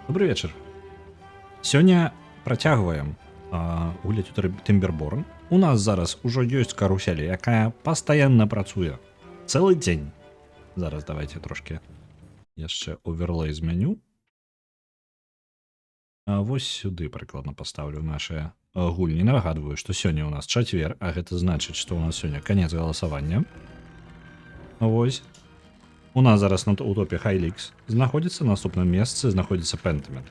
Добрый вечер. Сёння працягваем гуляць у Тымберборн. У нас зараз ужо ёсць карусель, якая пастаянна працуе цэлы дзень. Зараз давайте трошки яшчэ оверлей змяню. Вось сюды прыкладна пастаўлю нашы гульні. Нагадваю, што сёння ў нас чацвер, а гэта значыць, што ў нас сёння канец галасавання. Вось. У нас зараз на у топе Хайлікс знаходзіцца, на наступным месцы знаходзіцца Пентамент.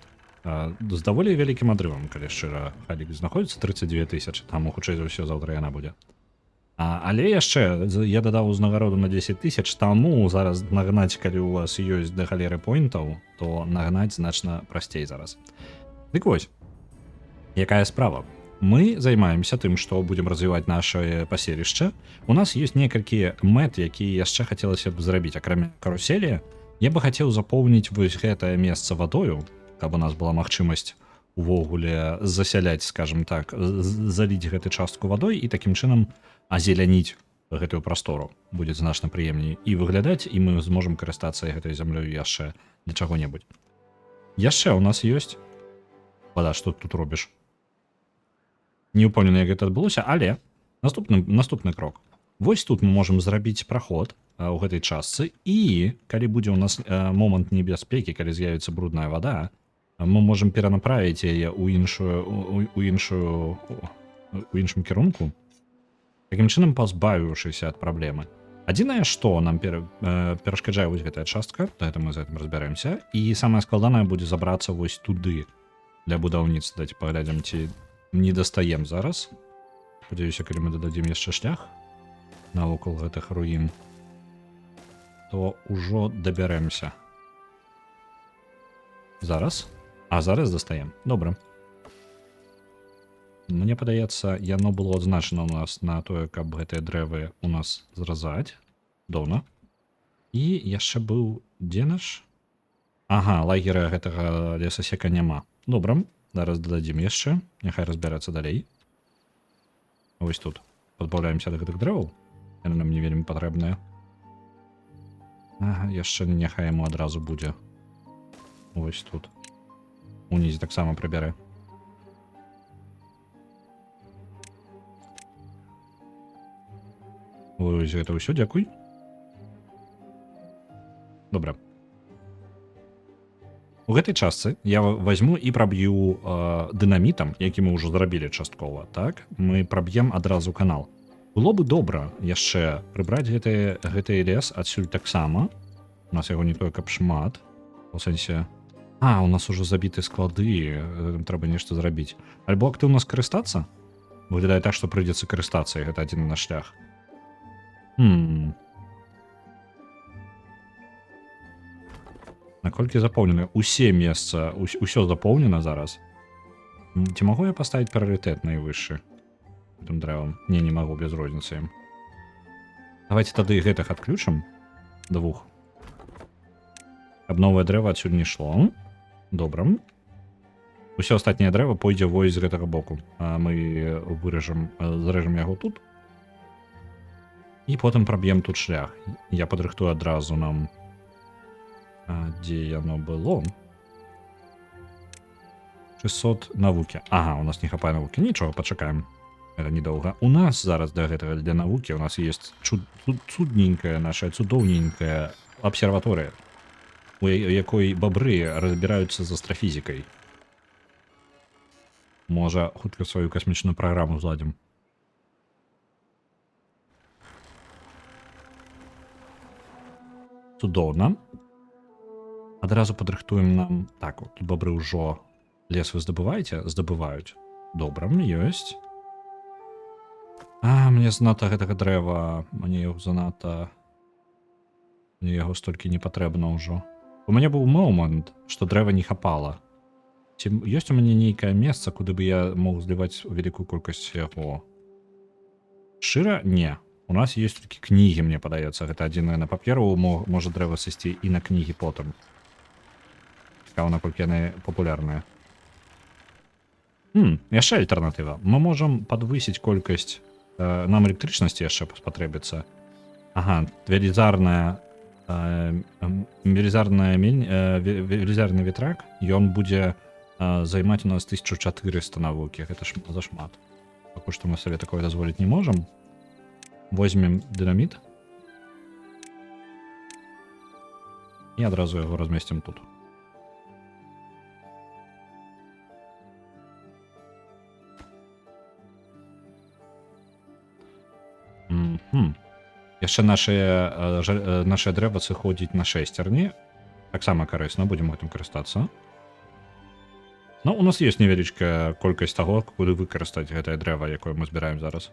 З даволі вялікім адрывам, калі шчыра, Хайлікс знаходзіцца 32 тысячы, там хутчэй за ўсё заўтра яна будзе. Але яшчэ я дадаў узнагароду на 10 тысяч, таму зараз нагнаць, калі у вас ёсць да халеры поінтаў, то нагнаць значна прасцей зараз. Дык вось, якая справа? Мы займаемся тым, што будзем развіваць наше паселішча. У нас ёсць некалькі мэт, якія яшчэ хацелася б зрабіць, акрамя каруселі. Я бы хацеў запоўніць вось гэтае месца вадою, каб у нас была магчымасць увогуле засяляць, скажем так, заліць гэты частку вадой і такім чынам азеляніць гэтую прастору. Будзе значна прыемней і выглядаць, і мы зможам карыстацца гэтай зямлёй яшчэ для чаго-небудзь. Яшчэ у нас ёсць... Вада, што тут робіш? Не ўпэўнены, як гэта адбылося, але наступны крок. Вось тут мы можам зрабіць праход у гэтай частцы, і калі будзе ў нас момант небяспекі, калі з'явіцца брудная вада, мы можам перанаправіць яе ў іншым кірунку, такім чынам пазбавіўшыся ад праблемы. Адзінае, што нам перашкаджае вось гэтая частка, гэта мы з гэтым разбярэмся, і самае складанае будзе забрацца вось туды для будаўніцтва. Давайте паглядзім, ці не дастаем зараз. Спадзяюся, калі мы дададзім яшчэ шлях навокал гэтых руін, то ўжо дабярэмся. Зараз? Зараз дастаем. Добра. Мне падаецца, яно было адзначана ў нас на тое, каб гэтыя дрэвы у нас зразаць. Доўна. І яшчэ быў... Дзе наш? Ага, лагера гэтага лесасека няма. Добра. Зараз дададзім яшчэ. Няхай разбярацца далей. Вось тут. Пазбаўляемся ад гэтых дрэваў. Яны нам не вельмі патрэбныя. Ага, яшчэ няхай яму адразу будзе. Вось тут. Унізе таксама прыбярэ. Вось гэта ўсё, дзякуй. Добра. У гэтай частцы я возьму і праб'ю дынамітам, які мы ўжо зрабілі часткова, так? Мы праб'ем адразу канал. Было бы добра яшчэ прыбраць гэты лес адсюль таксама. У нас яго не тое, каб шмат. У сэнсе... у нас ужо забіты склады, трэба нешта зрабіць. Альбо актыўна скарыстацца? Выглядае так, што прыйдзецца карыстацца, і гэта адзін наш шлях. Наколькі запоўнены? Усе месца, усё запоўнена зараз. Ці магу я паставіць прыярытэт найвышшы гэтым дрэвам? Не магу, без розніцы ім. Давайте тады гэтых адключым. Двух. Каб новае дрэва адсюль не шло. Добра. Усё астатняе дрэва пойдзе вось з гэтага боку. Мы зарэжам яго тут. І потым праб'ем тут шлях. Я падрыхтую адразу нам... Дзе яно было? 600 навукі. Ага, у нас не хапае навукі. Нічого, пачакаем. Это недоўга. У нас зараз для гэтага, для навукі, у нас есть цудненькая наша, цудоўненькая абсерваторыя, у якой бабры разбіраюцца з астрафізікай. Можа, хутка сваю касмічную праграму зладзім. Цудоўна. Адразу падрыхтуем нам... Так, вот, бабры ўжо... Лес вы здабываеце? Здабываюць. Добра, ёсць. Мне занадта гэтага дрэва. Мне яго занадта... Мне яго столькі не патрэбна ўжо. У мяне быў момант, што дрэва не хапала. Ці ёсць у мяне нейкае месца, куды бы я мог зліваць вялікую колькасць яго? Шчыра? Не. У нас ёсць толькі кнігі, мне падаецца. Гэта адзінае на паперу, можа дрэва сысці і на кнігі потым. Цікава, наколькі яны папулярныя. Яшчэ альтэрнатыва. Мы можам падвысіць колькасць... Нам электрычнасці яшчэ спатрэбіцца. Ага, велізарная велізарны ветрак, ён будзе займаць у нас 1400 навукі. Гэта зашмат. Пакуль што мы сабе такое дазволіць не можам. Возьмем дынаміт і адразу яго размесцім тут. Яшчэ нашае дрэва сыходзіць на шэсцерні. Таксама карысна, будзем гэтым карыстацца. Ну, у нас ёсць невялічкая колькасць таго, куды выкарыстаць гэтае дрэва, якое мы збіраем зараз.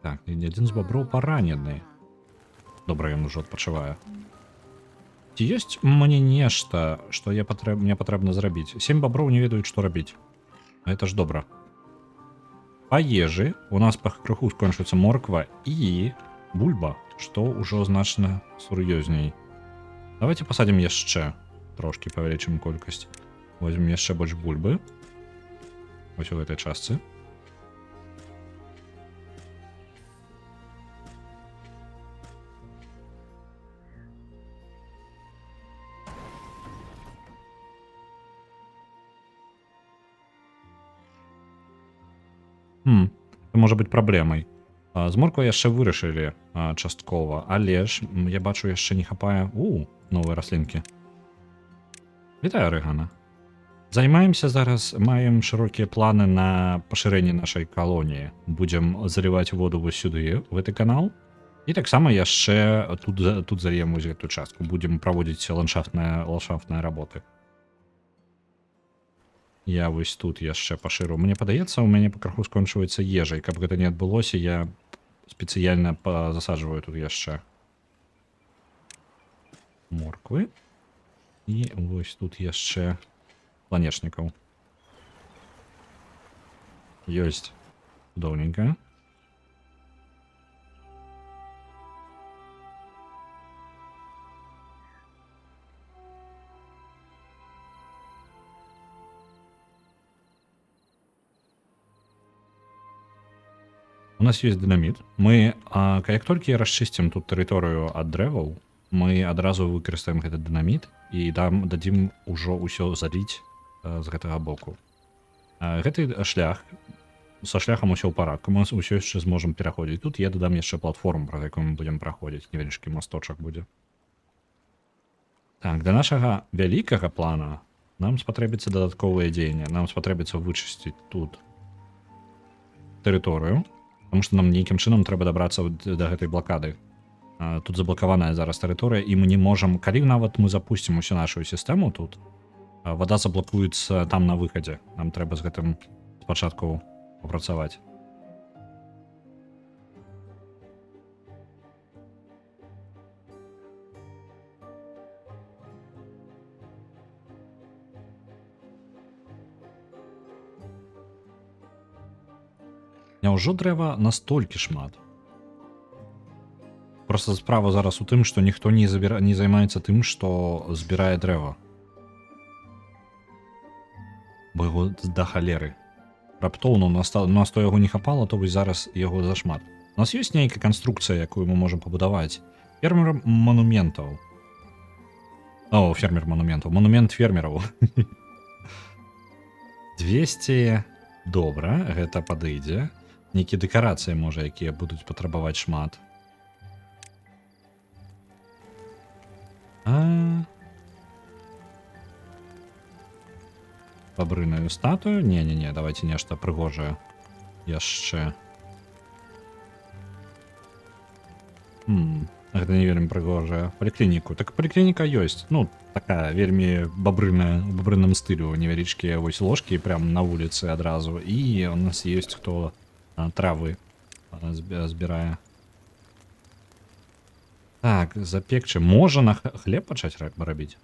Так, адзін з баброў паранены. Добра, ён ужо адпачывае. Ці ёсць мне нешта, што мне патрэбна зрабіць? 7 баброў не ведаюць, што рабіць. Гэта ж добра. Па ежы у нас крыху скончыцца морква і бульба, што ўжо значна сур'ёзней. Давайте пасадзім яшчэ трошкі павялічым колькасць. Возьмем яшчэ больш бульбы. Вось у гэтай частцы. Это можа быць праблемай. З морквай яшчэ вырашылі часткова, але ж я бачу, яшчэ не хапае новыя раслінкі. Вітаю, арэгана. Займаемся зараз, маем шырокія планы на пашырэнне нашай калоніі. Будзем заліваць воду вось сюды, в гэты канал. І таксама яшчэ тут зальем вось гэту частку. Будзем праводзіць ландшафтныя работы. Я вось тут яшчэ пашыру. Мне падаецца, у мяне пакрыху скончваецца ежа, і каб гэта не адбылося, я спецыяльна засаджваю тут яшчэ морквы. І вось тут яшчэ планечнікаў. Ёсць. Цудоўненька. У нас ёсць дынаміт. Мы, як толькі расчысцім тут тэрыторыю ад дрэваў, мы адразу выкарыстаем гэты дынаміт і дадзім ужо ўсё заліць з гэтага боку. Гэты шлях, са шляхам усё ў парадку, мы ўсё яшчэ зможам пераходзіць. Тут я дадам яшчэ платформу, праз якую мы будзем праходзіць. Невялічкі масточак будзе. Так, для нашага вялікага плана нам спатрэбіцца дадатковыя дзеянні. Нам спатрэбіцца вычысціць тут тэрыторыю, потому што нам нейкім чынам трэба дабрацца да гэтай блакады. Тут заблакаваная зараз тэрыторыя, і мы не можам, калі нават мы запусцім усю нашу сістэму тут, вада заблакуецца там на выхадзе. Нам трэба з гэтым спачатку папрацаваць. Няўжо дрэва настолькі шмат? Просто справа зараз у тым, што ніхто не займаецца тым, што збірае дрэва. Бо яго да халеры. Раптоўна у нас то яго не хапала, то вось зараз яго зашмат. У нас ёсць нейкая канструкцыя, якую мы можам пабудаваць. Фермер манументаў. Фермер манументаў. Манумент фермераў. 200. Добра, гэта падыдзе. Нейкія дэкарацыі, можа, якія будуць патрабаваць шмат. Бабрыную статую? Не, давайте нешта прыгожае. Яшчэ. Гэта не вельмі прыгожая. Паліклініку. Так паліклініка ёсць. Ну, такая вельмі бабрыная, у бабрыным стылю. Невялічкія вось ложкі прям на вуліцы адразу. І у нас ёсць хто травы збірае. Так, запекчы. Можа на хлеб пачаць рабіць?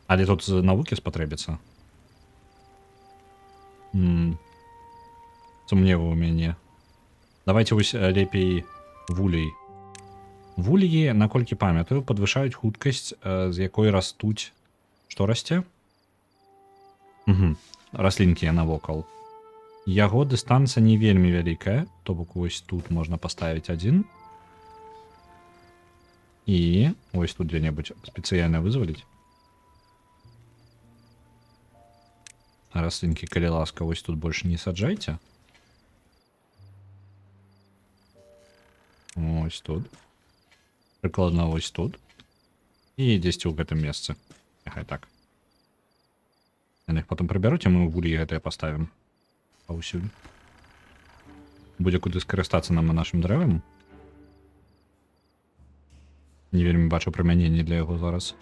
Але тут навукі спатрэбіцца. Сумневы ў мяне. Давайте вось лепей вулей. Вулеі, наколькі памятаю, падвышаюць хуткасць, з якой растуць. Што расце? Угу. Раслінкі навокал. Яго дыстанцыя не вельмі вялікая, то бок вось тут можна паставіць адзін. І вось тут дзе-небудзь спецыяльна вызваліць. Раслінкі, калі ласка, вось тут больш не саджайце. Вось тут. Прыкладна вось тут. І дзесьці ў гэтым месцы. Няхай так. Яны іх потым прыбяруць, а мы ў гулі гэтае паставім. Паўсюль. Будзе куды скарыстацца нам на нашым дрэвам. Не вельмі бачу прымяненне для яго зараз.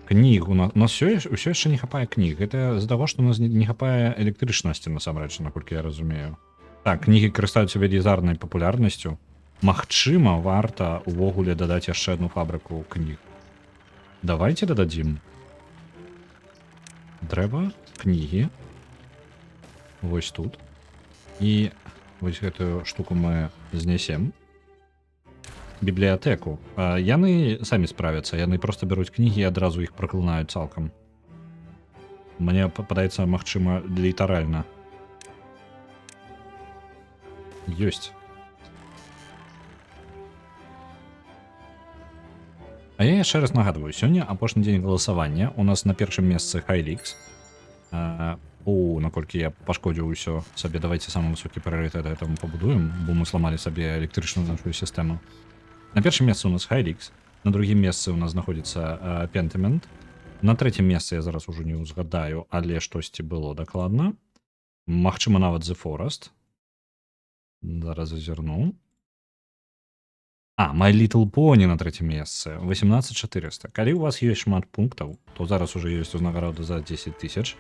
Кніг у нас ўсё яшчэ не хапае кніг. Гэта з-за таго, што у нас не хапае электрычнасці насамрэч, наколькі я разумею. Так, кнігі карыстаюцца велізарнай папулярнасцю. Магчыма, варта увогуле дадаць яшчэ адну фабрыку кніг. Давайте дададзім. Дрэва, кнігі. Вось тут. І вось гэтую штуку мы знясем. Бібліятэку. Яны самі справяцца, яны проста бяруць кнігі і адразу іх праклынаюць цалкам. Мне падаецца, магчыма, літаральна. Ёсць. А я яшчэ раз нагадваю, сёння апошні дзень галасавання. У нас на першым месцы Хайлікс. Наколькі я пашкодзіў усё сабе, давайте самы высокі прыярытэт гэтаму пабудуем, бо мы сламалі сабе электрычную нашу сістэму. На першым месцы у нас Хайлікс, на другім месцы у нас знаходзіцца Пентамент. На трэцім месцы я зараз ужо не ўзгадаю, але штосьці было дакладна. Магчыма, нават The Forest. Зараз зазірну. My Little Pony на трэцім месцы, 18400. Калі у вас ёсць шмат пунктаў, то зараз уже ёсць узнагарода за 10 000.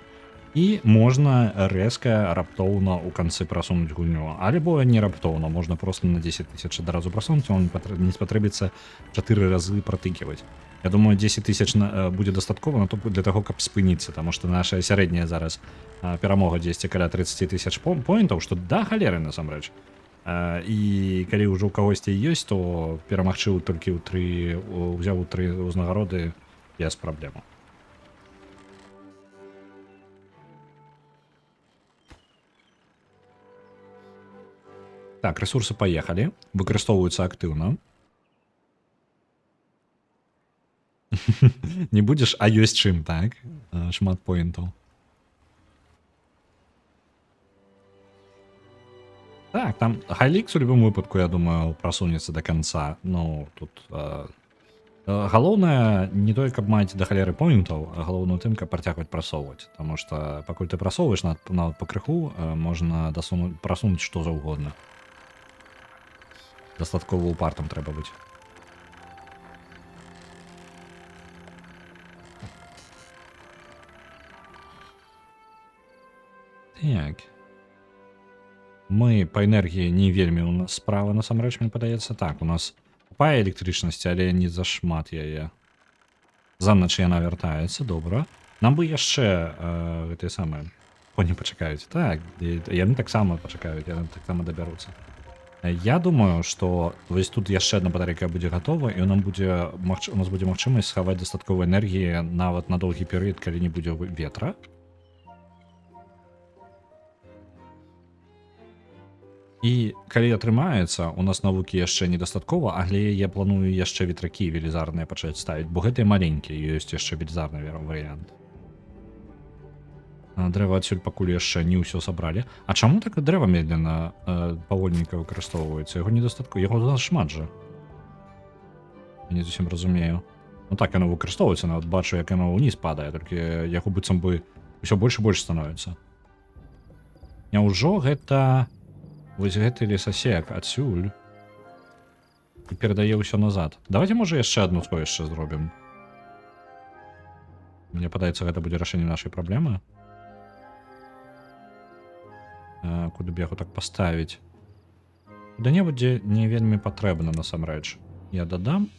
І можна рэзка раптоўна ў канцы прасунуць гульню. Альбо не раптоўна, можна просто на 10 000 адразу прасунуць, вам не спатрэбіцца 4 разы пратыківаць. Я думаю, 10 000 будзе дастаткова для таго, каб спыніцца, таму што наша сярэдняя зараз перамога дзесьці каля 30 000 поінтаў, што да халеры насамрэч. І калі ўжо ў кагосьці ёсць, то перамагчы толькі ўзяў 3 ўзнагароды без праблему. Так, ресурсы паехалі, выкарыстоўваюцца актыўна. Не будзеш, а ёсць чым, так? Шмат поінтаў. Так, там Хайлікс у любым выпадку, я думаю, прасунецца до конца. Ну, тут галоўнае не тое, каб маць да халеры поінтаў, а галоўную тым, каб працягваць прасоўваць. Таму што пакуль ты прасоўваеш нават па крыху, можна прасунуць што заўгодна. Дастаткова упартам трэба быць. Так. Мы па энергіі не вельмі у нас справа, насамрэч, мне падаецца. Так, у нас хапае электрычнасці, але не зашмат яе. Занач яна вяртаецца, добра. Нам бы яшчэ гэтыя самыя коні пачакаюць. Так, яны таксама пачакаюць, яны таксама дабяруцца. Я думаю, што вось тут яшчэ адна батарэйка будзе гатова, і у нас будзе магчымасць схаваць дастатковай энергіі нават на доўгі перыяд, калі не будзе ветра. І калі атрымаецца, у нас навукі яшчэ недастаткова, але я планую яшчэ ветракі велізарныя пачаць ставіць, бо гэтыя маленькія, ёсць яшчэ велізарны варыянт. Дрэва адсюль пакуль яшчэ не ўсё сабралі. А чаму так дрэва медленно павольненька выкарыстоўваецца? Яго недастаткова, яго шмат жа. Я не зусім разумею. Ну так, яно выкарыстоўваецца, нават бачу, як яно ўніз падае, толькі яго быццам бы ўсё больш і больш становіцца. Няўжо гэта вось гэты лесасек адсюль і перадае ўсё назад? Давайте, можа, яшчэ адну сховішча зробім. Мне падаецца, гэта будзе рашэнне нашай праблемы. Куды б яго так паставіць? Куды-небудзь, дзе не вельмі патрэбна, насамрэч. Я дадам.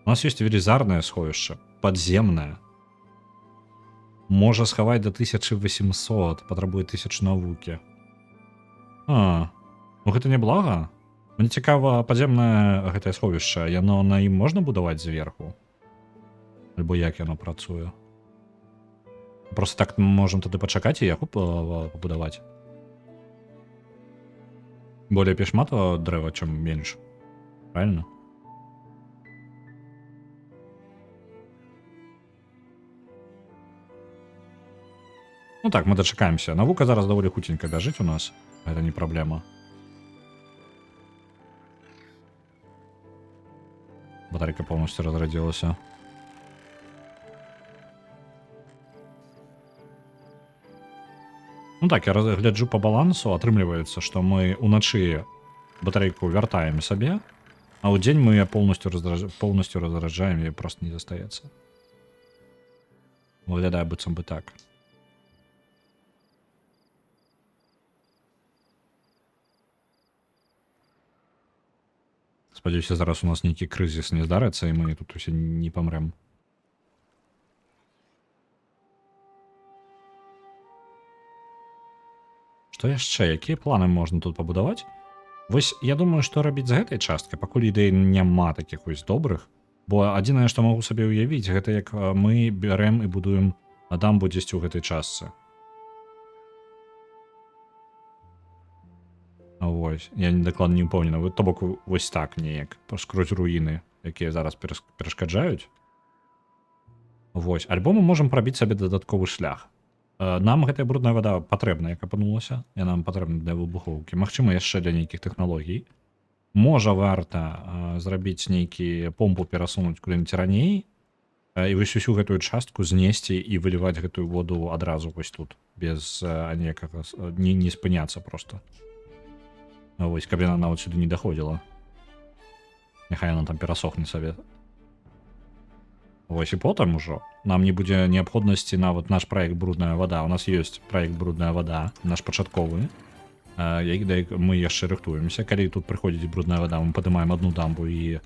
У нас ёсць велізарнае сховішча, падземнае. Можа схаваць до 1800, патрабуе 1000 навукі. Ну гэта няблага. Мне цікава, падземнае гэтае сховішча, яно на ім можна будаваць зверху? Альбо як яно працуе. Просто так мы можам тады пачакаць і яго пабудаваць. Бо лепей шмат дрэва, чым менш. Правильно? Ну так, мы дачакаемся. Навука зараз даволі хутенька бяжыць у нас. Гэта не праблема. Батарейка полностью разрядилась. Ну так, я гляджу по балансу, атрымліваецца, што мы уначы батарейку вяртаем сабе, а ў дзень мы полностью разраджаем, і просто не застаецца. Выглядае быццам бы так. Спадзяюся, зараз у нас нейкі крызіс не здарыцца, і мы тут усе не памрэм. Што яшчэ? Якія планы можна тут пабудаваць? Вось я думаю, што рабіць з гэтай часткай, пакуль ідэй няма такіх вось добрых. Бо адзінае, што магу сабе ўявіць, гэта як мы бярэм і будуем дамбу дзесьці ў гэтай частцы. Вось, я дакладна не ўпэўнены. То бок вось так неяк скрозь руіны, якія зараз перашкаджаюць. Вось, альбо мы можам прабіць сабе дадатковы шлях. Нам гэтая брудная вада патрэбна, як апынулася. Яна нам патрэбна для выбухоўкі. Магчыма, яшчэ для нейкіх тэхналогій. Можа, варта зрабіць нейкі помпу перасунуць куды-нибудь раней і вось усю гэтую частку знесці і выліваць гэтую воду адразу вось тут, без ніякага не спыняцца проста. Вось, каб яна нават сюды не даходзіла. Няхай яна там перасохне сабе. Вось і потым ужо нам не будзе неабходнасці нават наш праект брудная вада. У нас ёсць праект брудная вада, наш пачатковы. Мы яшчэ рыхтуемся. Калі тут прыходзіць брудная вада, мы падымаем одну дамбу і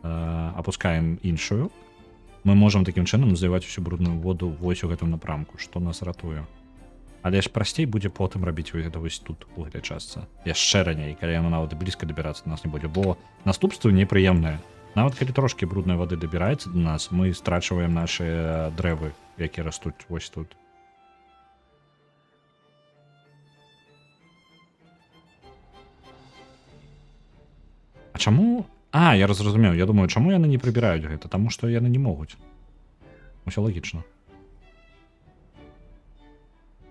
апускаем іншую. Мы можам такім чынам зліваць усю брудную воду вось у гэтым напрамку, што нас ратуе. Але ж прасцей будзе потым рабіць гэта вось тут, у гэтай частцы. Яшчэ раней, калі яно нават блізка дабірацца да нас не будзе, бо наступствы непрыемныя. Нават калі трошкі бруднай вады дабіраецца да нас, мы страчваем нашы дрэвы, якія растуць вось тут. А чаму? Я разумеў, я думаю, чаму яны не прыбіраюць гэта? Таму што яны не могуць. Усё лагічна.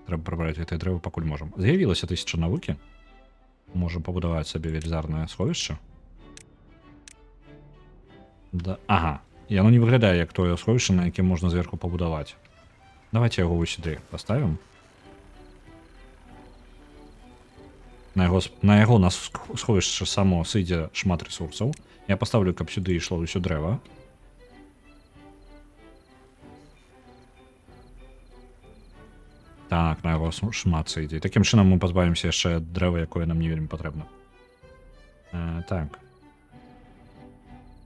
Трэба прыбраць гэтыя дрэвы, пакуль можам. З'явілася 1000 навукі. Можам пабудаваць сабе велізарнае сховішча. Да. Ага. Яно не выглядае як тое сховішча, на якім можна зверху пабудаваць. Давайте яго вось сюды паставім. На яго на сховішча само сыдзе шмат рэсурсаў. Я паставлю, каб сюды ішло ўсё дрэва. Так, на яго шмат сыдзе. Такім чынам мы пазбавімся яшчэ дрэва, якое нам не вельмі патрэбна. Так.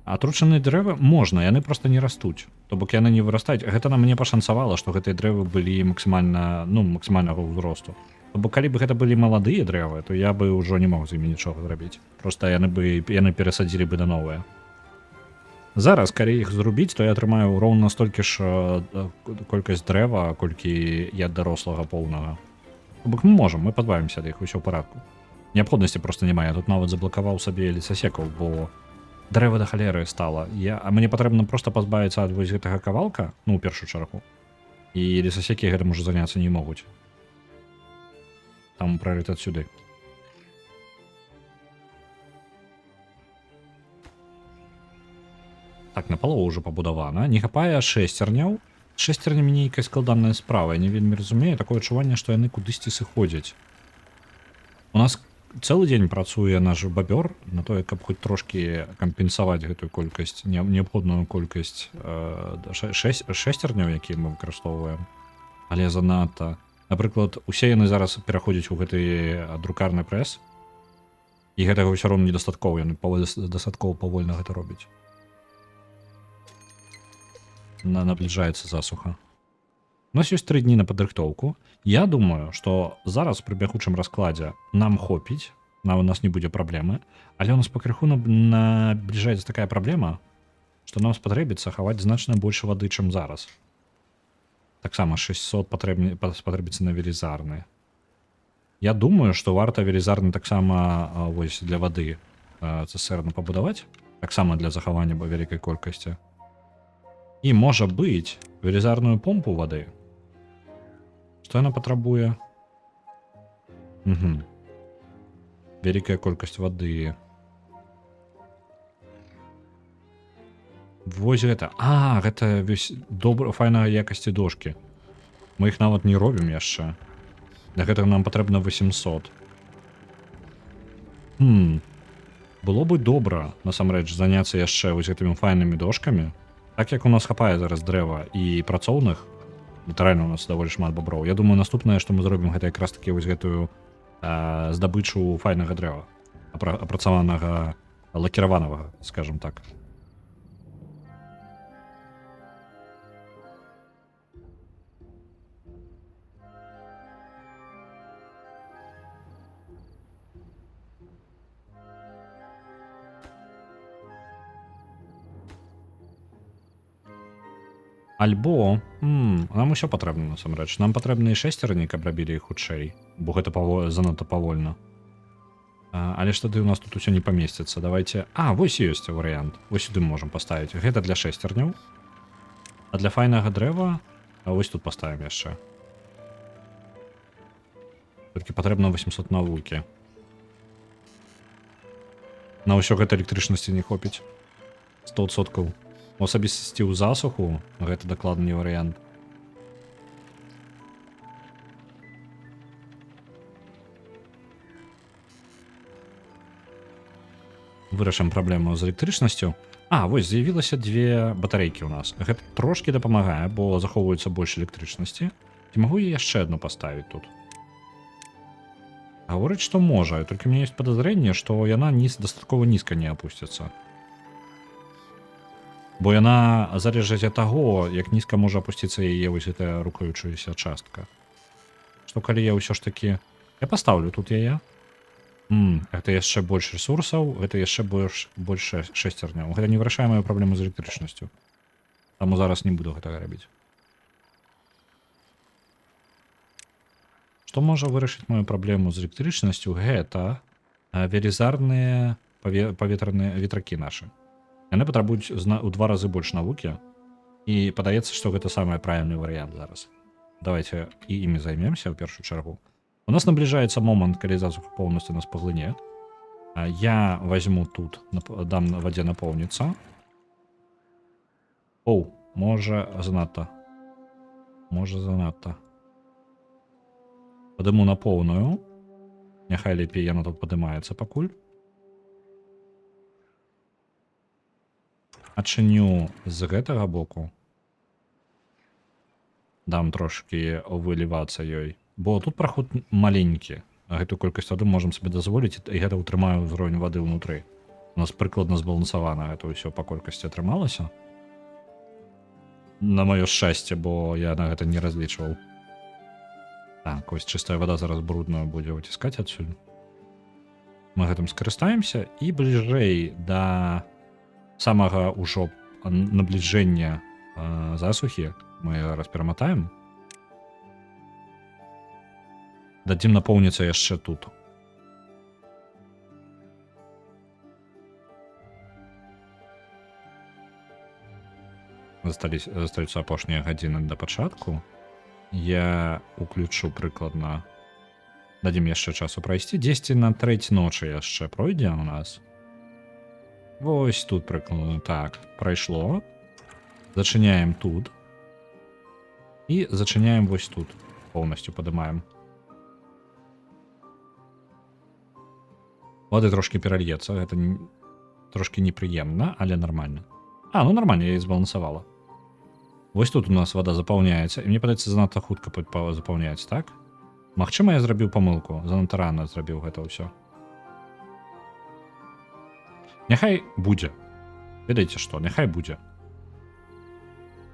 Атручаныя дрэвы можна, яны проста не растуць. То бок яны не вырастаюць. Гэта нам мне пашанцавала, што гэтыя дрэвы былі максімальнага ўзросту. То бок калі бы гэта былі маладыя дрэвы, то я бы ўжо не мог з імі нічога зрабіць. Проста яны перасадзілі бы да новыя. Зараз, калі іх зрубіць, то я атрымаю роўна столькі ж колькасць дрэва, колькі я дарослага поўнага. То бок мы можам, мы пазбавімся ад іх, усё ў парадку. Неабходнасці проста няма. Я тут нават заблакаваў сабе лесасекаў, бо дрэва да халеры стала. А мне патрэбна проста пазбавіцца ад вось гэтага кавалка, у першую чаргу. І лесасекі гэтым ужо заняцца не могуць. Там прыярытэт сюды. Так, напалову ўжо пабудавана. Не хапае шэсцерняў. Шэсцернямі нейкая складаная справа. Я не вельмі разумею. Такое адчуванне, што яны кудысьці сыходзяць. У нас цэлы дзень працуе наш бабёр на тое, каб хоць трошкі кампенсаваць гэтую колькасць, неабходную колькасць шэсцерняў, якія мы выкарыстоўваем. Але занадта. Напрыклад, усе яны зараз пераходзяць у гэты друкарны прэс. І гэтага ўсё роўна недастаткова. Яны дастаткова павольна гэта робяць. Набліжаецца засуха. У нас ёсць 3 дні на падрыхтоўку. Я думаю, што зараз пры бягучым раскладзе нам хопіць, у нас не будзе праблемы, але у нас пакрыху набліжаецца такая праблема, што нам спатрэбіцца хаваць значна больш вады, чым зараз. Таксама 600 спатрэбіцца на велізарны. Я думаю, што варта велізарны таксама вось для вады цыстэрну пабудаваць, таксама для захавання вялікай колькасці. І можа быць велізарную помпу вады. Што яна патрабуе? Вялікая колькасць вады. Вось гэта. Гэта файнага якасці дошкі. Мы іх нават не робім яшчэ. Для гэтага нам патрэбна 800. Было бы добра, насамрэч, заняцца яшчэ вось гэтымі файнымі дошкамі. Так як у нас хапае зараз дрэва і працоўных, літаральна у нас даволі шмат боброў. Я думаю, наступнае, што мы зробім, гэта якраз такі вось гэтую здабычу файнага дрэва, апрацаванага лакіраванага, скажем так. Альбо нам усё патрэбна, насамрэч. Нам патрэбны і шэсцерні, каб рабілі іх хутчэй, бо гэта занадта павольна. Але ж тады у нас тут усё не памесціцца. Давайте... вось ёсць варыянт. Вось сюды можам паставіць. Гэта для шэсцерняў. А для файнага дрэва вось тут паставім яшчэ. Толькі патрэбна 800 навукі. На ўсё гэта электрычнасці не хопіць. 100%. У асабістасці ў засуху гэта дакладна не варыянт. Вырашым праблему з электрычнасцю. Вось з'явілася 2 батарэйкі ў нас. Гэта трошкі дапамагае, бо захоўваецца больш электрычнасці. Ці магу я яшчэ адну паставіць тут? Гаворыць, што можа, толькі у мяне ёсць падазрэнне, што яна дастаткова нізка не апусціцца. Бо яна залежыць ад таго, як нізка можа апусціцца яе вось гэтая рухаючаяся частка. Што калі я ўсё ж такі... Я пастаўлю тут яе. Гэта яшчэ больш ресурсаў, гэта яшчэ больш шэсцерняў. Гэта не вырашае маю праблему з электрычнасцю. Таму зараз не буду гэтага рабіць. Што можа вырашыць маю праблему з электрычнасцю? Гэта велізарныя паветраныя ветракі нашы. Яны патрабуюць у 2 разы больш навукі. І падаецца, што гэта самы правільны варыянт зараз. Давайте і імі займемся ў першую чаргу. У нас набліжаецца момант, калі засуха поўнасцю нас паглыне. Я возьму тут, дам вадзе напоўніцца. Можа занадта. Падыму на поўную. Няхай лепей яна тут падымаецца пакуль. Адчыню з гэтага боку. Дам трошкі вылівацца ёй. Бо тут праход маленькі. Гэтую колькасць вады можам сабе дазволіць, і гэта ўтрымаю ўзровень вады ўнутры. У нас прыкладна збалансавана гэта ўсё па колькасці атрымалася. На маё шчасце, бо я на гэта не разлічваў. Так, ось чыстая вада зараз брудную будзе выціскаць адсюль. Мы гэтым скарыстаемся, і бліжэй да самага ўжо набліжэння засухі мы зараз пераматаем. Дадзім напоўніцца яшчэ тут. Застаюцца апошнія гадзіны да пачатку. Я уключу прыкладна... Дадзім яшчэ часу прайсці. 10 на 3 ночы яшчэ пройдзе у нас. Вось тут прыкладна. Так, прайшло. Зачыняем тут. І зачыняем вось тут. Поўнасцю падымаем. Вады трошки перальецца. Гэта трошки непрыемна, але нармальна. Ну нармальна, я її збалансавала. Вось тут у нас вода запаўняецца. І мне падаецца, занадта хутка запаўняць, так? Магчыма, я зрабіў памылку. Занадта рана зрабіў гэта ўсё. Няхай будзе. Ведаеце што, няхай будзе.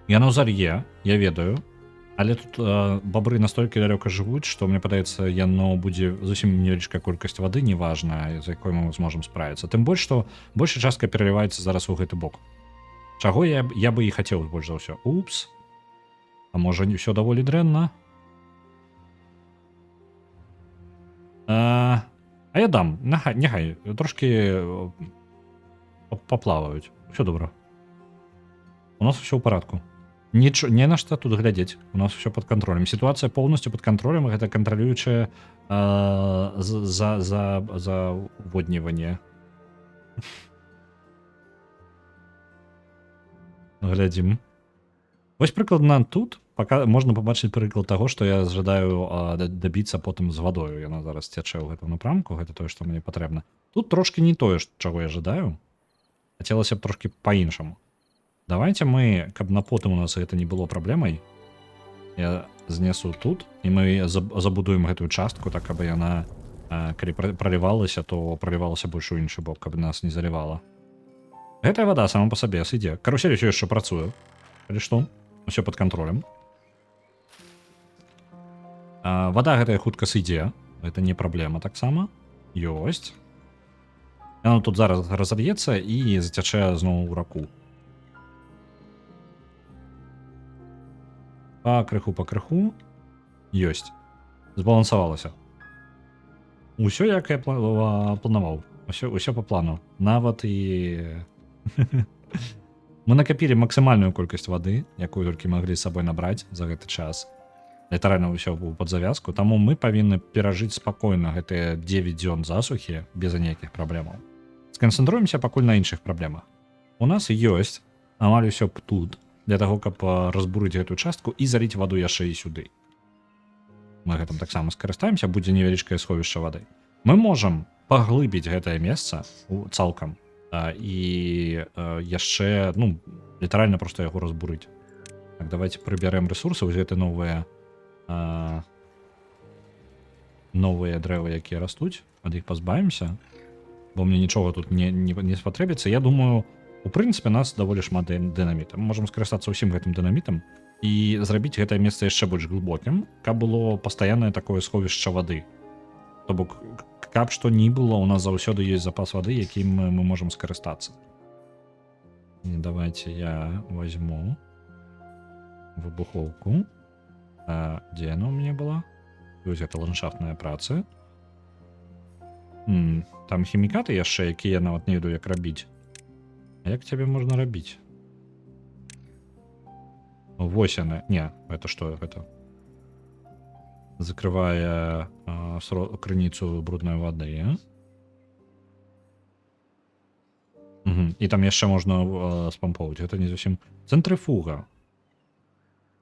Яно залье, я ведаю. Але тут бабры настолькі далёка жывуць, што мне падаецца, яно будзе зусім невялічкая колькасць вады, неважная, з якой мы зможам справіцца. Тым больш, што большая частка пераліваецца зараз у гэты бок. Чаго я бы і хацеў больш за ўсё. Упс. А можа не ўсё даволі дрэнна? А я дам. Няхай трошки поплаваюць. Усё добра. У нас все ў парадку. Не на што тут глядзець. У нас все под контролем. Сітуацыя поўнасцю под контролем. Гэта кантралюючае заводніванне. Глядзім. Вось прыкладна тут можна пабачыць прыклад таго, што я жадаю дабіцца потым з вадою. Яна зараз цячэ ў гэтым напрамку. Гэта тое, што мне патрэбна. Тут трошки не тое, чаго я жадаю. Хацелася б трошки па-іншаму. Давайте мы, каб на потым у нас гэта не было праблемай, я знесу тут, і мы забудуем гэтую частку, так каб яна, калі пралівалася, то пралівалася больш у іншы бок, каб нас не залівала. Гэтая вада сама па сабе сыдзе. Карусель усё яшчэ працуе. Калі што, усё пад кантролем. Вада гэтая хутка сыдзе. Гэта не праблема таксама. Ёсць. Яна тут зараз разаб'ецца і зацячэ зноў у раку. Па крыху. Ёсць. Збалансавалася. Усё, як я планаваў. Усё па плану. Нават і... Мы накапілі максімальную колькасць вады, якую толькі маглі з сабой набраць за гэты час. Літаральна ўсё было пад завязку, таму мы павінны перажыць спакойна гэтыя 9 дзён засухі без ніякіх праблемаў. Сканцэнтруемся пакуль на іншых праблемах. У нас ёсць амаль усё тут, для таго, каб разбурыць гэтую частку і заліць ваду яшчэ і сюды. Мы гэтым таксама скарыстаемся, будзе невялічкае сховішча вады. Мы можам паглыбіць гэтае месца цалкам і яшчэ, ну, літаральна проста яго разбурыць. Так, давайте прыбярэм рэсурсы, вось гэты новыя дрэвы, якія растуць, ад іх пазбавімся, бо мне нічога тут не спатрэбіцца. Я думаю, у прынцыпе, нас даволі шмат дынаміта. Мы можам скарыстацца ўсім гэтым дынамітам і зрабіць гэтае месца яшчэ больш глыбокім, каб было пастаяннае такое сховішча вады. То бок, каб што ні было, у нас заўсёды ёсць запас вады, якім мы можам скарыстацца. І давайте я возьму выбухоўку. Дзе яна ў мяне была? Вось гэта ландшафтная праца. Там хімікаты яшчэ, якія я нават не ведаю, як рабіць. А як цябе можна рабіць? Вось яна. Не, это што гэта? Закрывае крыніцу брудной вады. І там яшчэ можна спампоўваць. Гэта не зусім... Цэнтрыфуга.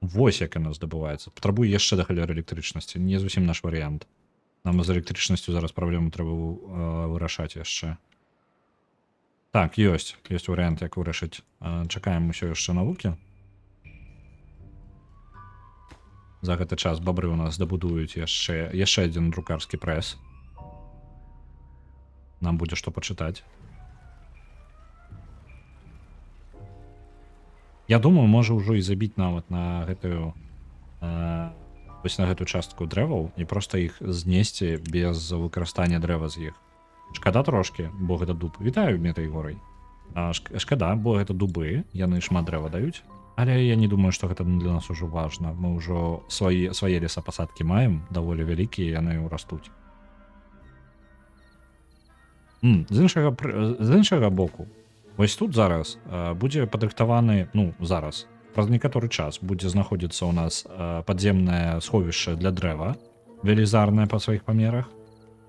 Вось як яна здабываецца. Патрабуе яшчэ да халеры электрычнасці. Не зусім наш варыянт. Нам з электрычнасцю зараз праблему трэба вырашаць яшчэ. Так, ёсць варыянт, як вырашыць. Чакаем усё яшчэ навукі. За гэты час бабры у нас дабудуюць яшчэ адзін друкарскі прэс. Нам будзе што пачытаць. Я думаю, можа ўжо і забіць нават на гэтую частку дрэваў і проста іх знесці без выкарыстання дрэва з іх. Шкада трошки, бо гэта дуб. Вітаю, Метаігорай. Шкада, бо гэта дубы, яны шмат дрэва даюць. Але я не думаю, што гэта для нас ужо важна. Мы ўжо свае лесапасадкі маем, даволі вялікія, яны растуць. З іншага боку, вось тут зараз будзе падрыхтаваны, зараз, праз некаторы час будзе знаходзіцца ў нас падземнае сховішча для дрэва, велізарнае па сваіх памерах.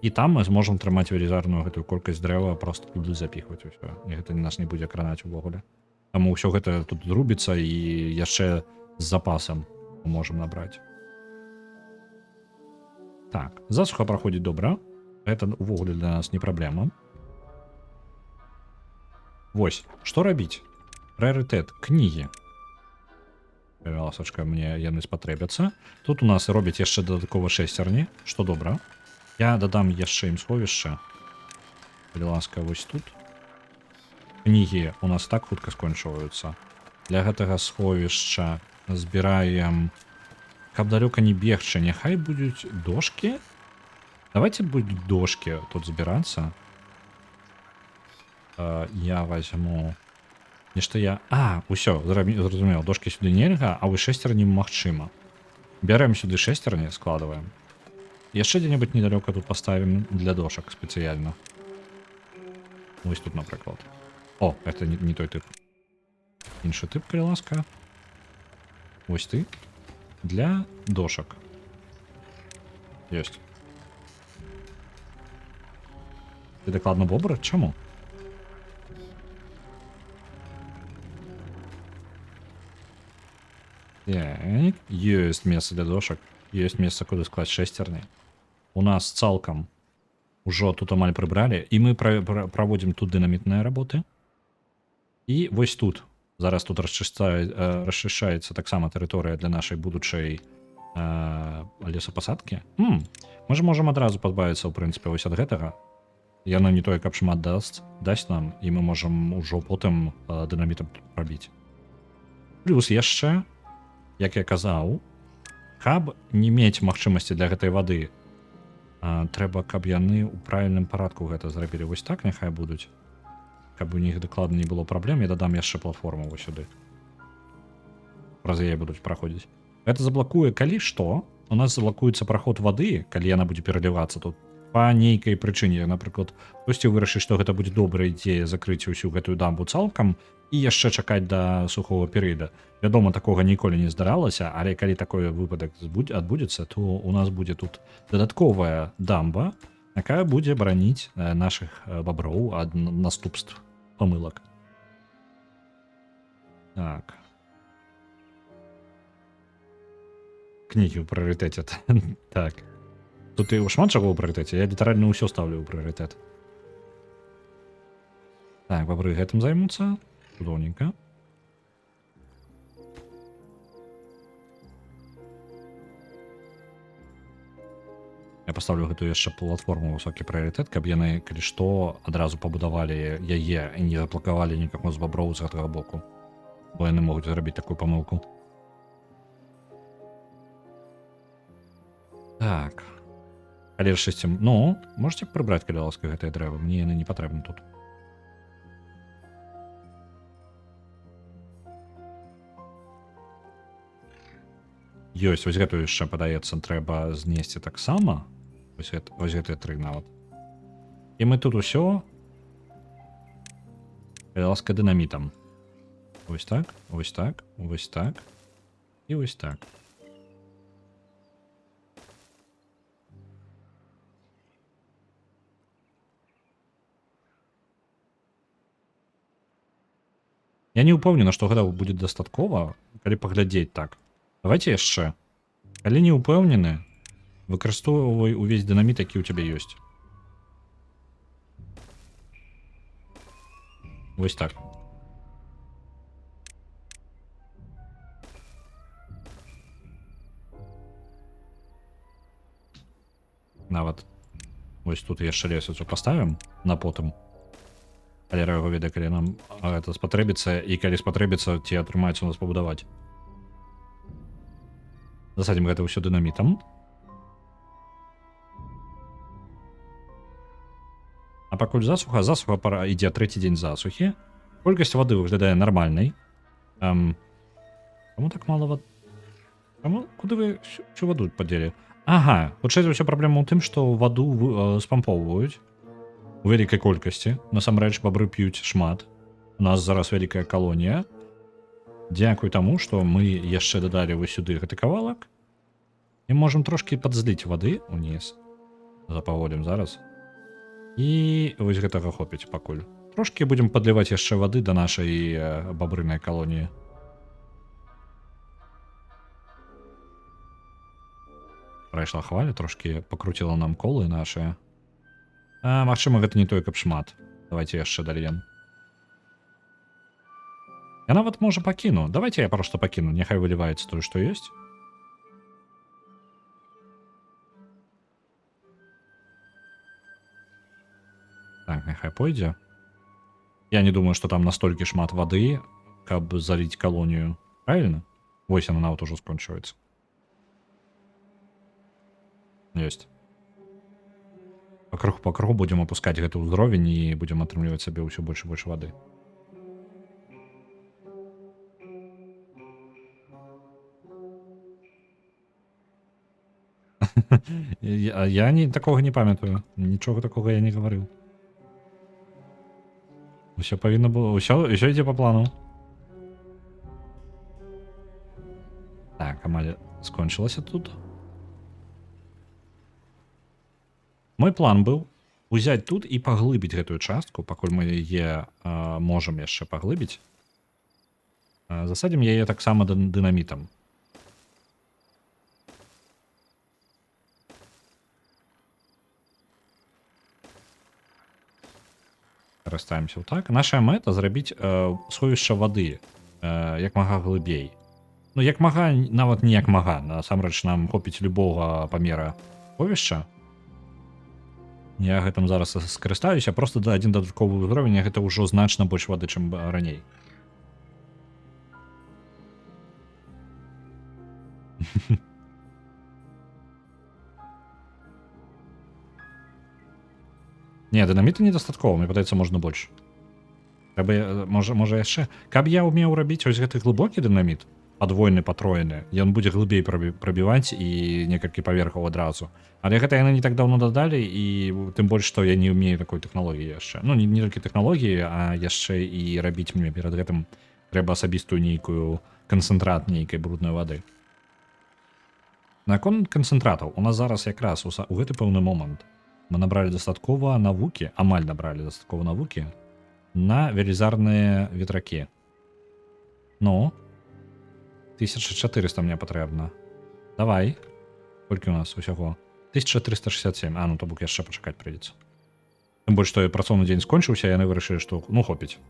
І там мы зможам трымаць велізарную гэтую колькасць дрэва, просто туды запіхваць усё. І гэта нас не будзе кранаць увогуле. Таму ўсё гэта тут зрубіцца і яшчэ з запасам мы можам набраць. Так, засуха праходзіць добра. Гэта увогуле для нас не праблема. Вось, што рабіць? Прыярытэт, кнігі. Ласачка, мне яны спатрэбяцца. Тут у нас робяць яшчэ дадаткова шэсцерні, што добра. Я дадам яшчэ ім сховішча. Калі ласка, вось тут. Кнігі у нас так хутка скончваюцца. Для гэтага сховішча збіраем... Каб далёка не бегчы, няхай будуць дошкі. Давайте будуць дошкі тут збірацца. Я возьму Нешта я... Усё, зразумеў, дошкі сюды нельга, а вышэсцерні магчыма. Бярэм сюды шэсцерні, складываем. Яшчэ дзе-небудзь недалёка тут паставім для дошак спецыяльна. Вось тут, напрыклад. О, это не той тып. Іншы тып, калі ласка. Вось ты. Для дошак. Ёсць. Ты дакладна бобр? Чаму? Так, ёсць месца для дошак. Ёсць месца, куды склаць шэсцерні. У нас цалкам ужо тут амаль прыбралі, і мы праводзім тут дынамітныя работы. І вось тут. Зараз тут расчышчаецца таксама тэрыторыя для нашай будучай лесапасадкі. Мы ж можам адразу пазбавіцца, ў прынцыпе, вось ад гэтага. Яно не тое, каб шмат дасць нам, і мы можам ужо потым дынамітам прабіць. Плюс яшчэ, як я казаў, каб не мець магчымасці для гэтай вады, трэба, каб яны ў правільным парадку гэта зрабілі. Вось так няхай будуць. Каб у них дакладна не было праблем, я дадам яшчэ платформу вось сюды. Праз яе будуць праходзіць. Гэта заблакуе, калі што, у нас заблакуецца праход вады, калі яна будзе пералівацца тут па нейкай прычыне. Напрыклад, хтосьці вырашыць, што гэта будзе добрая ідзея закрыць усю гэтую дамбу цалкам і яшчэ чакаць да сухого перыяда. Вядома, такога ніколі не здаралася, але калі такой выпадак адбудзецца, то у нас будзе тут дадатковая дамба, якая будзе бараніць нашых баброў ад наступств памылак. Так. Кнігі ў прыярытэце. Так. Тут і шмат чаго ў прыярытэце. Я літаральна ўсё ставлю ў прыярытэт. Так, бабры гэтым займуцца. Чудоўненька. Я паставлю гэтую яшчэ платформу высокі прыярытэт, каб яны, калі што, адразу пабудавалі яе і не заблакавалі нікаго з баброў з гэтага боку. Бо яны могуць зрабіць такую памылку. Так. Калі рашыцем... Ну, можете прыбраць, калі ласка, гэтыя дрэвы? Мне яны не патрэбны тут. Ёсць, вось гэтую яшчэ, падаецца, трэба знесці таксама. Вось гэтыя тры нават. І мы тут усё, калі ласка, дынамітам. Вось так, вось так, вось так і вось так. Я не ўпэўнена, што гэта будзе дастаткова, калі паглядзець так. Давайте яшчэ. Калі не ўпэўнены, выкарыстоўвай увесь дынаміт, які ў цябе ёсць. Вось так. Нават вось тут яшчэ лесвіцу паставім на потым. Калі яго ведае, калі нам гэта спатрэбіцца, і калі спатрэбіцца, ці атрымаецца у нас пабудаваць. Засадзім гэта ўсё дынамітам. А пакуль засуха пара ідзе трэці дзень засухі. Колькасць вады выглядае нармальнай. Чаму так мала вады? Куды вы всю ваду падзелі? Ага, хутчэй за ўсё праблема ў тым, што ваду спампоўваюць у вялікай колькасці. Насамрэч, бабры п'юць шмат. У нас зараз вялікая калонія. Дзякуй таму, што мы яшчэ дадалі вось сюды гэты кавалак. І можам трошкі падзліць вады ўніз. Запаводзім зараз. І вось гэтага хопіць пакуль. Трошкі будзем падліваць яшчэ вады да нашай бабрынай калоніі. Прайшла хваля, трошкі пакруціла нам колы нашыя. Магчыма, гэта не той, каб шмат. Давайте яшчэ дальем. Я нават, можа, пакіну. Давайте я проста пакіну. Няхай выліваецца тое, што ёсць. Так, няхай пойдзе. Я не думаю, што там настолькі шмат вады, каб заліць калонію. Правильно? Вось яна нават ужо скончваецца. Ёсць. Па кругу будзем апускаць гэты ўзровень і будзем атрымліваць сабе ўсё больш і больш вады. Я такого не пам'ятаю. Нічого такого я не говорив. Усе повинно було. Усе йде по плану. Так, Амалія скончилася тут. Мой план быў узяць тут і паглыбіць гэтую частку, пакуль мы яе можам яшчэ паглыбіць. Засадзім яе таксама дынамітам. Карыстаемся так. Наша мэта зрабіць сховішча вады як мага глыбей. Ну як мага, нават не як мага. Насамрэч нам хопіць любога памера сховішча. Я гэтым зараз скарыстаюся, просто да адзін дадатковы ўзровень, гэта ўжо значна больш вады, чым раней. Не, дынаміту недастаткова, мне падаецца, можна больш. Трэба, можа яшчэ. Каб я ўмеў рабіць ось гэты глыбокі дынаміт, падвойны, патроены, ён будзе глыбей прабіваць і некалькі паверхаў адразу. Але гэта яны не так даўно дадалі, і тым больш, што я не ўмею такой тэхналогіі яшчэ. Ну, не толькі тэхналогіі, а яшчэ і рабіць мне перад гэтым трэба асабістую нейкую канцэнтрат нейкай брудной вады. Наконт канцэнтратаў, у нас зараз якраз у гэты пэўны момант мы набралі дастаткова навукі, амаль набралі дастаткова навукі на велізарныя ветракі. Ну, 1400 мне патрэбна. Давай. Колькі у нас усяго? 1367. Ну, то бок яшчэ пачакаць прыйдзецца. Тым больш, што працоўны дзень скончыўся, яны вырашылі, што ну хопіць.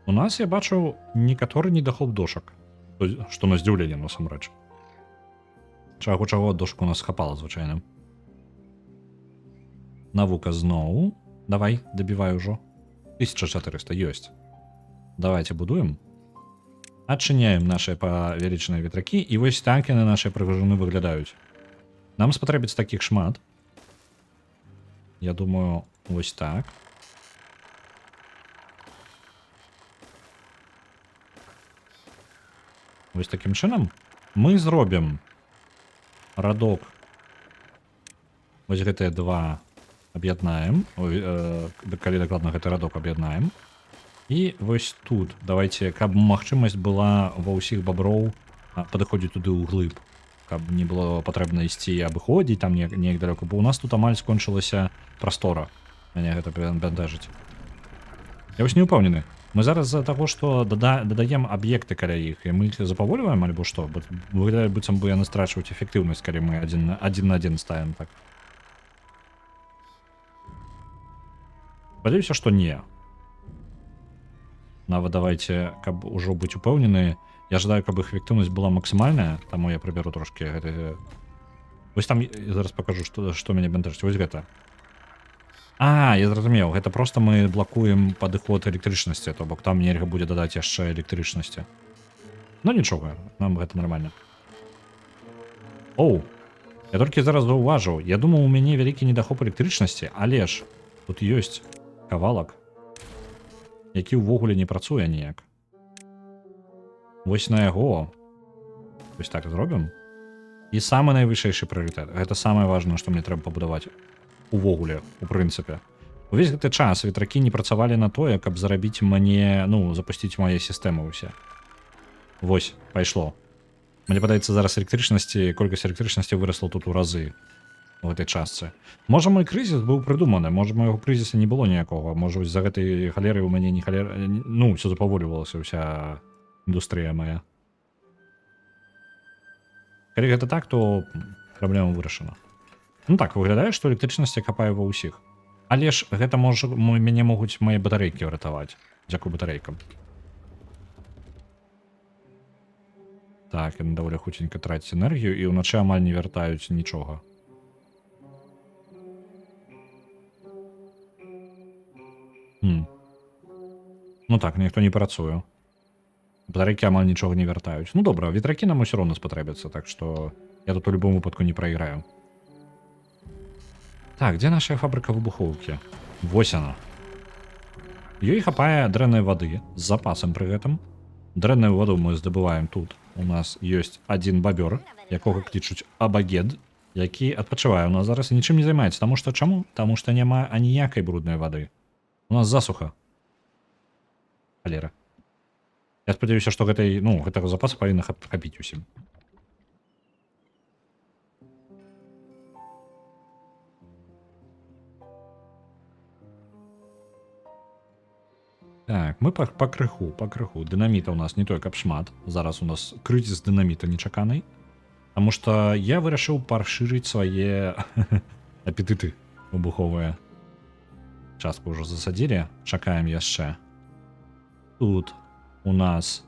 У нас я бачу некаторы недахоп дошак, што на здзіўленне насамрэч. Чаго дошак у нас хапала, звычайна. Навука зноў. Давай, дабівай ужо. 1400 ёсць. Давайте будуем. Адчыняем наши павелічаныя ветракі, і вось так яны нашыя прыгажуны выглядаюць. Нам спатрэбіцца такіх шмат. Я думаю, вось так. Вось такім чынам мы зробім радок. Вось гэтыя два аб'яднаем. Калі дакладна гэты радок аб'яднаем. І вось тут давайте, каб магчымасць была ва ўсіх баброў падыходзіць туды ўглыб, каб не было патрэбна ісці абыходзіць там неяк далёка, бо у нас тут амаль скончылася прастора. Мяне гэта бянтэжыць. Я вось не ўпэўнены. Мы зараз з-за таго, што дадаем аб'екты каля іх, і мы іх запавольваем альбо што? Выглядае, быццам бы яны страчваюць эфектыўнасць, калі мы адзін на адзін ставім так. Спадзяюся, што не. Нават давайте, каб ужо быць упэўнены, я жадаю, каб іх эфектыўнасць была максімальная, таму я прыбяру трошкі гэты. Вось там зараз пакажу, што мяне бянтэжыць. Вось гэта. Я зразумеў, гэта просто мы блакуем падыход электрычнасці, то бок там нельга будзе дадаць яшчэ электрычнасці. Ну нічога, нам гэта нармальна. Оу, я толькі зараз заўважыў, я думаў, у мяне вялікі недахоп электрычнасці, але ж тут ёсць кавалак, які ўвогуле не працуе ніяк. Вось на яго вось так зробім. І самы найвышэйшы прыярытэт. Гэта самае важнае, што мне трэба пабудаваць. Увогуле, у прынцыпе. Увесь гэты час ветракі не працавалі на тое, каб зарабіць мне, запусціць мае сістэмы ўсе. Вось, пайшло. Мне падаецца, зараз колькасць электрычнасці вырасла тут у разы у гэтай частцы. Можа, мой крызіс быў прыдуманы, можа, майго крызіса не было ніякога, можа, з-за гэтай халеры у мяне не халера, ўсё запаволівалася, ўся індустрыя мая. Калі гэта так, то праблема вырашана. Ну так, выглядае, што электрычнасці хапае ва ўсіх. Але ж гэта мяне могуць мае батарэйкі ўратаваць. Дзякуй батарэйкам. Так, яны даволі хуценька трацяць энергію, і ўначы амаль не вяртаюць нічога. Ну так, ніхто не працуе. Батарейкі амаль нічога не вяртаюць. Ну добра, ветракі нам усё роўна спатрэбяцца, так што я тут у любым выпадку не прайграю. Так, дзе наша фабрыка выбухоўкі? Вось яна. Ёй хапае дрэннай вады з запасам пры гэтым. Дрэнную ваду мы здабываем тут. У нас ёсць адзін бабёр, якога клічуць Абагед, які адпачывае у нас зараз і нічым не займаецца. Таму што чаму? Таму што няма аніякай бруднай вады. У нас засуха. Халера. Я спадзяюся, што гэтага запаса павінна хапіць усім. Так, мы пакрыху. Дынаміта у нас не той, каб шмат. Зараз у нас крызіс дынаміта нечаканай. Таму што я вырашыў парашырыць свае апетыты выбуховыя. Частку ўжо засадзілі, чакаем яшчэ. Тут у нас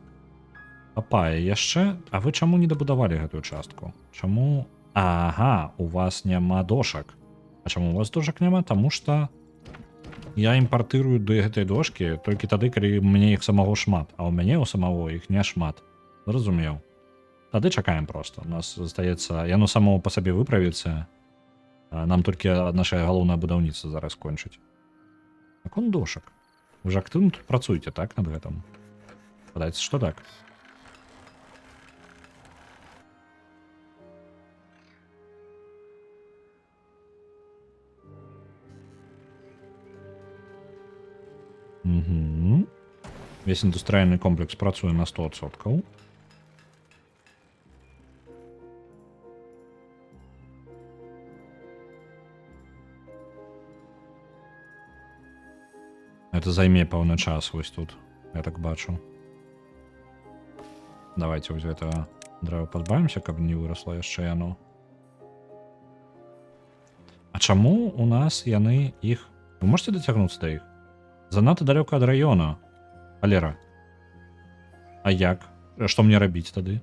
хапае яшчэ. А вы чаму не дабудавалі гэтую частку? Чаму? Ага, у вас няма дошак. А чаму у вас дошак няма? Таму што я імпартырую да гэтай дошкі толькі тады, калі мне іх самого шмат, а ў мяне ў самого іх не шмат. Зразумеў. Тады чакаем проста. У нас застаецца, яно само па сабе выправіцца. Нам толькі наша галоўнае будаўніцтва зараз кончыць. Наконт дошак. Вы ж актыўна тут працуеце, так, над гэтым? Падаецца, што так. Угу. Весь індустрыяльны комплекс працуе на 100%. Это займе пэўны час вось тут. Я так бачу. Давайте вось гэтага дрэва пазбавімся, каб не вырасла яшчэ яно. А чаму у нас яны іх... Вы можете дацягнуцца да іх? Занадта далёка ад раёна. Халера. А як? Што мне рабіць тады?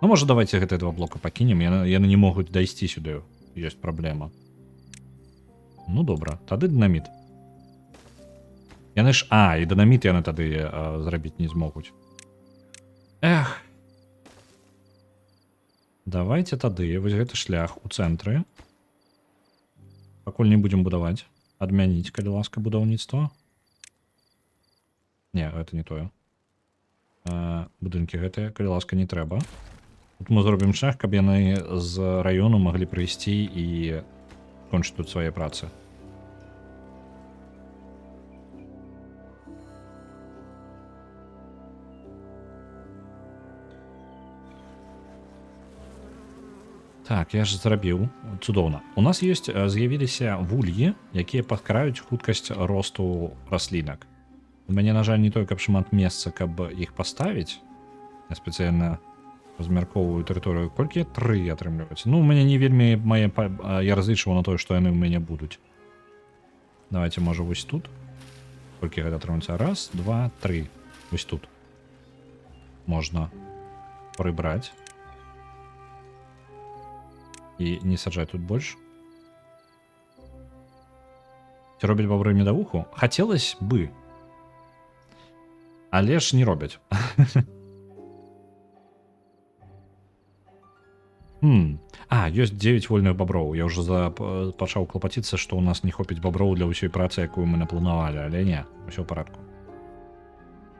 Ну, можа, давайте гэтыя два блока пакінем. Яны не могуць дайсці сюды. Ёсць праблема. Ну, добра. Тады дынаміт. Яны ж... А, і дынаміт яны тады зрабіць не змогуць. Эх. Давайте тады вось гэты шлях у цэнтры. Пакуль не будзем будаваць. Адмяніць, калі ласка, будаўніцтва. Не, гэта не тое. Будынкі гэтыя, калі ласка, не трэба. Тут мы зробім шлях, каб яны з раёну маглі прыйсці і кончыць тут свае працы. Так, я ж зрабіў. Цудоўна. У нас ёсць, з'явіліся вульі, якія падкраюць хуткасць росту раслінак. У мяне, на жаль, не той, каб шмат месца, каб іх паставіць. Я спецыяльна размяркоўваю тэрыторыю. Колькі? 3 атрымліваць. Ну, у мяне не вельмі мае... Я разлічваў на тое, што яны ў мяне будуць. Давайте, можа, вось тут. Колькі гэта атрымаецца? 1, 2, 3. Вось тут. Можна прыбраць. І не саджаць тут больш. Ці робяць бабры медавуху? Хацелось бы. Але ж не робяць. А, ёсць 9 вольных баброў. Я ўжо пачаў клапаціцца, што ў нас не хопіць баброў для ўсёй працы, якую мы напланавалі, але не, усё ў парадку.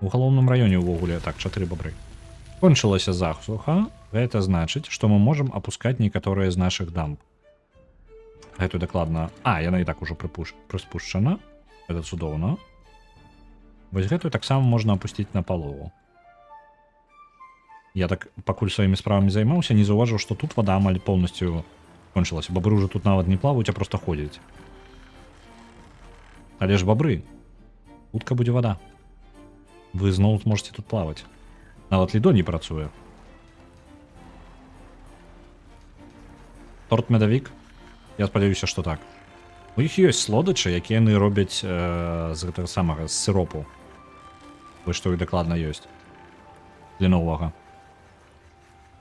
У галоўным раёне ўвогуле так 4 бабры. Кончылася засуха. Гэта значыць, што мы можам апускаць некаторыя з нашых дамб. Гэту дакладна... А, яна і так ужо прыспушчана. Гэта цудоўна. Вось гэтую таксама можна апусціць на палову. Я так, пакуль сваімі справамі займаўся, не заўважыў, што тут вада амаль поўнасцю кончылася. Бабры ўжо тут нават не плаваюць, а проста ходзяць. Але ж бабры. Хутка будзе вада. Вы зноў зможаце тут плаваць. Нават лідо не працуе. Торт-медавік? Я спадзяюся, што так. У іх ёсць слодычы, якія яны робяць з гэтага самага, з сыропу. Вось што і дакладна ёсць. Для новага.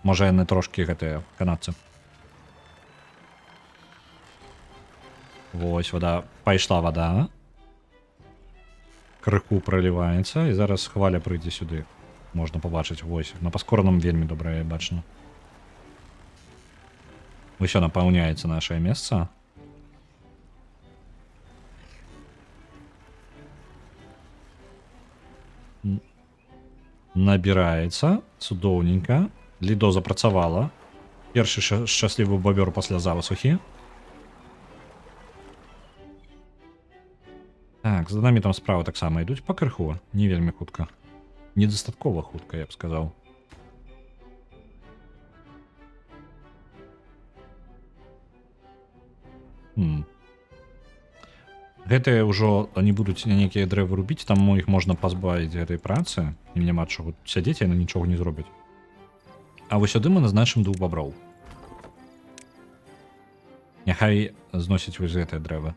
Можа, яны трошкі гэтыя канадцы. Вось, вода. Пайшла вода. крыху проліваецца, і зараз хваля прыйдзе сюды. Можна пабачыць, вось, на паскоранам вельмі добра бачна. Усё напаўняецца нашае месца. Набіраецца, цудоўненька. Лідо запрацавала. Першы шчаслівы бабёр пасля засухі. Так, з дынамітам справа таксама ідуць пакрыху, не вельмі хутка. Недастаткова хутка, я б сказаў. Гэтыя ўжо не будуць нейкія дрэвы рубіць, там іх можна пазбавіць гэтай працы, ім няма чаго сядзець, яны нічога не зробяць. А вось сюды мы назначым двух баброў. Няхай зносіць вось гэтыя дрэвы.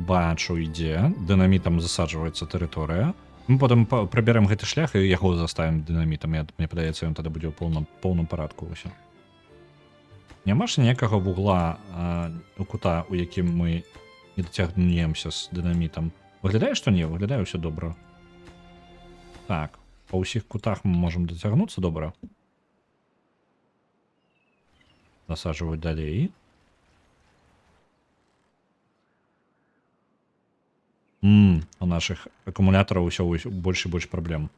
Бачу, ідзе. Дынамітам засаджваецца тэрыторыя. Мы потым прабярэм гэты шлях і яго заставім дынамітам. Мне падаецца, ён тады будзе ў поўным парадку. Ўсё. Няма ж ніякага вугла у кута, у якім мы не дацягнемся з дынамітам. Выглядае, што не? Выглядае ўсё добра. Так, па ўсіх кутах мы можам дацягнуцца добра. Насаджваць далей. У наших акумулятараў усё больш і больш праблем.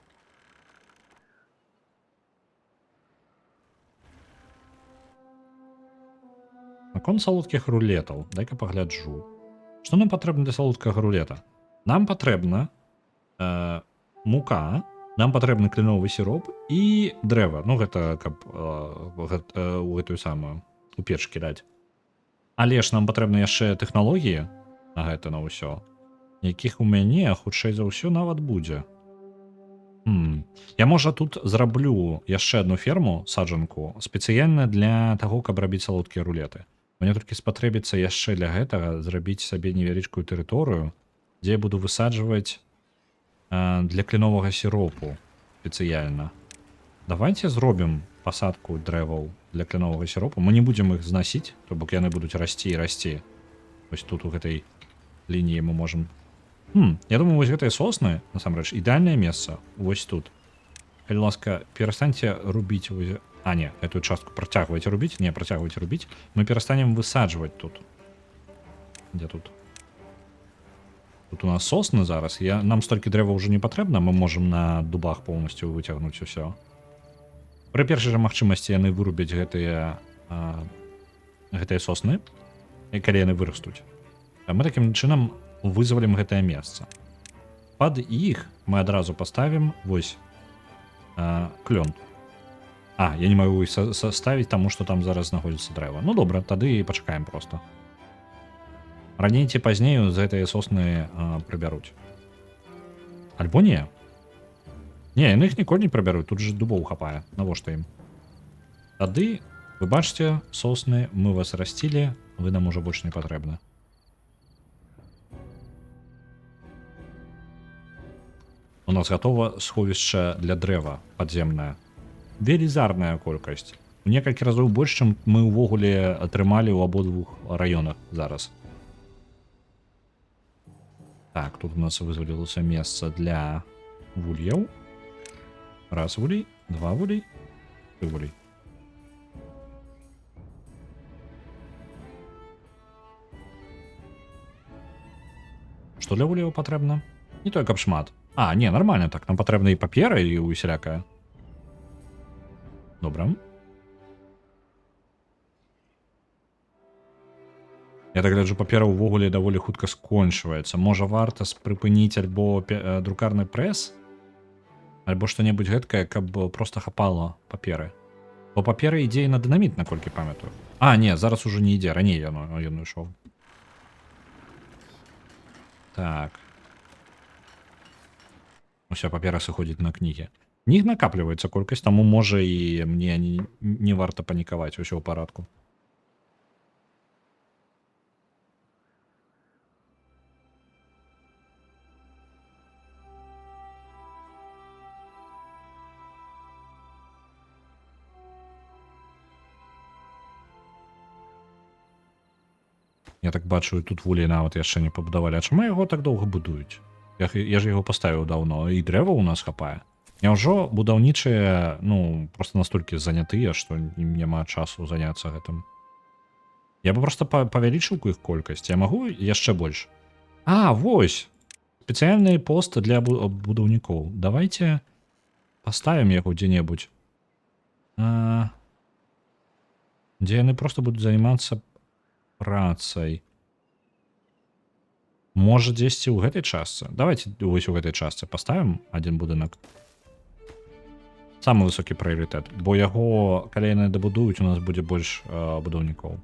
Наконт салодкіх рулетаў. Дай-ка пагляджу. Што нам патрэбна для салодкага рулета? Нам патрэбна мука, нам патрэбны кленовы сіроп і дрэва. Ну, гэта каб у гэтую самую у печ кідаць. Але ж нам патрэбны яшчэ тэхналогіі на гэта на ўсё. Якіх у мяне, хутчэй за ўсё, нават будзе. Я, можа, тут зраблю яшчэ одну ферму, саджанку, спецыяльна для таго, каб рабіць салодкія рулеты. Мне толькі спатрэбіцца яшчэ для гэтага зрабіць сабе невялічкую тэрыторыю, дзе я буду высаджваць для кленовага сіропу спецыяльна. Давайте зробім пасадку дрэваў для кленовага сіропу. Мы не будзем іх знасіць, то бок яны будуць расці і расці. Вось тут у гэтай лініі мы можам... Я думаю, вось гэтыя сосны, насамрэч, ідэальнае месца. Вось тут. Калі ласка, перастаньце рубіць... А, не, эту частку працягвайце рубіць. Не, працягвайце рубіць. Мы перастанем высаджваць тут. Дзе тут? Тут у нас сосны зараз. Нам столькі дрэва ўжо не патрэбна. Мы можам на дубах поўнасцю выцягнуць усё. Пры першай жа магчымасці яны вырубяць гэтыя сосны, калі яны вырастуць. Мы такім чынам вызвалім гэтае месца. Пад іх мы адразу паставім вось клён. Я не магу іх ставіць, таму што там зараз знаходзіцца дрэва. Ну добра, тады пачакаем проста. Раней ці пазней з гэтыя сосны прыбяруць. Альбо не. Не, яны іх ніколі не прыбяруць, тут же дубоў хапае. Навошта ім? Тады, вы бачыце, сосны, мы вас расцілі, вы нам ужо больш не патрэбны. У нас гатова сховішча для дрэва падземнае. Велізарная колькасць. У некалькі разоў больш, чым мы ўвогуле атрымалі ў абодвух раёнах зараз. Так, тут у нас вызвалілася месца для вульяў. Раз вулей, два вулей, три вулей. Што для вулеў патрэбна? Не той, каб шмат. Не, нормально так. Нам патрэбна і папера, і усялякая. Добра. Я так гляджу, папера ўвогуле даволі хутка скончваецца. Можа, варта прыпыніць альбо друкарны прэс, альбо што-небудзь гэткае, каб проста хапала паперы. Бо папера ідзе і на дынаміт, наколькі памятаю. Не, зараз ужо не ідзе, раней ён ішоў. Так. Уся папера сыходзіць на кнігі. Не накапліваецца колькасць, таму можа і мне не варта панікаваць, усё ў парадку. Я так бачу, тут вулей нават яшчэ не пабудавалі. А чаму яго так доўга будуюць? Я ж яго паставіў даўно, і дрэва ў нас хапае. Няўжо будаўнічыя, ну, просто настолькі занятыя, што ім няма часу заняцца гэтым. Я бы просто павялічыў іх колькасць. Я магу яшчэ больш. А, вось! Спецыяльны пост для будаўнікоў. Давайте паставім яго дзе-небудзь. Дзе яны просто будуць займацца працай. Можа, дзесьці ў гэтай частцы? Давайте вось у гэтай частцы паставім адзін будынак. Самы высокі прыярытэт. Бо яго, калі яны дабудуюць, у нас будзе больш будаўнікоў.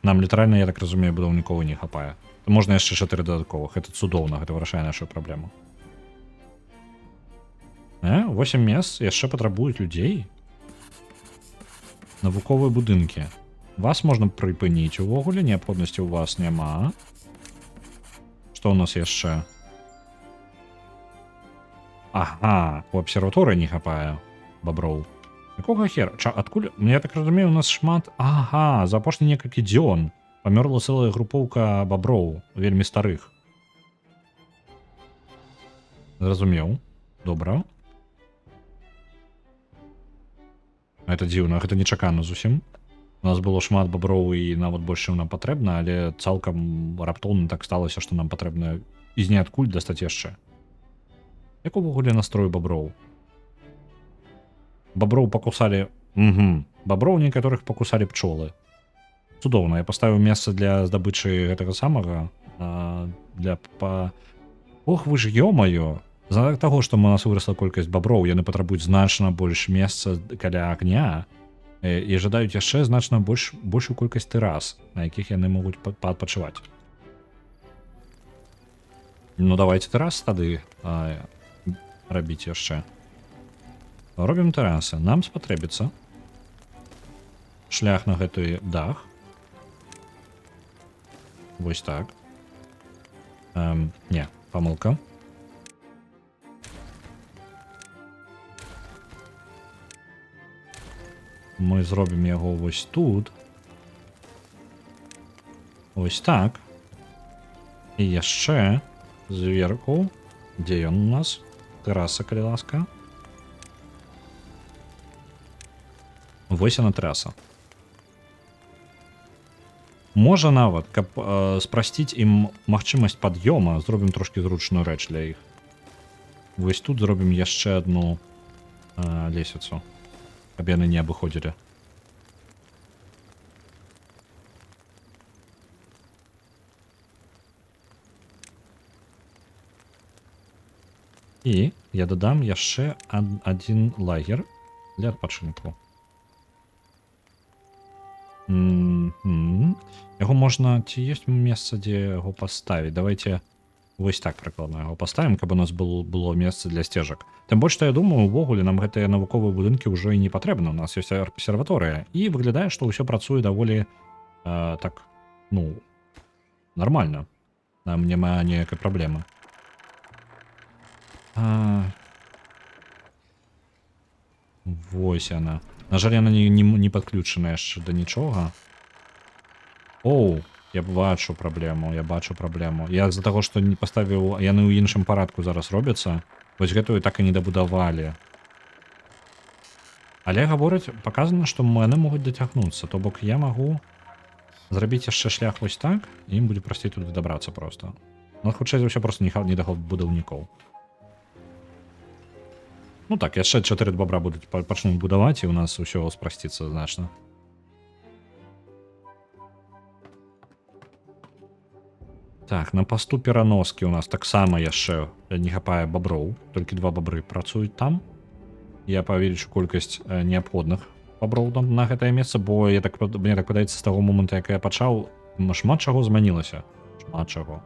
Нам літаральна, я так разумею, будаўнікоў не хапае. Можна яшчэ 4 дадатковых. Гэта цудоўна, гэта вырашае нашу праблему. 8 мест яшчэ патрабуюць людзей. Навуковыя будынкі. Вас можна прыпыніць увогуле, неабходнасці ў вас няма. Што ў нас яшчэ? Ага, у абсерваторыі не хапае баброў. Якога хера? Адкуль? Я так разумею, у нас шмат... Ага, за апошні некалькі дзён памёрла цэлая групоўка баброў, вельмі старых. Зразумеў. Добра. Это дзіўна, гэта нечакана зусім. У нас было шмат баброў і нават больш, чым нам патрэбна, але цалкам раптоўна так сталася, што нам патрэбна з ніадкуль дастаць яшчэ. Як увогуле настрою баброў? Баброў пакусалі... Баброў некаторых пакусалі пчолы. Цудоўна, я паставіў месца для здабычы гэтага самага. Ох, вы ж ё-маё! З-за таго, што у нас вырасла колькасць баброў, яны патрабуюць значна больш месца каля агня і жадаюць яшчэ значна большую колькасць тэрас, на якіх яны могуць паадпачываць. Ну, давайте тэрас тады рабіць яшчэ. Робім тэрасы. Нам спатрэбіцца шлях на гэты дах. Вось так. Не, памылка. Мы зробім яго вось тут. Вось так. І яшчэ зверху. Дзе ён у нас? Тэраса, калі ласка. Вось яна тэраса. Можа нават, каб спрасціць ім магчымасць пад'ёма, зробім трошкі зручную рэч для іх. Вось тут зробім яшчэ адну лесвіцу, каб яны не абыходзілі. І я дадам яшчэ адзін лагер для адпачынку. Яго можна... Ці ёсць месца, дзе яго паставіць? Давайте вось так прыкладна яго паставім, каб у нас было месца для сцежак. Тым больш, што я думаю, увогуле нам гэтыя навуковыя будынкі ўжо і не патрэбны. У нас ёсць абсерваторыя. І выглядае, што ўсё працуе даволі так, ну, нармальна. Нам няма ніякай праблемы. Вось яна. На жаль, яна не падключана яшчэ да нічога. Оу, я бачу праблему, Я з-за таго, што не паставіў, яны ў іншым парадку зараз робяцца. Вось гэтую так і не дабудавалі. Але гавораць, паказана, што яны могуць дацягнуцца. То бок я магу зрабіць яшчэ шлях вось так, і ім будзе прасцей тут дабрацца проста. Ну, хутчэй за ўсё проста не да будаўнікоў. Ну так, яшчэ 4 бабра пачнуць будаваць, і ў нас усё спрасціцца значна. Так, на пасту пераноскі у нас таксама яшчэ не хапае баброў. Толькі 2 бабры працуюць там. Я павелічу колькасць неабходных баброў на гэтае месца, бо мне так падаецца, з таго моманту, як я пачаў, шмат чаго змянілася. Шмат чаго.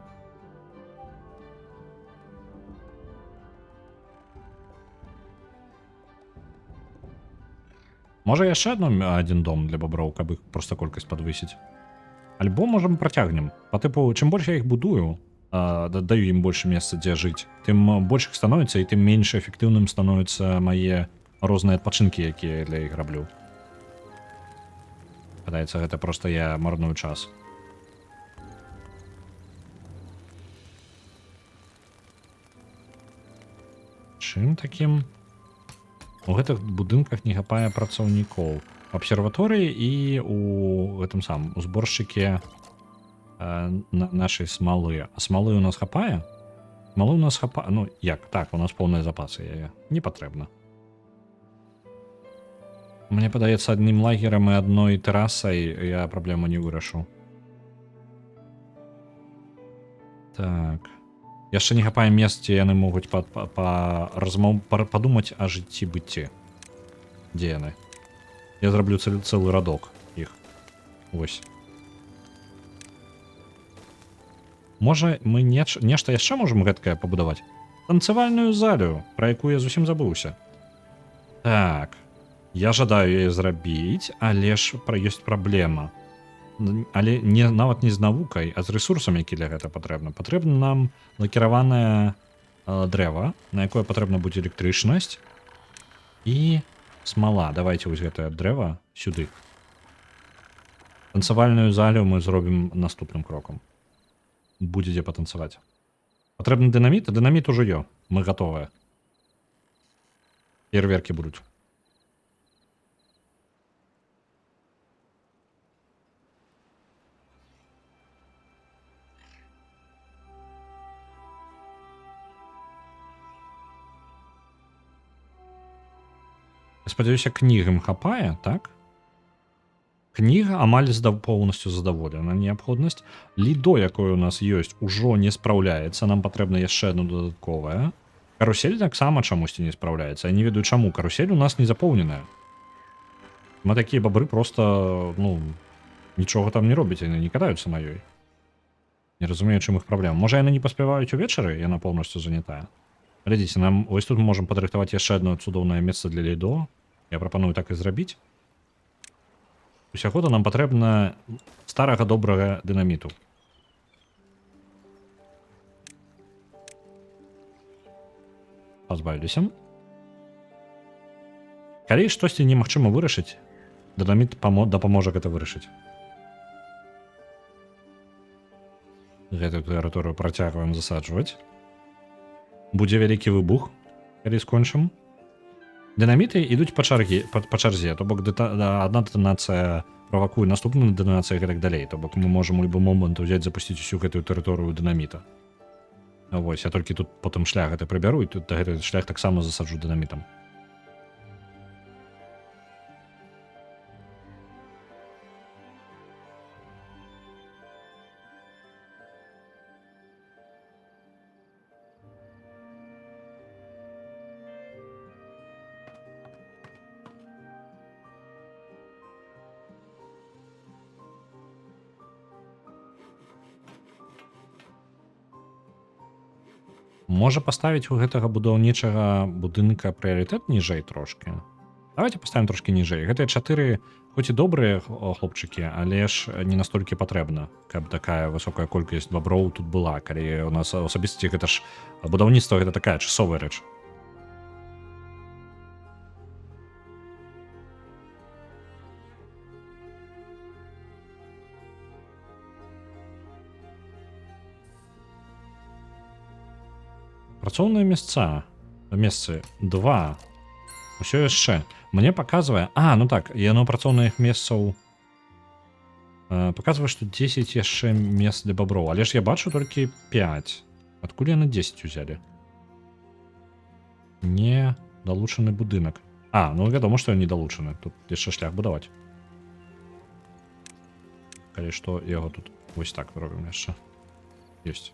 Можа яшчэ адзін дом для баброў, каб іх проста колькасць падвысіць. Альбо можам працягнем. Па тыпу, чым больш я іх будую, даю ім больше месца, дзе жыць, тым больш іх становіцца, і тым менш эфектыўным становяцца мае розныя адпачынкі, якія я для іх раблю. Падаецца, гэта проста я марную час. Чым такім? У гэтых будынках не хапае працаўнікоў. У абсерваторыі і у гэтым самым у зборшчыке нашай смалы. А смалы у нас хапае? Смалы у нас хапае. Ну, як? Так, у нас поўныя запасы яе. Не патрэбна. Мне падаецца, адным лагерам і адной тэрасай я праблему не вырашу. Так. Яшчэ не хапае месц, дзе яны могуць падумаць о жыцці-быцці. Дзе яны? Я зраблю цэлы радок іх. Вось. Можа, мы нешта яшчэ можам гэткае пабудаваць? Танцавальную залю, пра якую я зусім забыўся. Так. Я жадаю яе зрабіць, але ж ёсць праблема. Але нават не з навукай, а з рэсурсам, які для гэта патрэбна. Патрэбна нам лакіраванае дрэва, на якое патрэбна будзе электрычнасць і смала. Давайте вось гэтае дрэва сюды. Танцавальную залю мы зробім наступным крокам. Будзе дзе патанцаваць. Патрэбны дынаміт, а дынаміт ужо ё. Мы гатовыя. Фейерверкі будуць. Спадзяюся, кнігам хапае, так? Кніга амаль поўнасцю задаволена неабходнасць. Лідо, якое у нас ёсць, ужо не спраўляецца. Нам патрэбна яшчэ одно дадатковае. Карусель таксама чамусьці не спраўляецца. Я не ведаю, чаму. Карусель у нас не запоўненая. Мы такія бабры просто, ну, нічога там не робяць, яны не катаюцца на ёй. Не разумею, чым іх праблема. Можа, яны не паспяваюць увечары, яна поўнасцю занятая. Глядзіце, нам ось тут мы можам падрыхтаваць яшчэ одно цудоўнае месца для лідо. Я прапаную так і зрабіць. Усяго-то нам патрэбна старага добрага дынаміту. Пазбавіліся. Калі штосьці немагчыма вырашыць, дынаміт дапаможа гэта вырашыць. Гэтую тэрыторыю працягваем засаджваць. Будзе вялікі выбух, калі скончым. Дынаміты ідуць па чарзе, то бок адна дэтанацыя правакуе наступную дэтанацыю і гэтак далей, то бок мы можам у любы момант узяць запусціць усю гэтую тэрыторыю дынаміта. Вось, я толькі тут потым шлях гэта прыбяру, і тут гэты шлях таксама засаджу дынамітам. Можа паставіць у гэтага будаўнічага будынка прыярытэт ніжэй трошки. Давайте паставім трошки ніжэй. Гэтыя 4 хоць і добрыя хлопчыкі, але ж не настолькі патрэбна, каб такая высокая колькасць баброў тут была, калі у нас асабісці гэта ж будаўніцтва гэта такая часовая рэч. Працоўныя месцы 2. Усё яшчэ. Мне паказвае... ну так, яно працоўных месцаў... Паказвае, што 10 яшчэ мест для баброў. Але ж я бачу толькі 5. Адкуль яны 10 узялі? Не далучаны будынак. Ну вядома, што ён не далучаны. Тут яшчэ шлях будаваць. Калі што, яго тут вось так робім яшчэ. Ёсць.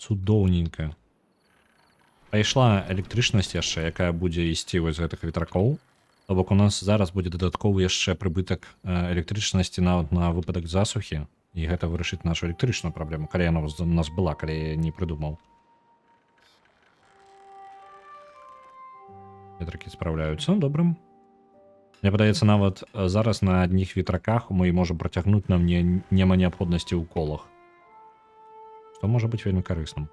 Цудоўненька. Пайшла электрычнасць яшчэ, якая будзе ісці вось з гэтых ветракоў. То бок у нас зараз будзе дадатковы яшчэ прыбытак электрычнасці нават на выпадак засухі. І гэта вырашыць нашу электрычную праблему, калі яна у нас была, калі я не прыдумаў. Ветракі спраўляюцца добрым. Мне падаецца, нават зараз на адних ветраках мы можам працягнуць, нам няма неабходнасці ў колах. То можа быць вельмі карысным.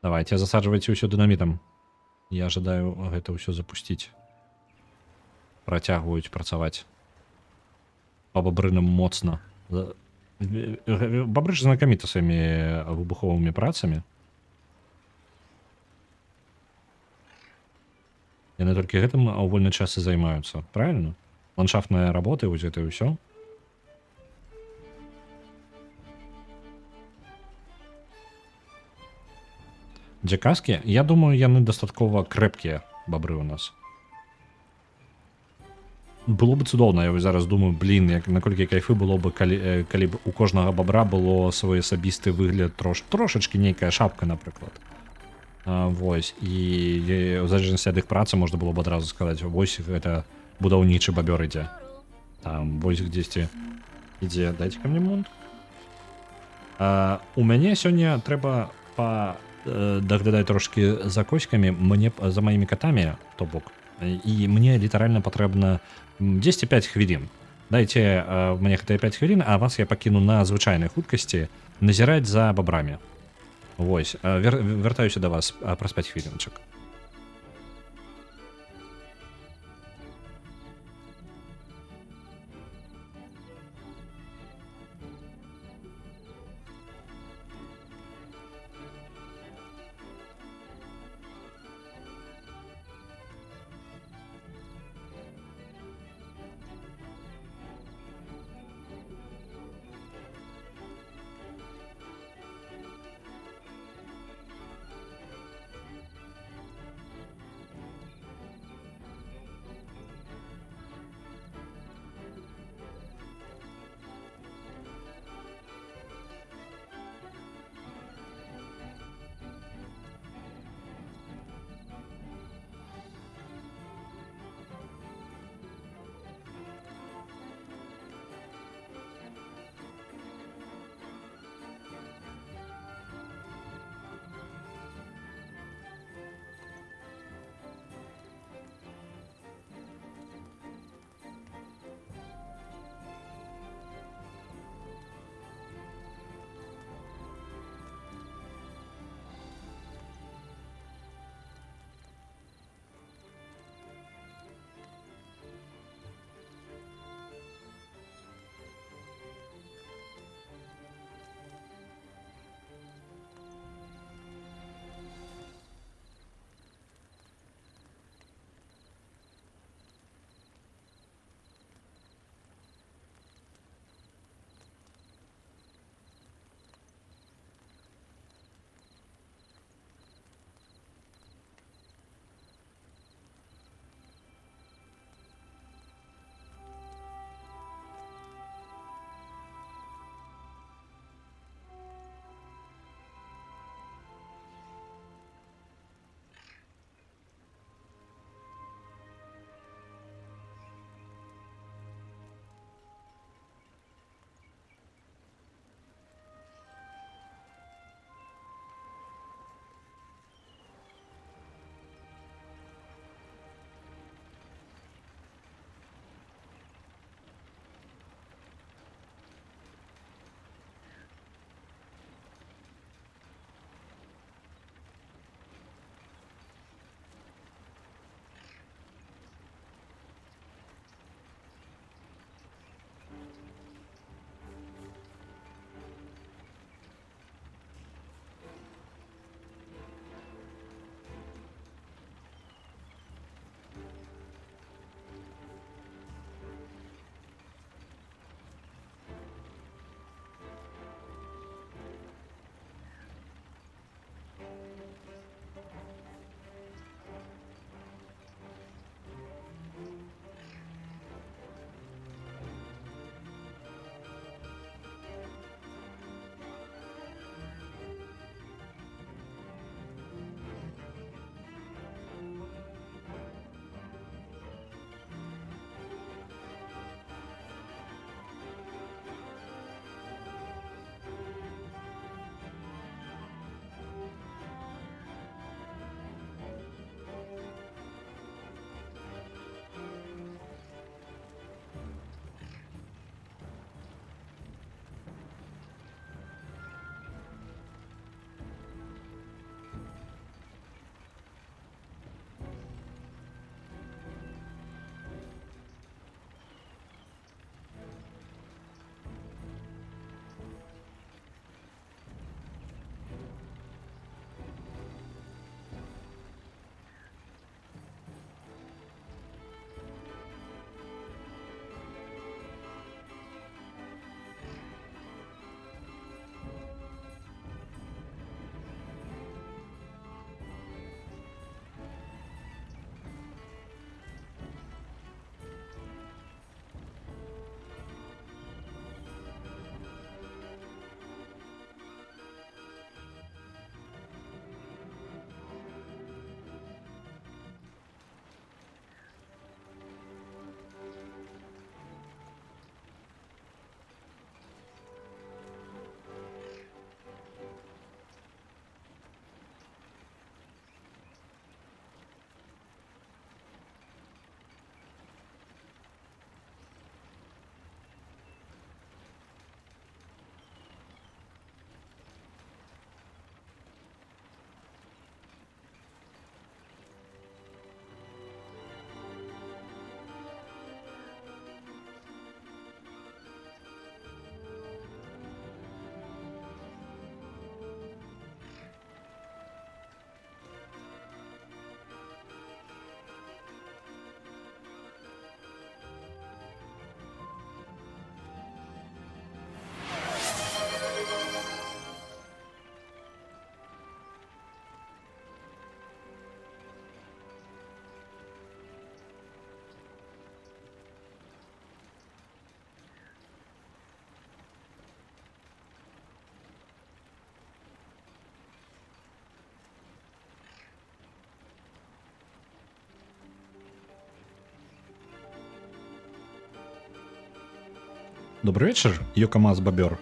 Давайте засаджвайце ўсё дынамітам. Я жадаю гэта ўсё запусціць. Працягваюць працаваць. Па бабрынам моцна. Бабры ж знакаміты сваімі выбуховымі працамі. Яны толькі гэтым у вольны час і займаюцца, правильно? Ландшафтныя работы, вось гэта ўсё. Дзе каскі? Я думаю, яны дастаткова крэпкія бабры ў нас. Было бы цудоўна, я зараз думаю, блін, наколькі кайфы было бы, калі б у кожнага бабра было свой асабісты выгляд трошачкі нейкая шапка, напрыклад. Вось, і ў залежнасці ад іх працы можна было б адразу сказаць, вось гэта будаўнічы бабёр ідзе. Там вось дзесьці ідзе, дайце ка мне момант. У мяне сёння трэба даглядаць трошкі за коськамі, мне за маімі катамі, то бок. І мне літаральна патрэбна 10-5 хвілін. Дайце мне гэтыя 5 хвілін, а вас я пакіну на звычайнай хуткасці назіраць за бабрамі. Вось, вяртаюся да вас праз 5 хвілінчак. Добрый вечер, Йокамаз Бабёр.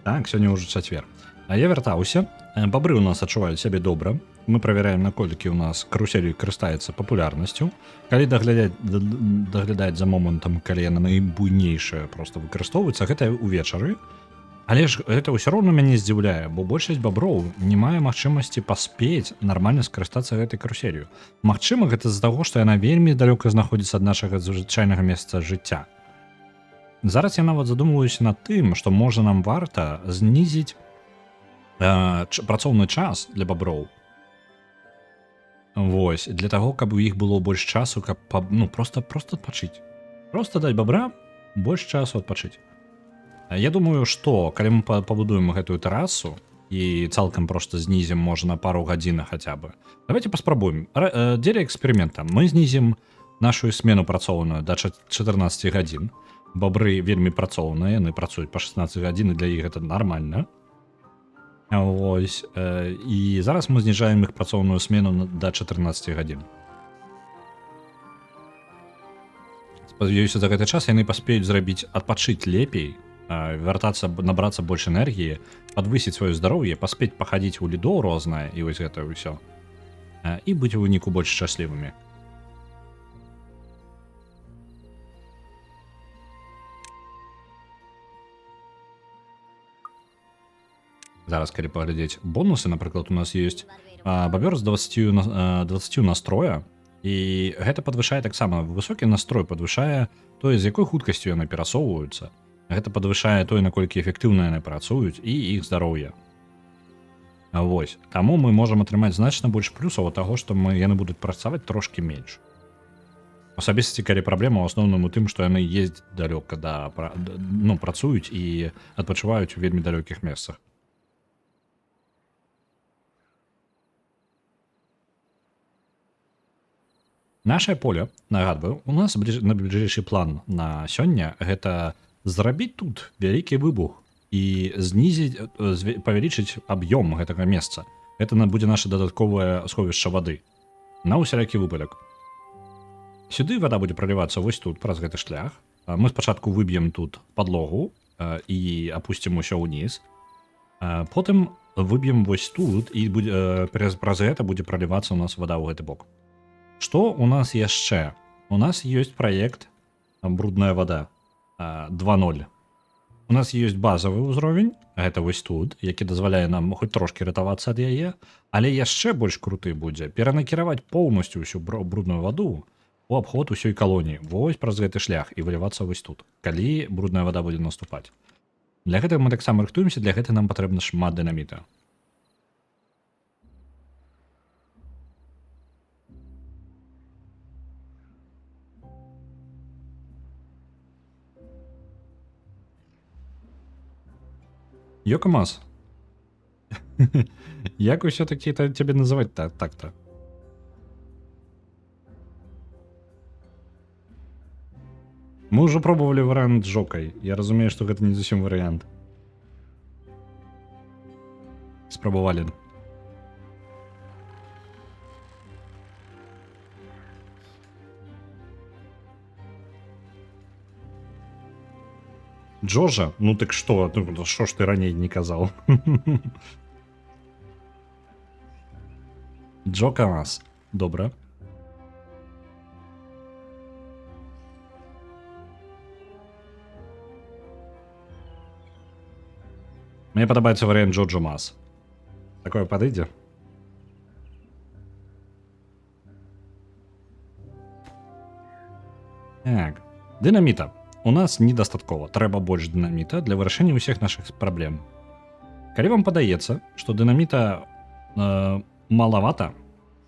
Так, сёння ўжо чацвер. А я вяртаўся. Бабры ў нас адчуваюць сябе добра. Мы правяраем, наколькі ў нас карусель карыстаецца папулярнасцю. Калі даглядаць за момантам, калі яна найбуйнейшая проста выкарыстоўваецца, гэта ўвечары. Але ж гэта ўсё роўна мяне здзіўляе, бо большасць баброў не мае магчымасці паспець нармальна скарыстацца гэтай каруселью. Магчыма, гэта з-за таго, што яна вельмі далёка знаходзіцца ад нашага звычайнага месца жыцця. Зараз я нават задумваюся над тым, што можа нам варта знізіць працоўны час для баброў. Вось, для таго, каб у іх было больш часу, каб просто адпачыць. Просто даць бабрам больш часу адпачыць. Я думаю, што калі мы пабудуем гэтую тэрасу і цалкам проста знізім, можа, на пару гадзін хаця бы. Давайте паспрабуем. Дзеля эксперымента мы знізім нашу смену працоўную да 14 гадзін. Бабры вельмі працоўныя, яны працуюць па 16 гадзін, і для іх гэта нармальна. Вось. І зараз мы зніжаем іх працоўную смену да 14 гадзін. Спадзяюся, за гэты час яны паспеюць зрабіць адпачыць лепей, вяртацца, набрацца больш энергіі, падвысіць сваё здароўе, паспець пахадзіць у лідо рознае, і вось гэта ўсё. І быць у выніку больш шчаслівымі. Зараз, калі паглядзець бонусы, напрыклад, у нас ёсць бабёр з 20 настроя, і гэта падвышае таксама высокі настрой, падвышае тое, з якой хуткасцю яны перасоўваюцца. Гэта падвышае тое, наколькі эфектыўна яны працуюць, і іх здароўе. Вось. Таму мы можам атрымаць значна больш плюсаў ад таго, што яны будуць працаваць трошкі менш. Асабістасці, калі праблема ў асноўным у тым, што яны ездзяць далёка працуюць і адпачываюць у вельмі далёкіх месцах. Нашае поле, нагадваю, у нас на бліжэйшы план на сёння гэта зрабіць тут вялікі выбух і знізіць, павялічыць аб'ём гэтага месца. Гэта будзе наша дадатковае сховішча вады. На ўсялякі выпадак. Сюды вада будзе пралівацца вось тут, праз гэты шлях. Мы спачатку выб'ем тут падлогу і апусцім усё ўніз. Потым выб'ем вось тут, і праз гэта будзе пралівацца у нас вада ў гэты бок. Што у нас яшчэ? У нас ёсць праект брудная вада 2.0. У нас ёсць базавы ўзровень, гэта вось тут, які дазваляе нам хоць трошкі ратавацца ад яе, але яшчэ больш круты будзе перанакіраваць поўнасцю ўсю брудную ваду у абход усёй калоніі, вось праз гэты шлях і вылівацца вось тут, калі брудная вада будзе наступаць. Для гэтага мы таксама рыхтуемся, для гэтага нам патрэбна шмат дынаміта. Йокамаз. Як усё-таки тебе называть так-то? Мы уже пробовали вариант с Жокой. Я разумею, что это не зусім вариант. Спробовали. Джорджа? Ну так что? Ну что ж ты ранее не казал? Джокамаз. Добре. Мне подобається варіант Джоджо Мас. Такое подойде? Так. Динаміта. У нас недастаткова. Трэба больш дынаміта для вырашэння ўсіх нашых праблем. Калі вам падаецца, што дынаміта малавата,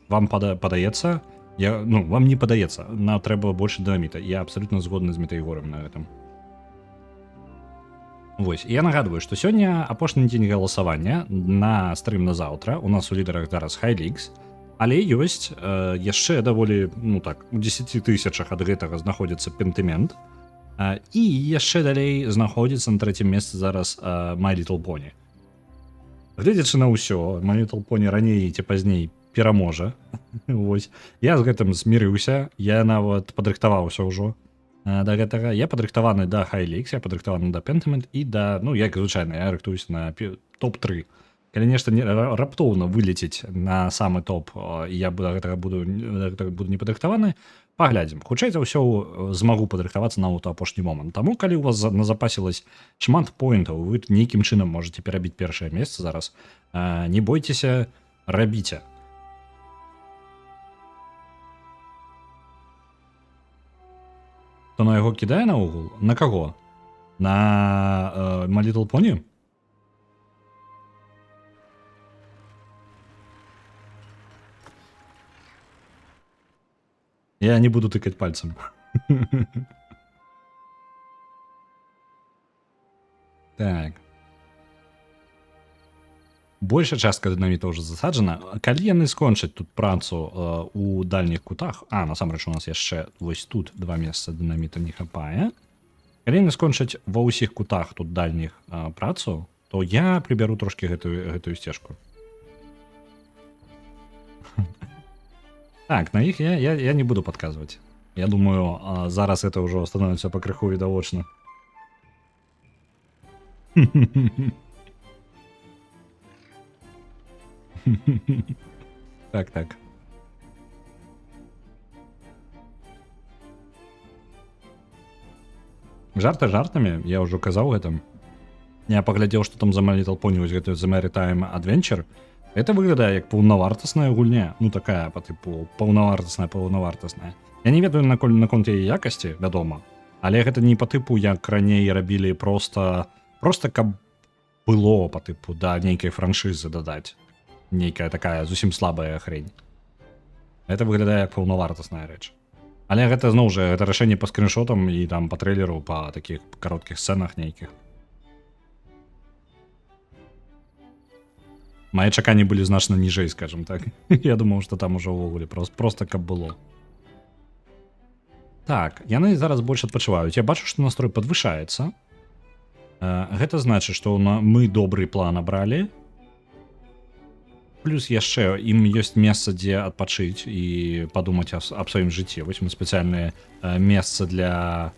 вам падаецца, вам не падаецца, нам трэба больше дынаміта. Я абсолютно згодны з Метаігорам на гэтым. Вось, я нагадваю, што сёння апошні дзень галасавання на стрым на заўтра. У нас у лідарах зараз Хайлікс, але ёсць яшчэ даволі, у 10 тысячах ад гэтага знаходзіцца Пентымент. І яшчэ далей знаходзіцца на трэцім месцы зараз My Little Pony. Гледзячы на ўсё, My Little Pony раней ці пазней пераможа. Вось. Я з гэтым змірыўся, я нават падрыхтаваўся ўжо. да гэтага. Я падрыхтаваны да Хайлікс, я падрыхтаваны да Pentiment і да, ну, як звычайна, я рыхтуюся на топ-3. Калі нешта раптоўна вылеціць на самы топ, і я гэтага буду не падрыхтаваны, паглядзім. Хутчэй за ўсё, змагу падрыхтавацца нават у апошні момант. Таму, калі у вас назапасілась шмат поінтаў, вы нейкім чынам можаце перабіць першае месца зараз, не бойцеся, рабіце. Хто на яго кідае наогул? На каго? На My Little Pony? Я не буду тыкать пальцем. Так. Большая частка дынаміта ўжо засаджана. Калі яны скончаць тут працу у дальніх кутах, насамрэч у нас яшчэ вось тут 2 месца дынаміта не хапае. Калі яны скончаць ва ўсіх кутах тут дальніх працу, то я прыбяру трошкі гэтую сцежку. Так, на іх я не буду падказваць. Я думаю, зараз это ўжо становіцца пакрыху відавочна. Так. Жарты жартамі, я ўжо казаў гэтым. Я паглядзеў, што там за My Little Pony, вось гэтую The Maritime Adventure. Это выглядае як паўнавартасная гульня. Ну, такая, па тыпу, паўнавартасная. Я не ведаю наконт яе якасці, вядома. Але гэта не па тыпу, як раней рабілі проста каб было па тыпу, да нейкай франшызы дадаць. Нейкая такая зусім слабая хрень. Это выглядае як паўнавартасная рэч. Але гэта, зноў жа, гэта рашэнне па скриншотам і там па трэйлеру, па такіх кароткіх сцэнах нейкіх. Мае чаканні былі значна ніжэй, скажем так. Я думаў, што там ужо ўвогуле проста каб было. Так, яны зараз больш адпачываюць. Я бачу, што настрой падвышаецца. Гэта значыць, што мы добрый план абралі. Плюс яшчэ ім ёсць месца, дзе адпачыць і падумаць аб сваім жыцці. Вось мы спецыяльнае месца для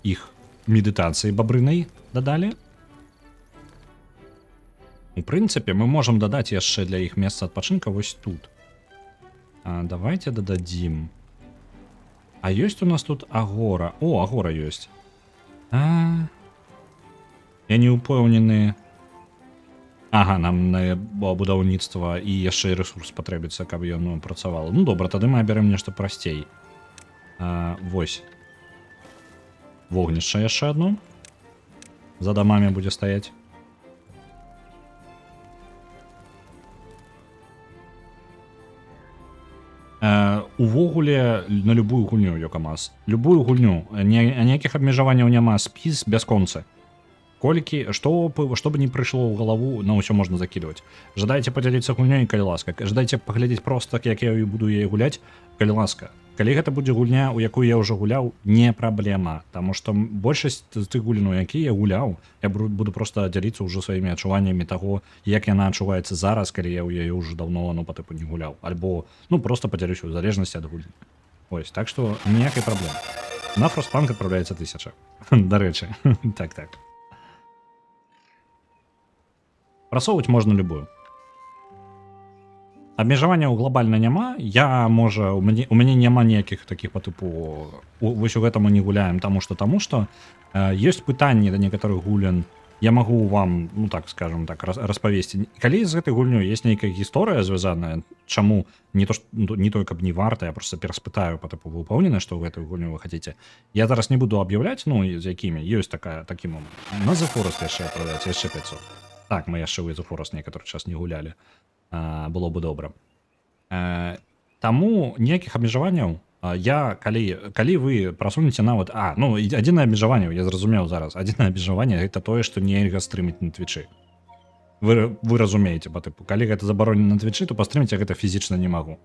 іх медытацыі бабрынай дадалі. У прынцыпе, мы можам дадаць яшчэ для іх месца адпачынка вось тут. Давайте дададзім. А ёсць у нас тут агора. О, агора ёсць. Я не ўпэўнены. Ага, нам на будаўніцтва і яшчэ рэсурс патрэбіцца, каб ён працавала. Ну добра, тады мы абярем нешта прасцей. Вось. Вогнішча яшчэ адно. За дамамі будзе стаяць. Увогуле на любую гульню, Йокамас. Любую гульню. Ніякіх абмежаванняў няма. Спіс бясконцы. Колькі, што бы не прыйшло ў галаву, на ўсё можна закидывать. Жадаеце падзяліцца гульнёй, калі ласка. Жадаеце паглядзець проста, як я буду яе гуляць, калі ласка. Калі гэта будзе гульня, у якую я ўжо гуляў, не праблема. Таму што большасць з тых гульняў, якія я гуляў, я буду проста дзяліцца ўжо сваімі адчуваннямі таго, як яна адчуваецца зараз, калі я ў яе ўжо даўно, па тыпу не гуляў. Альбо, проста падзялюся ў залежнасці ад гульні. Ось, так што ніякай праблемы. На Frostpunk адпраўляецца 1000. Дарэчы, так. Прасоўваць можна любую. Абмежаванняў глобальна няма. У мяне няма ніякіх такіх па тыпу вось у гэтаму не гуляем, таму што ёсць пытанні да некаторых гулян. Я магу вам, так скажем так, распавесці. Калі з гэтай гульнёй ёсць нейкая гісторыя звязаная, чаму не то каб не варта, я проста пераспытаю па тыпу, вы ўпэўнены, што ў гэтую гульню вы хацеце. Я зараз не буду аб'яўляць, з якімі ёсць такі момант. На The Forest яшчэ адпраўляць, яшчэ 500. Так, мы яшчэ ў The Forest некаторы час не гулялі. Было бы добра. Таму ніякіх абмежаванняў. Калі вы прасунеце нават... адзінае абмежаванне, я зразумеў зараз. Адзінае абмежаванне — гэта тое, што нельга стрыміць на Твічы. Вы разумееце, па тыпу. Калі гэта забаронена на Твічы, то пастрыміць я гэта фізічна не магу.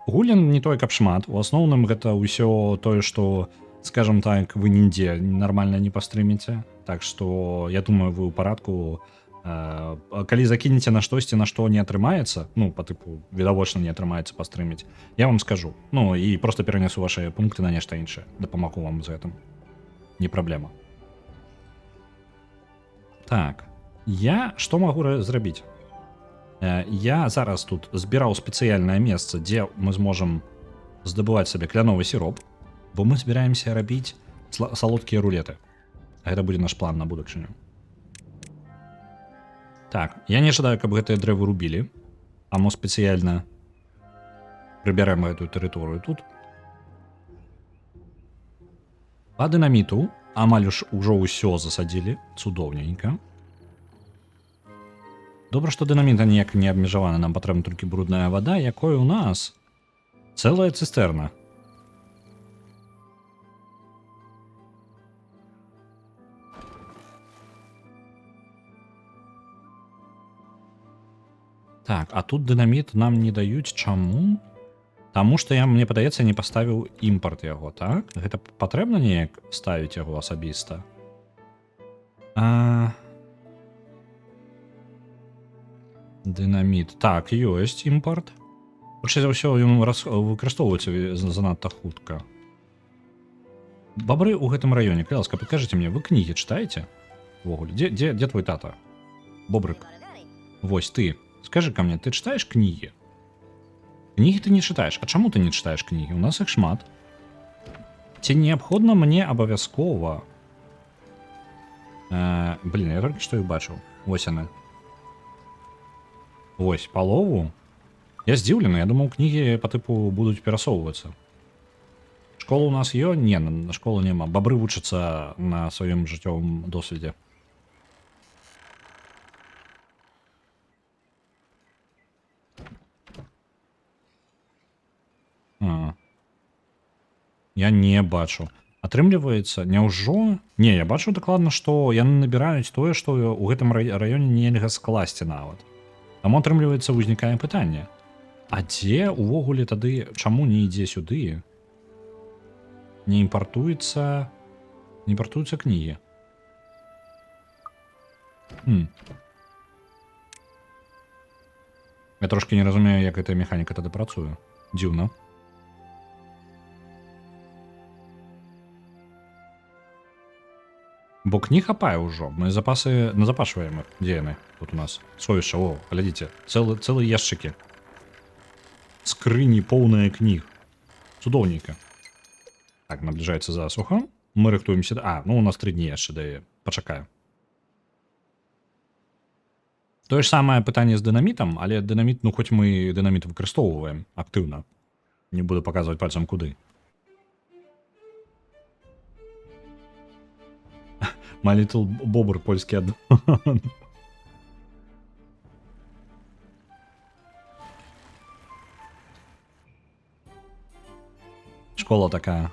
Гулян не тое, каб шмат. У асноўным гэта ўсё тое, што, скажем так, вы нідзе нармальна не пастрыміце. Так што, я думаю, вы ў парадку Калі закінеце на штосьці, на што не атрымаецца, ну, па тыпу, відавочна не атрымаецца пастрыміць, я вам скажу. Ну, і просто перанесу ваши пункты на нешта іншае. Дапамагу вам з гэтым. Не праблема. Так, я што магу зрабіць? Я зараз тут збіраў спецыяльнае месца, дзе мы зможам здабываць сабе кляновы сіроп, бо мы збіраемся рабіць салодкія рулеты. Гэта будзе наш план на будучыню. Так, я не жадаю, каб гэтыя дрэвы рубілі, а мы спецыяльна прыбярэм гэтую тэрыторыю тут. Па дынаміту амаль ужо ўсё засадзілі, цудоўненька. Добра, што дынаміта ніяк не абмежавана, нам патрэбна толькі брудная вада, якой у нас цэлая цыстэрна. Так, а тут дынаміт нам не даюць. Чаму? Таму што я, мне падаецца, не паставіў імпарт яго, так? Гэта патрэбна неяк ставіць яго асабіста? Дынаміт. Так, ёсць імпарт. Хутчэй за ўсё, ён выкарыстоўваецца занадта хутка. Бабры ў гэтым раёне, калі ласка, пакажыце мне, вы кнігі чытаеце? Увогуле, дзе твой тата? Бобрык. Вось, ты. Скажи ко мне, ты читаешь книги? Книги ты не читаешь. А чаму ты не читаешь книги? У нас их шмат. Ці неабходна мне абавязкова... Блин, я толькі што іх бачыў. Вось яны. Вось, палову. Я здзіўлены, я думаў, кнігі па тыпу будуць перасоўвацца. Школа у нас ёсць? Не, на школу няма. Бабры вучацца на сваём жыццёвым досведзе. Я не бачу. Атрымліваецца, няўжо? Не, я бачу дакладна, што яны набіраюць тое, што ў гэтым раёне нельга скласці нават. Таму атрымліваецца, ўзнікае пытанне. А дзе увогуле тады, чаму не ідзе сюды? Не імпартуецца... Не імпартуюцца кнігі. Я трошки не разумею, як гэтая механіка тады працуе. Дзіўна. Бо кніг хапае ўжо. Мы запасы назапашваем іх. Дзе яны? Тут у нас совішча. О, глядзіце. Цэлыя яшчыкі. Скрыні поўныя кніг. Цудоўненька. Так, набліжаецца засуха. Мы рыхтуемся... ну у нас 3 дні яшчэ дае. Пачакаю. Тое ж самае пытанне з дынамітам, але дынаміт, ну хоць мы дынаміт выкарыстоўваем актыўна. Не буду паказваць пальцам куды. My Little Bobber, польскі аддон. Школа такая.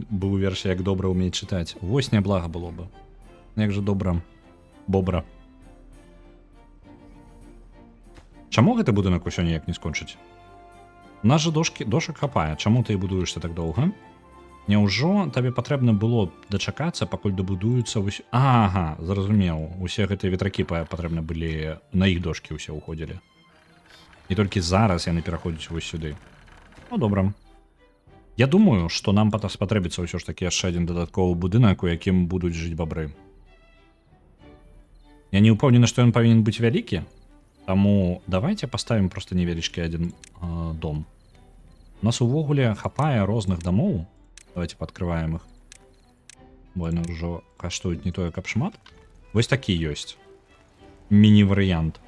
Быў верш, як добра ўмець чытаць. Вось няблага было бы. Як жа добра. Бобра. Чаму гэты будынак усё ніяк не скончыць? У нас жа дошак хапае. Чаму ты і будуешся так доўга? Няўжо табе патрэбна было дачакацца, пакуль дабудуюцца ўсё... Ага, зразумеў. Усе гэтыя ветракі патрэбна былі... На іх дошкі ўсе ўходзілі. І толькі зараз яны пераходзяць вось сюды. Ну, добра. Я думаю, што нам спатрэбіцца ўсё ж такі яшчэ адзін дадатковы будынак, у якім будуць жыць бабры. Я не ўпэўнены, што ён павінен быць вялікі. Таму давайте паставім проста невялічкі адзін дом. У нас увогуле хапае розных дамоў. Давайте пааткрываем іх. Бо яны ўжо каштуюць не тое, каб шмат. Вось такі ёсць. Міні-варыянт.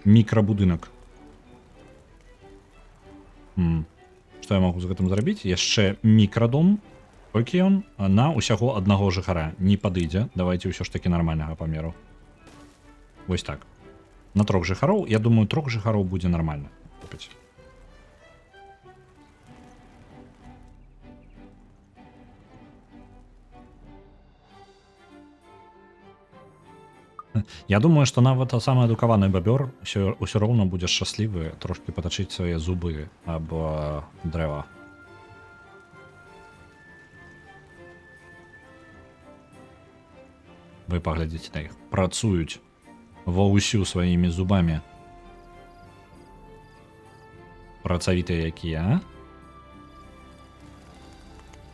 Мікрабудынак. Што я магу з гэтым зрабіць? Яшчэ мікрадом. Толькі ён на ўсяго аднаго жыхара не падыдзе. Давайте ўсё ж такі нармальнага памеру. Вось так. На 3 жыхароў, я думаю, 3 жыхароў будзе нармальна купіць. Я думаю, што нават самы адукаваны бабёр ўсё роўна будзе шчаслівы трошкі патачыць свае зубы аб дрэва. Вы паглядзіце на іх. Працуюць ва ўсю сваімі зубамі. Працавітыя якія, а?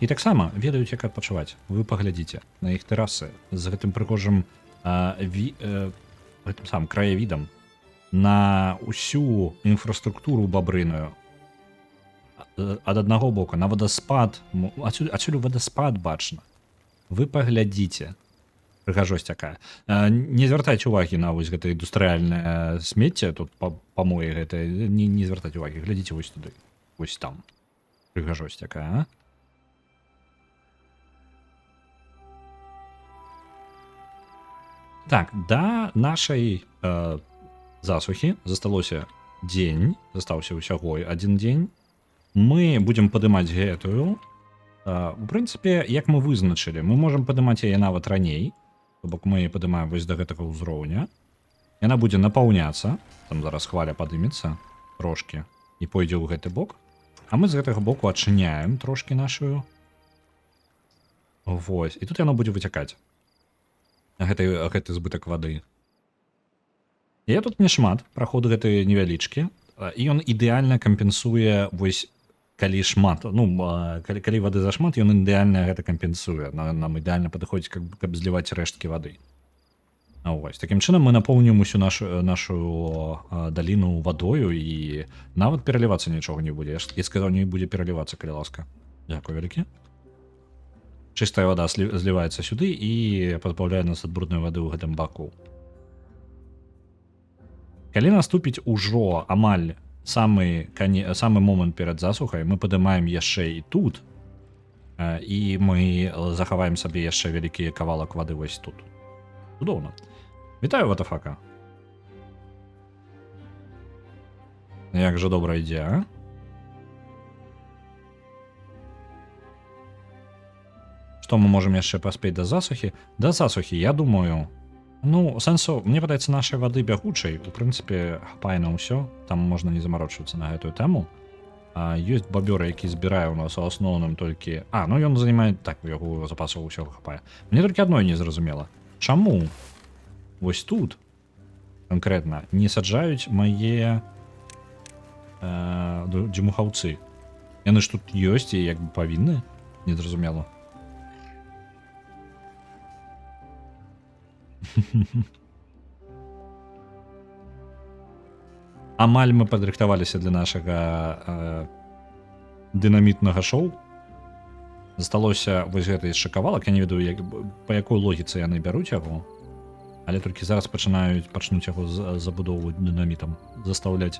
І таксама ведаюць, як адпачываць. Вы паглядзіце на іх тэрасы з гэтым прыгожым гэтым самым краявідам на ўсю інфраструктуру бабрыную. Ад аднаго боку на вадаспад, адсюль вадаспад бачна. Вы паглядзіце. Прыгажосць якая. Не звяртайце увагі на вось гэта індустрыяльнае смецце, тут памоі гэтае, не звяртайце увагі, глядзіце вось туды, вось там. Прыгажосць якая, а? Так, да нашай засухі засталося дзень, застаўся ўсяго адзін дзень. Мы будзем падымаць гэтую. У прынцыпе, як мы вызначылі, мы можам падымаць яе нават раней, то бок мы падымаем вось да гэтага ўзроўня. Яна будзе напаўняцца, там зараз хваля падымецца трошкі і пойдзе ў гэты бок. А мы з гэтага боку адчыняем трошкі нашую. Вось, і тут яно будзе выцякаць. Гэты збытак вады. Я тут не шмат, праход гэты невялічкі, і ён ідэальна кампенсуе вось калі шмат, ну, калі вады зашмат, ён ідэальна гэта кампенсуе. Нам ідэальна падыходзіць, каб зліваць рэшткі вады. Вось. Такім чынам мы напоўнім усю нашу даліну вадою і нават пералівацца нічога не будзе. Я сказаў, не будзе пералівацца, калі ласка. Дзякуй вялікі. Чыстая вода зліваецца сюды і пазбаўляе нас ад бруднай вады ў гэтым баку. Калі наступіць ужо амаль самы момант перад засухай, мы падымаем яшчэ і тут, і мы захаваем сабе яшчэ вялікі кавалак вады вось тут. Цудоўна. Вітаю, ватафака. Як жа добра ідзе, а? Што мы можам яшчэ паспець да засухі? Да засухі, я думаю, ну, сэнсу, мне падаецца, нашай вады бягучай, у прынцыпе, хапае на ўсё, там можна не замарочвацца на гэтую тэму. Ёсць бабёр, які збірае ў нас у асноўным толькі... ну ён занимае, так, у яго запасаў усё хапае. Мне толькі адной не зразумела. Чаму вось тут канкрэтна не саджаюць мае дзімухаўцы? Яны ж тут ёсць і як бы павінны? Незразумела. Амаль мы падрыхтаваліся для нашага дынамітнага шоу. Засталося вось гэта яшчэ кавалак, я не ведаю, па якой логіцы яны бяруць яго, але толькі зараз пачнуць яго забудоўваць дынамітам, застаўляць.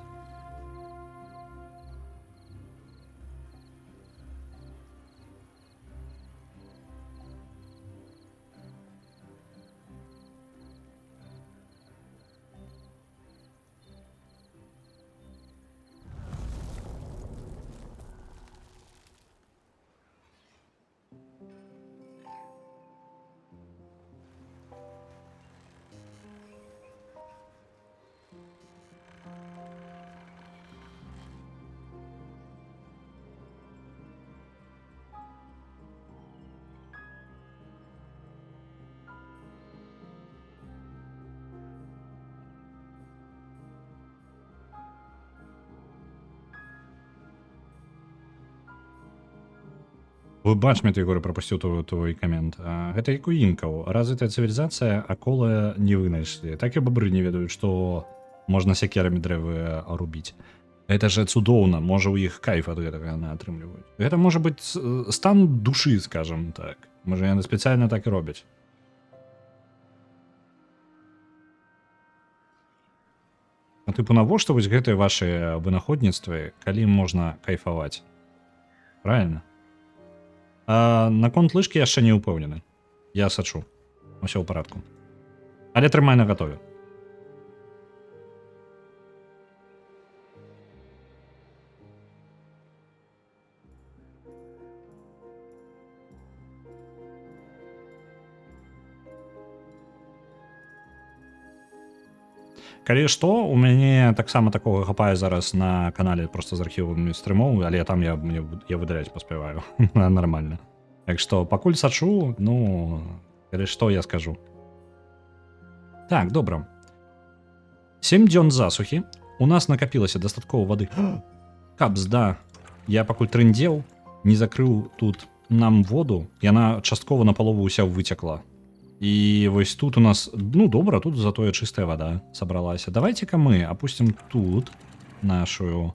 Бачмет, Егор, пропусціў твой камент. Гэта як у інкаў. Развітая цывілізацыя, а кола не вынайшлі. Так і бабры не ведаюць, што можна сякерамі дрэвы рубіць. Гэта же цудоўна, можа у іх кайф ад гэтага яны атрымліваюць. Гэта можа быць стан душы, скажам так. Можа яны спецыяльна так і робяць. Тыпу, навошта вось гэтыя вашы вынаходніцтвы, калі можна кайфаваць? Правильно? Наконт лыжкі яшчэ не ўпэўнены. Я сачу. Усё ў парадку. Але трымай нагатове. Калі што, у мяне таксама такога хапае зараз на канале просто з архівамі стрымоў, але там я выдаляць паспяваю. Нормально. Так што, пакуль сачу, ну, калі што я скажу. Так, добра. 7 дзён засухі. У нас накапілася дастаткова вады. Капс, да. Я пакуль трындзеў, не закрыў тут нам воду, яна часткова на палову ўся выцякла. І вось тут у нас, ну добра, тут затое чыстая вода сабралася. Давайте-ка мы опустим тут нашу...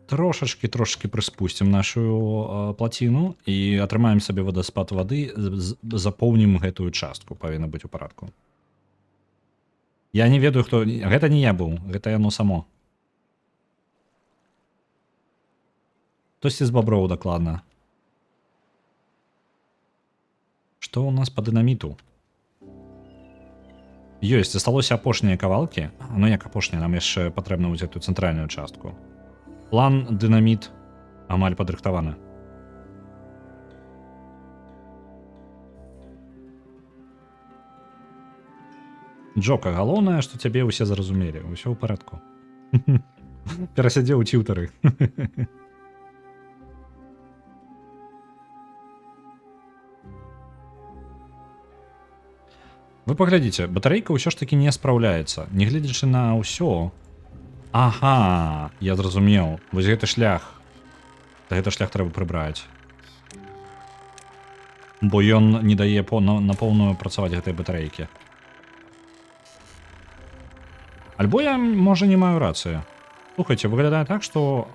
Трошечки прыспусцім нашу плаціну і атрымаем сабе вадаспад вады, запоўнім гэтую частку, павінна быць у парадку. Я не ведаю, хто... Гэта не я быў, гэта яно само. Хтосьці з баброў дакладна. Што ў нас па дынаміту? Ёсць, засталося апошнія кавалкі. Ну як апошнія, нам яшчэ патрэбна ўзяць ту цэнтральную частку. План дынаміт амаль падрыхтаваны. Джока, галоўнае, што цябе ўсе зразумелі. Усё ў парадку. Перасядзеў у цютары. Вы паглядзіце, батарэйка ўсё ж такі не спраўляецца. Нягледзячы на ўсё... Ага, я зразумеў. Вось гэты шлях. Гэты шлях трэба прыбраць. Бо ён не дае на поўную працаваць гэтай батарэйкі. Альбо я, можа, не маю рацыю. Слухайце, выглядае так, што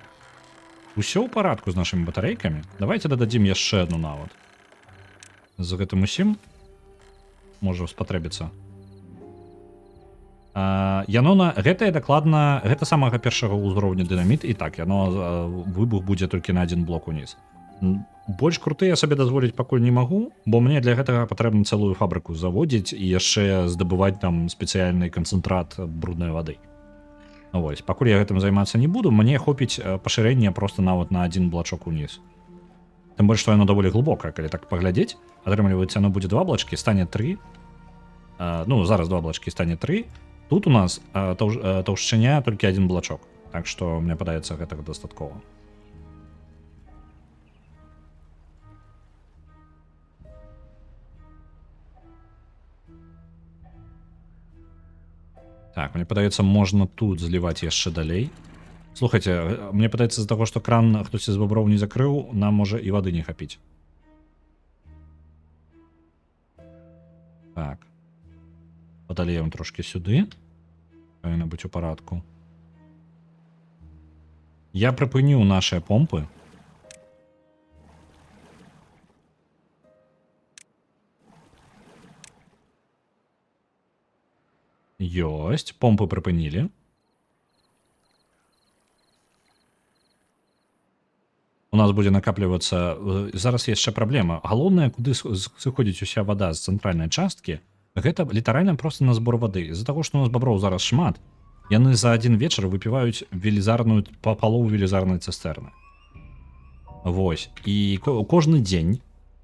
ўсё ў парадку з нашымі батарэйкамі. Давайте дададзім яшчэ адну нават. З гэтым усім можа спатрэбіцца. Яно гэтае дакладна, гэта самага першага ўзроўня дынаміт, і так, яно выбух будзе толькі на адзін блок уніз. Больш круты я сабе дазволіць пакуль не магу, бо мне для гэтага патрэбна цэлую фабрыку заводзіць і яшчэ здабываць там спецыяльны канцэнтрат бруднай вады. Вось, пакуль я гэтым займацца не буду, мне хопіць пашырэння проста нават на адзін блачок уніз. Тым больш, што яно даволі глыбокае, калі так паглядзець, атрымліваецца, яно будзе 2 блачкі, стане 3. Ну, зараз 2 блачкі стане 3. Тут у нас таўшчыня толькі адзін блачок. Так што, мне падаецца, гэтага дастаткова. Так, мне падаецца, можна тут зліваць яшчэ далей. Слухайце, мне падаецца, з-за таго, што кран хтосьці з баброў не закрыў, нам можа і вады не хапіць. Так. Падалеем трошки сюды. Павінна быць у парадку. Я прыпыніў нашыя помпы. Ёсць, помпы прыпынілі. У нас будзе накаплівацца... Зараз яшчэ праблема. Галоўнае, куды сыходзіць уся вада з цэнтральнай часткі, гэта літаральна проста на збор вады. З-за таго, што у нас баброў зараз шмат, яны за адзін вечар выпіваюць велізарную, палову велізарнай цыстэрны. Вось. І кожны дзень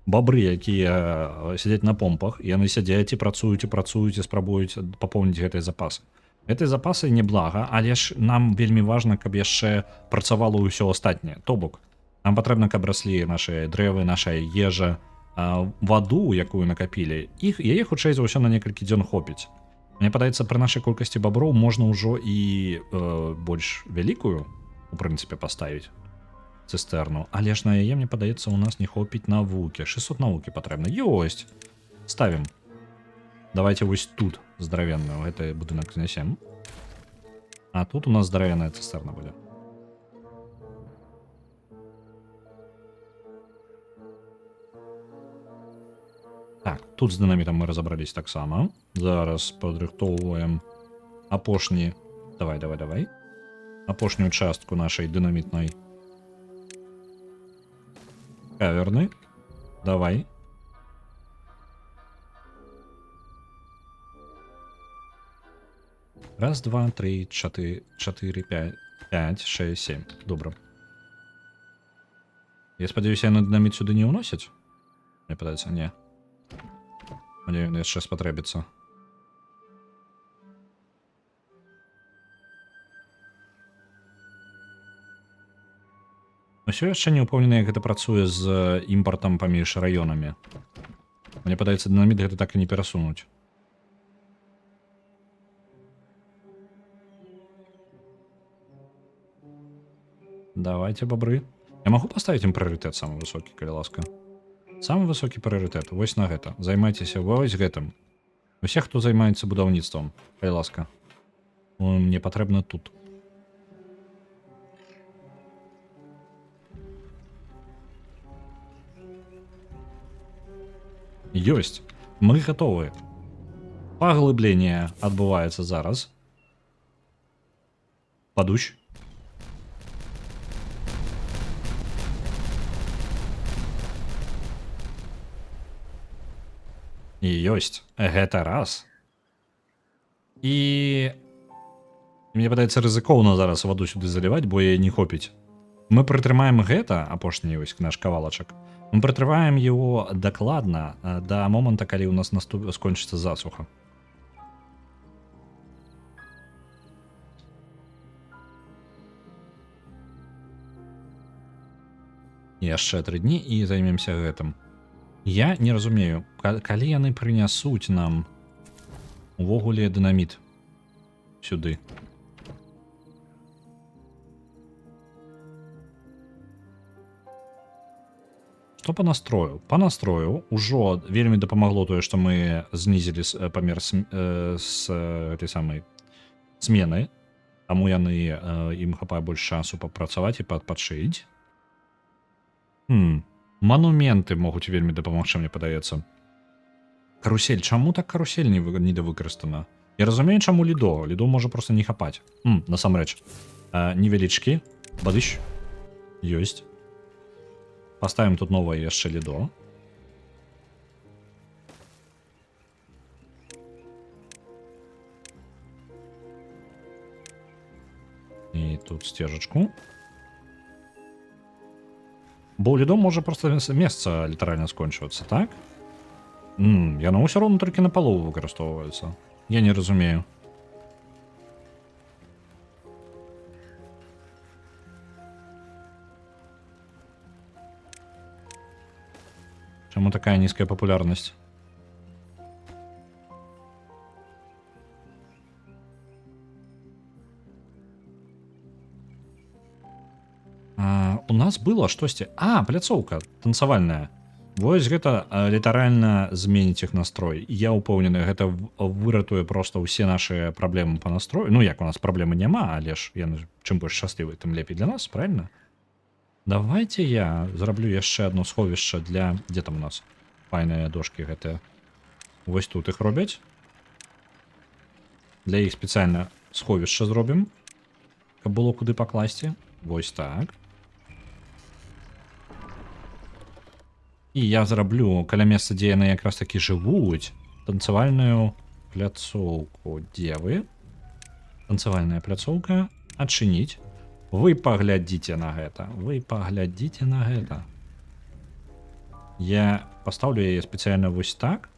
бабры, якія сядзяць на помпах, яны сядзяць і працуюць, і спрабуюць папоўніць гэтыя запасы. Гэтыя запасы неблага, але ж нам вельмі важна, каб яшчэ працавала ўсё астатняе. То бок, нам патрэбна, каб раслі нашыя дрэвы, наша ежа, ваду, якую накапілі, яе хутчэй за ўсё на некалькі дзён хопіць. Мне падаецца, пры нашай колькасці баброў можна ўжо і больш вялікую, у прынцыпе, паставіць цыстэрну. Але ж на яе, мне падаецца, у нас не хопіць навукі. 600 навукі патрэбна. Ёсць! Ставім. Давайте вось тут здаравенную гэты будынак знясем. А тут у нас здаравенная цыстэрна будзе. Так, тут з дынамітам мы разабрались таксама. Зараз падрыхтоўваем апошні... Давай. Апошнюю частку нашай дынамітнай каверны. Давай. Раз, два, три, чатыры, пять, шесть, семь. Добра. Я спадзяюся, яны дынаміт сюды не ўносяць? Мне падаецца, не. Мне ён яшчэ спатрэбіцца. Усё яшчэ не ўпэўнены, як гэта працуе з імпартам паміж раёнамі. Мне падаецца, дынаміт гэта так і не перасунуць. Давайте, бобры. Я могу поставить им прыоритет самый высокий, калі ласка? Самый высокі прыоритет. Вось на гэта. Займайцеся вось гэтым. Усе, хто займаецца будаўніцтвам, калі ласка. Мне патрэбна тут. Ёсць. Мы гатовы. Паглыбленне адбываецца зараз. Падуч. І ёсць. Гэта раз. І мне падаецца рызыкоўна зараз ваду сюды заліваць, бо яе не хопіць. Мы прытрымаем гэта, апошні вось наш кавалачак. Мы прытрымаем его дакладна да моманта, калі ў нас скончыцца засуха. Яшчэ 3 дні і займемся гэтым. Я не разумею, калі яны прынясуць нам увогуле дынаміт сюды. Што па настрою? Па настрою ўжо вельмі дапамагло тое, што мы знізілі памер гэтай самай смены, таму яны ім хапае больш шансу папрацаваць і падпачыць. Манументы могуць вельмі дапамагчы, мне падаецца. Карусель. Чаму так карусель недавыкарыстана? Я разумею, чаму лідо. Лідо можа проста не хапаць. Насамрэч. Невялічкі. Бадыщ. Ёсць. Поставім тут новае яшчэ лідо. І тут сцежачку. Бо ў лідо можа проста месца літаральна скончвацца, так? Яно ўсё роўна толькі на палову выкарыстоўваецца. Я не разумею. Чаму такая нізкая папулярнасць? У нас было штосьці. Пляцоўка танцавальная. Вось гэта літаральна зменіць іх настрой. Я ўпэўнены, гэта выратуе проста ўсе нашы праблемы па настрою. Ну як, у нас праблемы няма, але ж яны чым больш шчаслівы, тым лепей для нас, правильно? Давайте я зраблю яшчэ одно сховішча для... Дзе там у нас? Файныя дошкі гэтыя. Вось тут іх робяць. Для іх спецыяльна сховішча зробім, каб было куды пакласці. Вось так. І я зраблю каля месца, дзе яны якраз такі жывуць, танцавальную пляцоўку. Дзе вы? Танцавальная пляцоўка. Адчыніць. Вы паглядзіце на гэта. Вы паглядзіце на гэта. Я пастаўлю яе спецыяльна вось так.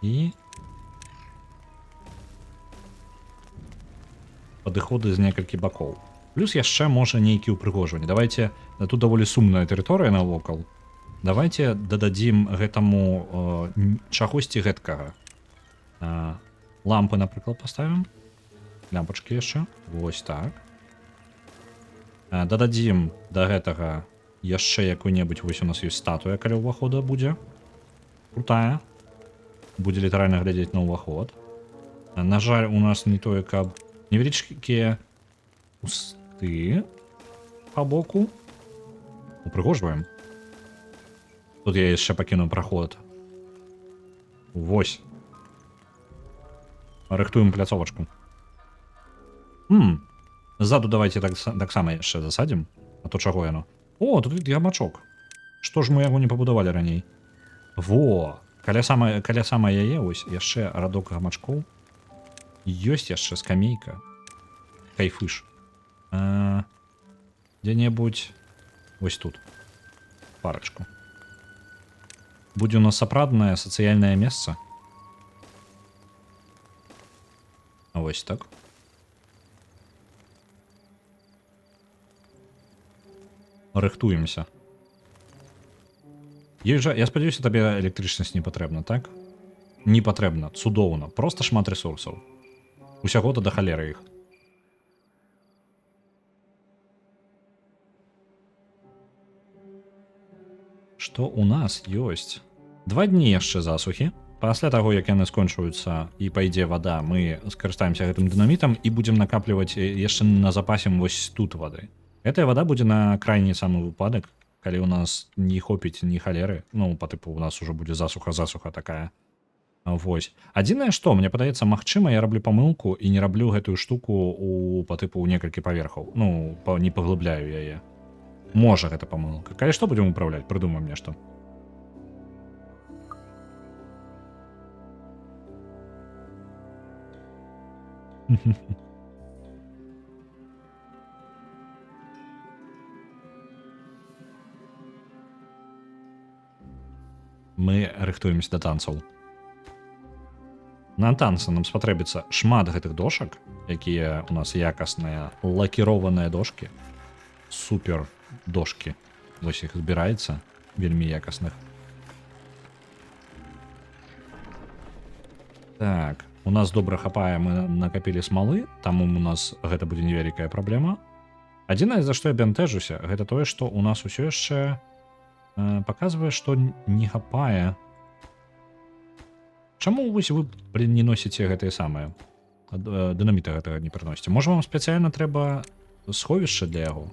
І падыходы з некалькі бакоў. Плюс яшчэ можа нейкі ўпрыгожванні. Давайте, тут даволі сумная тэрыторыя навокал. Давайте дададзім гэтаму чагосьці гэткага. Лампы, напрыклад, паставім. Лямпачкі яшчэ. Вось так. Дададзім да гэтага яшчэ якую-небудзь. Вось у нас ёсць статуя каля ўвахода будзе. Крутая. Будзе літаральна глядзець на ўваход. На жаль, у нас не тое, каб невялічкія кусты па боку. Упрыгожваем. Тут я яшчэ пакіну праход. Вось. Рыхтуем пляцовачку. Ззаду давайте таксама яшчэ засадзім. А то чаго яно? О, тут гамачок. Што ж мы яго не пабудавалі раней? Во! Каля самай яе вось яшчэ радок гамачкоў. Ёсць яшчэ скамейка. Кайфыш. Дзе-небудзь вось тут. Парачку. Будзе у нас сапраўднае сацыяльнае месца. А вось так. Рыхтуемся. Ежа, я спадзяюся, табе электрычнасць не патрэбна, так? Не патрэбна, цудоўна. Проста шмат рэсурсаў. Усяго-то да халеры іх. што ў нас ёсць 2 дні яшчэ засухі. Пасля таго, як яны скончваюцца і пайдзе вада, мы скарыстаемся гэтым дынамітам і будзем накапліваць яшчэ на запасе вось тут вады. Гэтая вада будзе на крайні самы выпадак, калі ў нас не хопіць ні халеры, ну, па тыпу у нас ужо будзе засуха такая. Вось. Адзінае, што, мне падаецца, магчыма, я раблю памылку і не раблю гэтую штуку па тыпу ў некалькі паверхаў. Ну, не паглыбляю яе. Можа, гэта памылка. Калі што, будзем управляць, прыдумаем нешта. Мы рыхтуемся да танцаў. На танцы нам спатрэбіцца шмат гэтых дошак, якія у нас якасныя лакіраваныя дошкі. Супер дошкі. Вось іх збіраецца вельмі якасных. Так, у нас добра хапае, мы накапілі смалы, таму у нас гэта будзе невялікая праблема. Адзінае, за што я бянтэжуся, гэта тое, што у нас усё яшчэ паказвае, што не хапае. Чаму вось вы, блин, не носіце гэтыя самыя? Дынаміта гэтага не прыносіце. Можа, вам спецыяльна трэба сховішча для яго?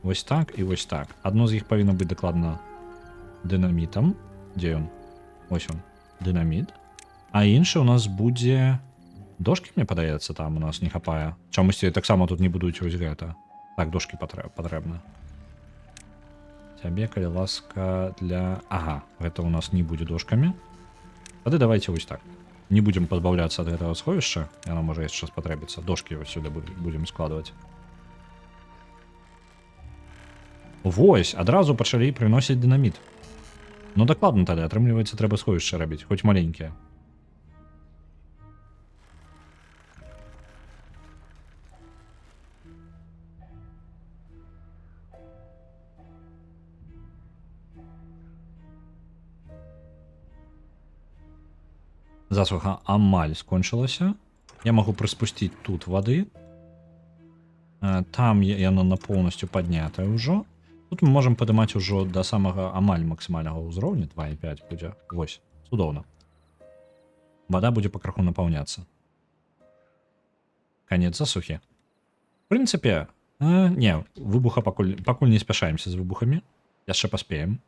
Вось так і вось так. Адно з іх павінна быць дакладна дынамітам. Дзе ён? Вось он. Дынаміт. А іншы у нас будзе... Дошкі, мне падаецца, там у нас не хапае. Чамусьці таксама тут не будуць вось гэта. Так, дошкі патрэбна. Цябе, калі ласка, для... Ага, гэта у нас не будзе дошкамі. Тады давайте вось так. Не будем пазбаўляцца ад гэтага сховішча. Яно можа яшчэ спатрэбіцца. Дошкі вось сюды будем складваць. Вось, адразу пачалі прыносіць дынаміт. Ну дакладна тады, атрымліваецца, трэба сховішча рабіць, хоць маленькія. Засуха амаль скончылася. Я магу прыспусціць тут вады. Там яно на поўнасцю паднятае ўжо. Тут мы можам падымаць ужо да самага амаль максімальнага ўзроўня. 2,5 будзе. Вось, цудоўна. Вада будзе пакраху напаўняцца. Канец засухі. В прынцыпе, не, выбуха пакуль не спяшаемся з выбухамі. Яшчэ паспеем.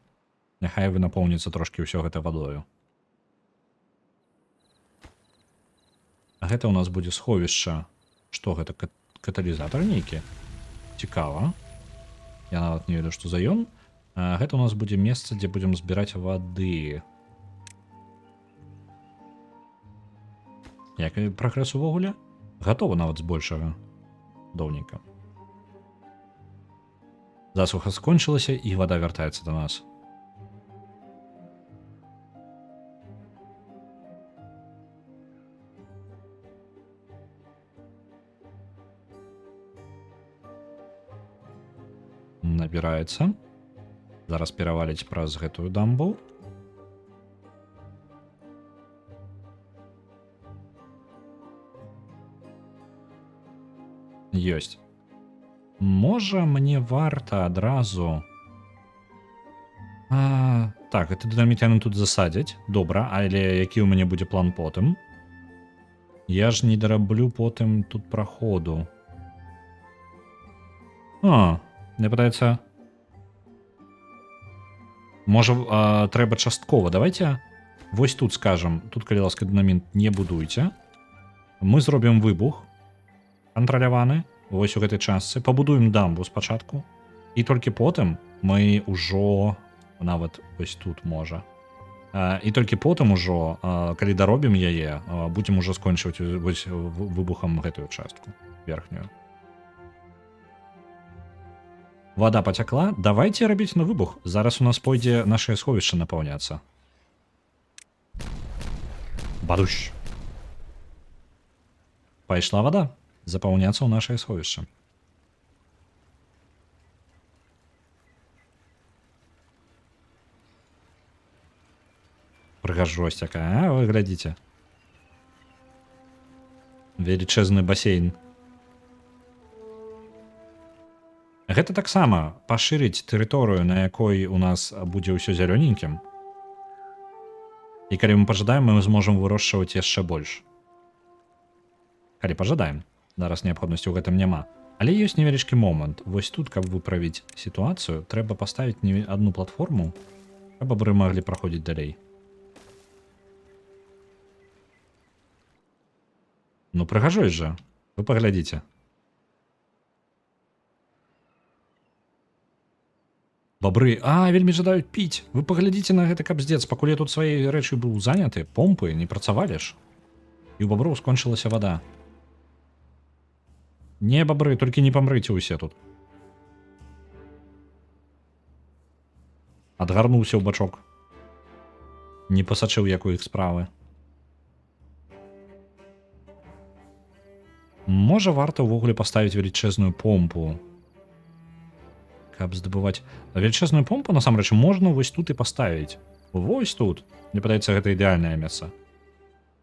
Няхай вы напоўніцца трошкі ўсё гэта вадою. Гэта у нас будзе сховішча. Што гэта? Каталізатар нейкі? Цікава. Я нават не ведаю, што за ён. Гэта у нас будзе месца, дзе будзем збіраць вады. Як прагрэс увогуле? Гатова нават збольшага. Доўненька. Засуха скончылася, і вада вяртаецца да нас. Набіраецца. Зараз пераваліць праз гэтую дамбу. Ёсць. Можа, мне варта адразу... Так, гэты дынаміт яны тут засадзяць. Добра, але які ў мяне будзе план потым? Я ж не дараблю потым тут праходу. Мне падаецца... Можа, трэба часткова. Давайте вось тут скажам. Тут, калі ласка, дынаміт не будуйце. Мы зробім выбух кантраляваны вось у гэтай частцы. Пабудуем дамбу спачатку. І толькі потым мы ўжо нават вось тут можа. І толькі потым ужо, калі даробім яе, будзем ужо скончваць вось выбухам гэтую частку верхнюю. Вода пацякла. Давайте рабіць на выбух. Зараз у нас пойдзе наше сховішча напаўняцца. Бадущ. Пайшла вода запаўняцца ў наше сховішча. Прыгажосць якая, вы глядзіце. Велічэзны басейн. Гэта таксама пашырыць тэрыторыю, на якой у нас будзе ўсё зялёненькім. І калі мы пажадаем, мы зможам вырошчваць яшчэ больш. Калі пажадаем. Зараз неабходнасці ў гэтым няма. Але ёсць невялічкі момант. Вось тут, каб выправіць сітуацыю, трэба паставіць не адну платформу, каб бобры маглі праходзіць далей. Ну, прыгажосць жа. Вы паглядзіце. Бобры, вельмі жадаюць піць. Вы паглядзіце на гэты капздец, пакуль я тут сваёй рэчы быў заняты, помпы не працавалі ж. І ў боброў скончылася вада. Не, бобры, толькі не памрыце ўсе тут. Адгарнуўся ў бачок. Не пасачыў, як у іх справы. Можа, варта ўвогуле паставіць велічэзную помпу. Каб здабываць велічэзную помпу, насамрэч, можна вось тут і паставіць. Вось тут. Мне падаецца, гэта ідэальнае месца.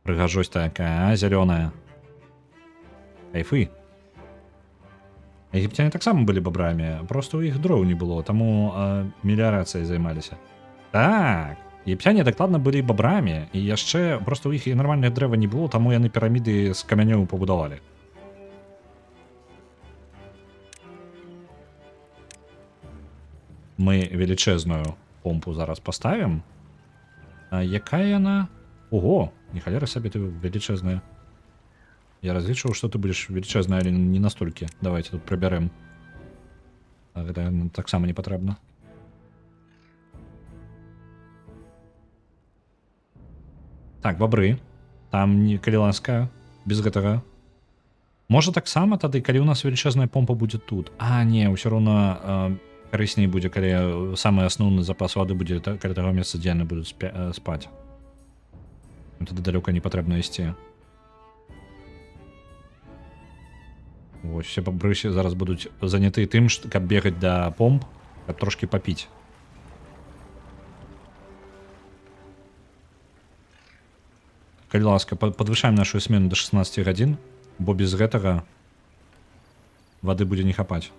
Прыгажосць такая, зялёная. Кайфы. Егіпцяне таксама былі бобрамі, проста ў іх дроў не было, таму меліярацыяй займаліся. Так, егіпцяне дакладна былі бобрамі, і яшчэ проста ў іх і нармальных дрэва не было, таму яны піраміды з камянёў пабудавалі. Мы велічэзную помпу зараз паставім. Якая яна? Ого, не халера сабе ты велічэзная. Я разлічваў, што ты будзеш велічэзная, але не настолькі. Давайте тут прыбярэм. Гэта таксама не патрэбна. Так, бобры. Там, калі ласка, без гэтага. Можа таксама тады, калі ў нас велічэзная помпа будзе тут. Не, ўсё роўна карысней будзе, калі самы асноўны запас вады будзе каля таго месца, дзе яны будуць спаць. Тады далёка не патрэбна ісці. Вось, все бобры зараз будуць заняты тым, каб бегаць да помп, каб трошкі папіць. Калі ласка, падвышаем нашу смену до 16 гадзін, бо без гэтага вады будзе не хапаць.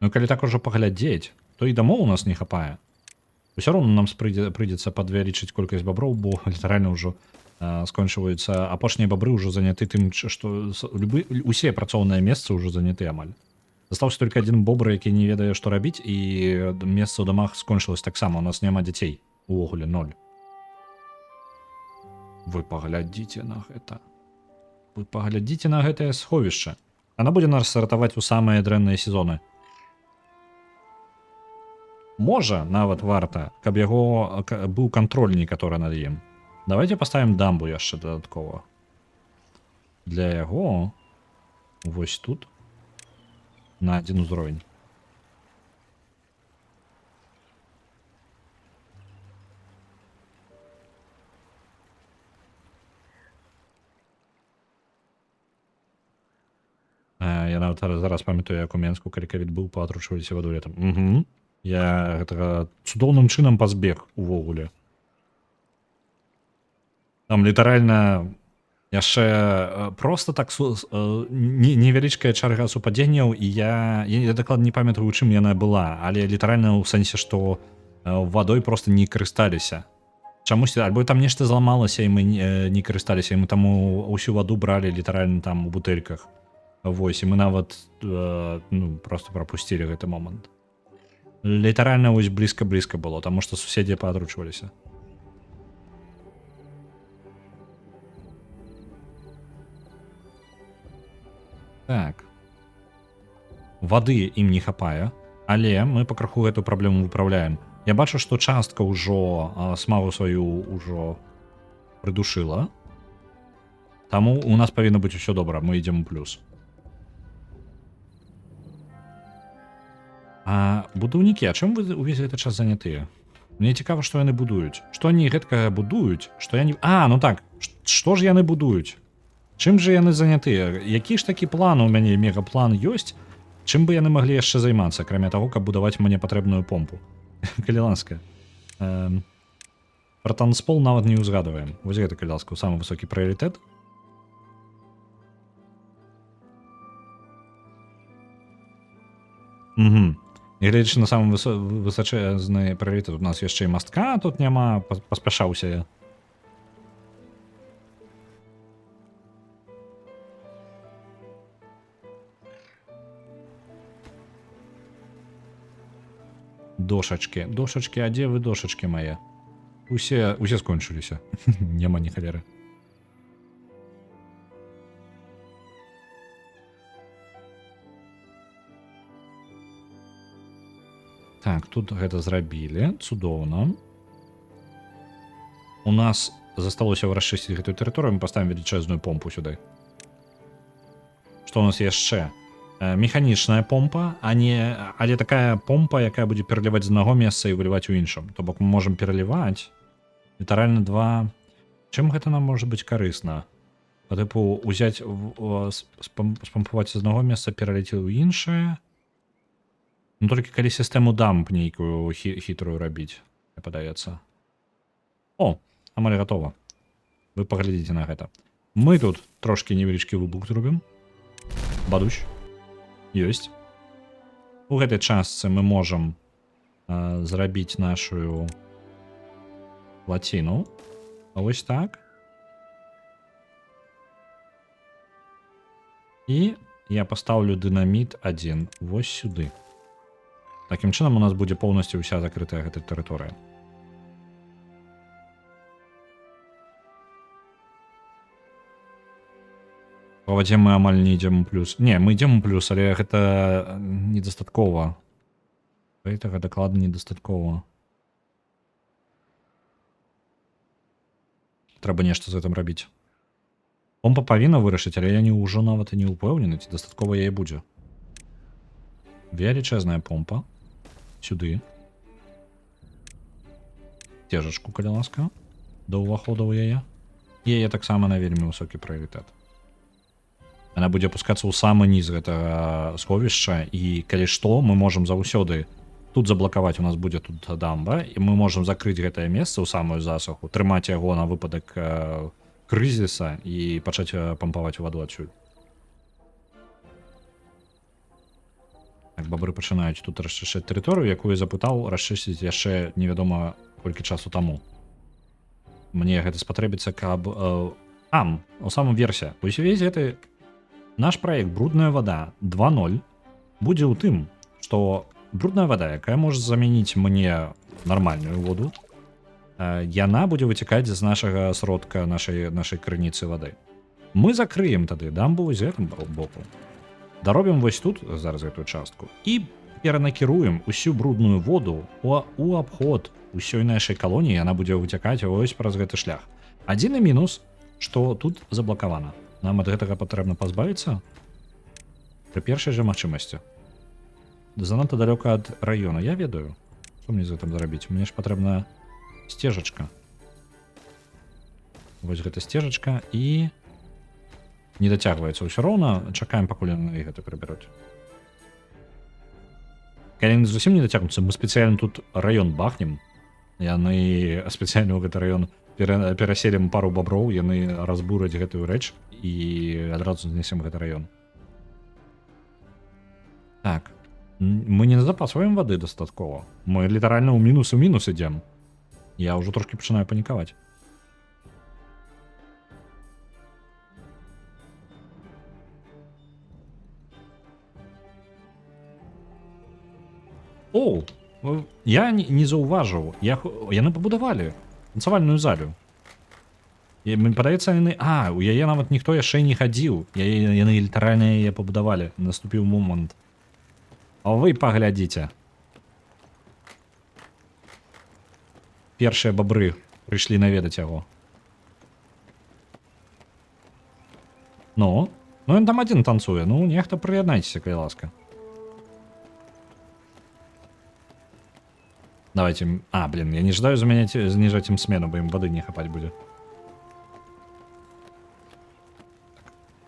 Ну, калі так ужо паглядзець, то і дамоў у нас не хапае. Усё роўна нам прыйдзецца падвялічыць колькасць боброў, бо літаральна ўжо скончваюцца апошнія бобры ўжо заняты тым, што усе працоўныя месцы ўжо заняты амаль. Застаўся толькі адзін бобр, які не ведае, што рабіць, і месца ў дамах скончылось таксама. У нас няма дзяцей. Увогуле 0. Вы паглядзіце на гэта. Вы паглядзіце на гэтае сховішча. Яна будзе нас ратаваць у самыя дрэнныя сезоны. Можа, нават варта, каб яго быў кантроль некаторы над ім. Давайте паставім дамбу яшчэ дадаткова. Для яго вось тут на адзін узровень. Я нават зараз памятаю, як у Менску, калі ковід быў, паатручваліся ваду летам. Я гэтага цудоўным чынам пазбег увогуле. Там літаральна яшчэ проста так невялічкая чарга супадзенняў, і я дакладна не памятаю, у чым яна была, але літаральна ў сэнсе, што вадой проста не карысталіся. Чамусьці, альбо там нешта зламалася, і мы не карысталіся, і мы таму ўсю ваду бралі літаральна там у бутэльках. Вось, і мы нават проста прапусцілі гэты момант. Літаральна вось блізка-блізка было, таму што суседзі паатручваліся. Так. Вады ім не хапае, але мы пакрыху гэту праблему выпраўляем. Я бачу, што частка ўжо смагу сваю ўжо прыдушыла. Таму у нас павінна быць усё добра, мы ідзем у плюс. Будаўнікі, а чым вы увесь гэты час занятыя? Мне цікава, што яны будуюць. Што яны гэткага будуюць, што яны... ну так, што ж яны будуюць? Чым жа яны занятыя? Які ж такі план у мяне, мегаплан ёсць? Чым бы яны маглі яшчэ займацца, акрамя таго, каб будаваць мне патрэбную помпу? Калі ласка. Пра танцпол нават не ўзгадваем. Вось гэта, калі ласка, самы высокі прыярытэт. Угу. Гледзячы на самы высачэзны прыярытэт, у нас яшчэ і мастка тут няма, паспяшаўся я. Дошачкі, дошачкі, а дзе вы дошачкі мае? Усе скончыліся. Няма ні халеры. Так, тут гэта зрабілі, цудоўна. У нас засталося расчысціць гэтую тэрыторыю, мы паставім велічэзную помпу сюды. Што у нас яшчэ? Механічная помпа, але такая помпа, якая будзе пераліваць з аднаго месца і выліваць у іншым. То бок мы можам пераліваць літаральна два. Чым гэта нам можа быць карысна? Па тыпу узяць, спампаваць з аднаго месца, пераліць у іншае. Ну толькі калі сістэму дамп нейкую хітрую рабіць, мне падаецца. О, амаль гатова. Вы паглядзіце на гэта. Мы тут трошкі невялічкі выбух зробім. Бадусь. Ёсць. У гэтай частцы мы можам зрабіць нашу плаціну. Вось так. І я пастаўлю дынаміт 1 вось сюды. Такім чынам у нас будзе поўнасцю ўся закрытая гэта тэрыторыя. Па вадзе мы амаль не ідзем у плюс. Не, мы ідзем у плюс, але гэта недастаткова. Гэтага дакладна недастаткова. Трэба нешта з гэтым рабіць. Помпа павінна вырашыць, але я ўжо нават і не ўпэўнены, ці дастаткова яе будзе. Велічэзная помпа. Сюды. Сцежачку, калі ласка. Да ўвахода ў яе. І яе таксама на вельмі высокі прыярытэт. Яна будзе апускацца ў самы ніз гэтага сховішча, і калі што, мы можам заўсёды тут заблакаваць, у нас будзе тут дамба, і мы можам закрыць гэтае месца ў самую засуху, трымаць яго на выпадак крызіса і пачаць пампаваць ваду адсюль. Так, бабры пачынаюць тут расчышчаць тэрыторыю, якую я запытаў расчысціць яшчэ невядома колькі часу таму. Мне гэта спатрэбіцца, каб там, у самым версе, вось увесь гэты наш праект «Брудная вода 2.0» будзе ў тым, што брудная вода, якая можа замяніць мне нармальную воду, яна будзе выцякаць з нашага сродка нашай крыніцы вады. Мы закрыем тады дамбу з гэтым боку. Даробім вось тут зараз гэтую частку і перанакіруем усю брудную воду у абход усёй нашай калоніі, яна будзе выцякаць вось праз гэты шлях. Адзіны мінус, што тут заблакавана. Нам ад гэтага патрэбна пазбавіцца пры першай жа магчымасці. Занадта далёка ад раёна, я ведаю, што мне з гэтым зрабіць. Мне ж патрэбна сцежачка. Вось гэта сцежачка і не дацягваецца ўсё роўна, чакаем, пакуль яны гэта прыбяруць. Калі яны зусім не дацягнуцца, мы спецыяльна тут раён бахнем. Яны спецыяльна ў гэты раён пераселім пару баброў, яны разбураць гэтую рэч і адразу знесем гэты раён. Так, мы не запасваем вады дастаткова. Мы літаральна ў мінус ідзем. Я ўжо трошкі пачынаю панікаваць. О, я не заўважыў. Яны пабудавалі танцавальную залю. Мне падаецца, у яе нават ніхто яшчэ не хадзіў. Яны літаральна яе пабудавалі. Наступіў момант. А вы паглядзіце. Першыя бабры прыйшлі наведаць яго. Ну, ён там адзін танцуе. Ну, нехта прыяднайцеся, калі ласка. Давайте... я не ждаю занижать им смену, бо им воды не хапать будет.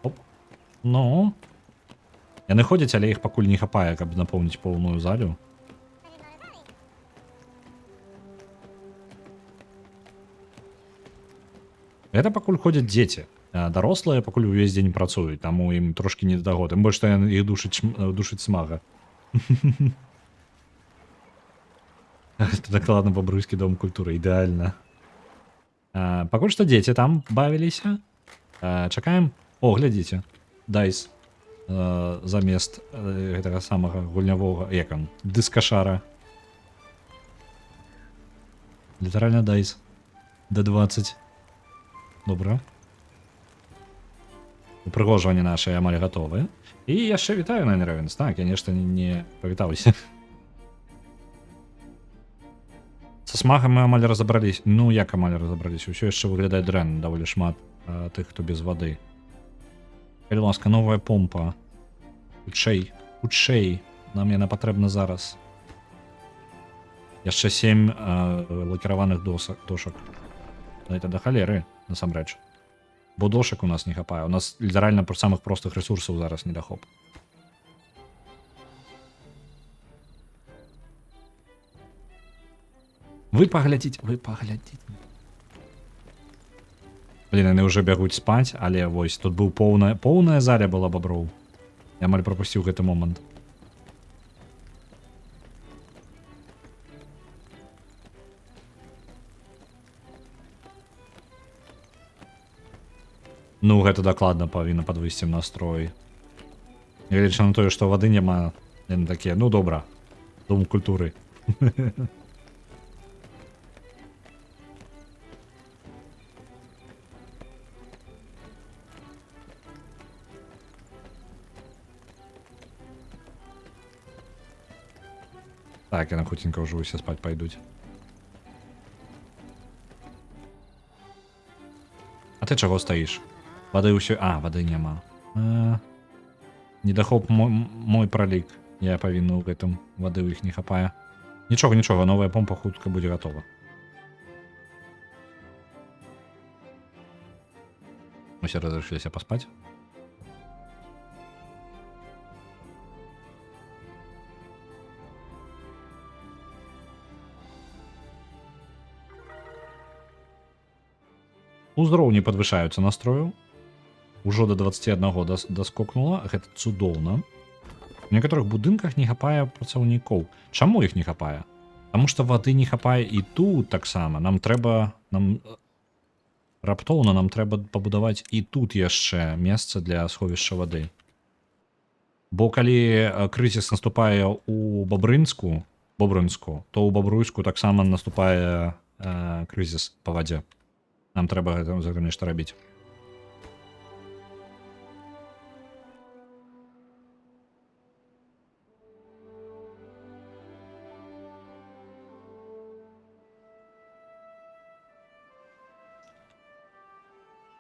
Оп. Ну. Яны ходзяць, але іх пакуль не хапае, каб напоўніць поўную залю. Гэта пакуль ходзяць дзеці. Дарослыя пакуль увесь дзень працуюць, таму ім трошкі не да года. Тым больш, што іх душыць смага. Это дакладна бабруйскі дом культуры, ідэальна. Пакуль што дзеці там бавіліся. Чакаем. О, глядзіце. Дайс. Замест гэтага самага гульнявога, як он, дыскашара. Літаральна дайс. D20. Добра. Упрыгожванні нашыя амаль гатовы. І яшчэ вітаю на Нервенс. Так, я нешта не павітаўся. Са смагам мы амаль разабрались. Ну, як амаль разабрались? Усё яшчэ выглядае дрэнна, даволі шмат тых, хто без вады. Калі ласка, новая помпа. Хутчэй, хутчэй. Нам яна патрэбна зараз. Яшчэ 7 лакіраваных дошак. Это да халеры, насамрэч. Бо дошак у нас не хапае. У нас літаральна пра самых простых ресурсаў зараз недахоп. Вы паглядзіце, вы паглядзіце. Блін, яны ўжо бягуць спаць, але вось, тут быў поўная заля была баброў. Я амаль прапусціў гэты момант. Ну, гэта дакладна павінна падвысці настрой. Нягледзячы на тое, што вады няма, яны такія, ну добра, дом культуры. Так, яны хуценька ўжо усе спаць пайдуць. А ты чаго стаіш? Вады ўсё... вады няма. Недахоп мой пралік. Я павінна ў гэтым. Вады ў іх не хапае. Нічога, нічога, новая помпа хутка будзе гатова. Усе разрешыліся паспаць. Узроўні падвышаюцца настрою. Ужо до 21 даскокнула. Гэта цудоўна. У некаторых будынках не хапае працаўнікоў. Чаму іх не хапае? Таму што вады не хапае і тут таксама. Нам трэба... Раптоўна нам трэба пабудаваць і тут яшчэ месца для сховішча вады. Бо калі крызіс наступае ў Бобрынску, то ў Бобруйску таксама наступае крызіс па вадзе. Нам трэба гэтым нешта рабіць.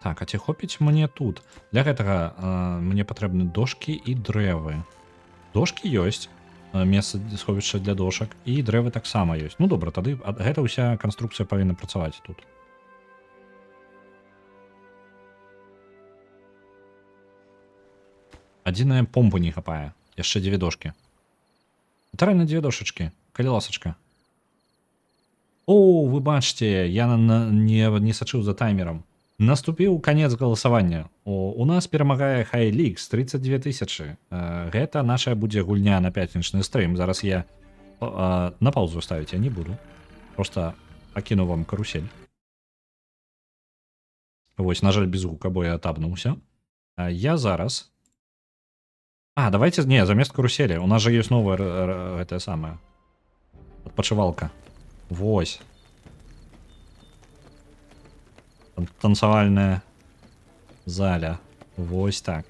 Так, а ці хопіць мне тут? Для гэтага мне патрэбны дошкі і дрэвы. Дошкі ёсць, месца сховішча для дошак, і дрэвы таксама ёсць. Ну добра, тады гэта ўся канструкцыя павінна працаваць тут. Адзіная помпа не хапае. Яшчэ 2 дошкі. Літаральна 2 дошачкі. Калі ласачка. О, вы бачце, я не сачыў за таймером. Наступіў канец галасавання. У нас перамагае Хайлікс 32 000. Гэта наша будзе гульня на пятнічны стрым. Зараз я на паузу ставіць я не буду. Просто пакіну вам карусель. Вось, на жаль, без гука, бо я тапнуўся. Я зараз... давайте, не, замест карусели. У нас же есть новая, это самое, адпачывалка. Вось. Танцевальная заля. Вось так.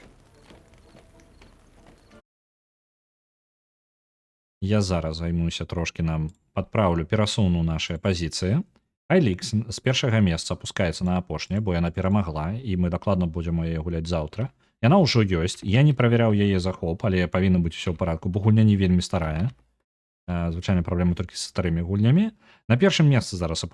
Я зараз займуся трошки нам, падпраўлю, перасуну наши пазіцыі. Хайлікс з першага месца опускаецца на апошняе, бо яна перамагла, і мы дакладна будзем яе гуляць заўтра. Яна ўжо ёсць. Я не правяраў яе захоп, але павінна быць усё ў парадку, бо гульня не вельмі старая. Звычайна праблема толькі з старымі гульнямі. На першым месцы зараз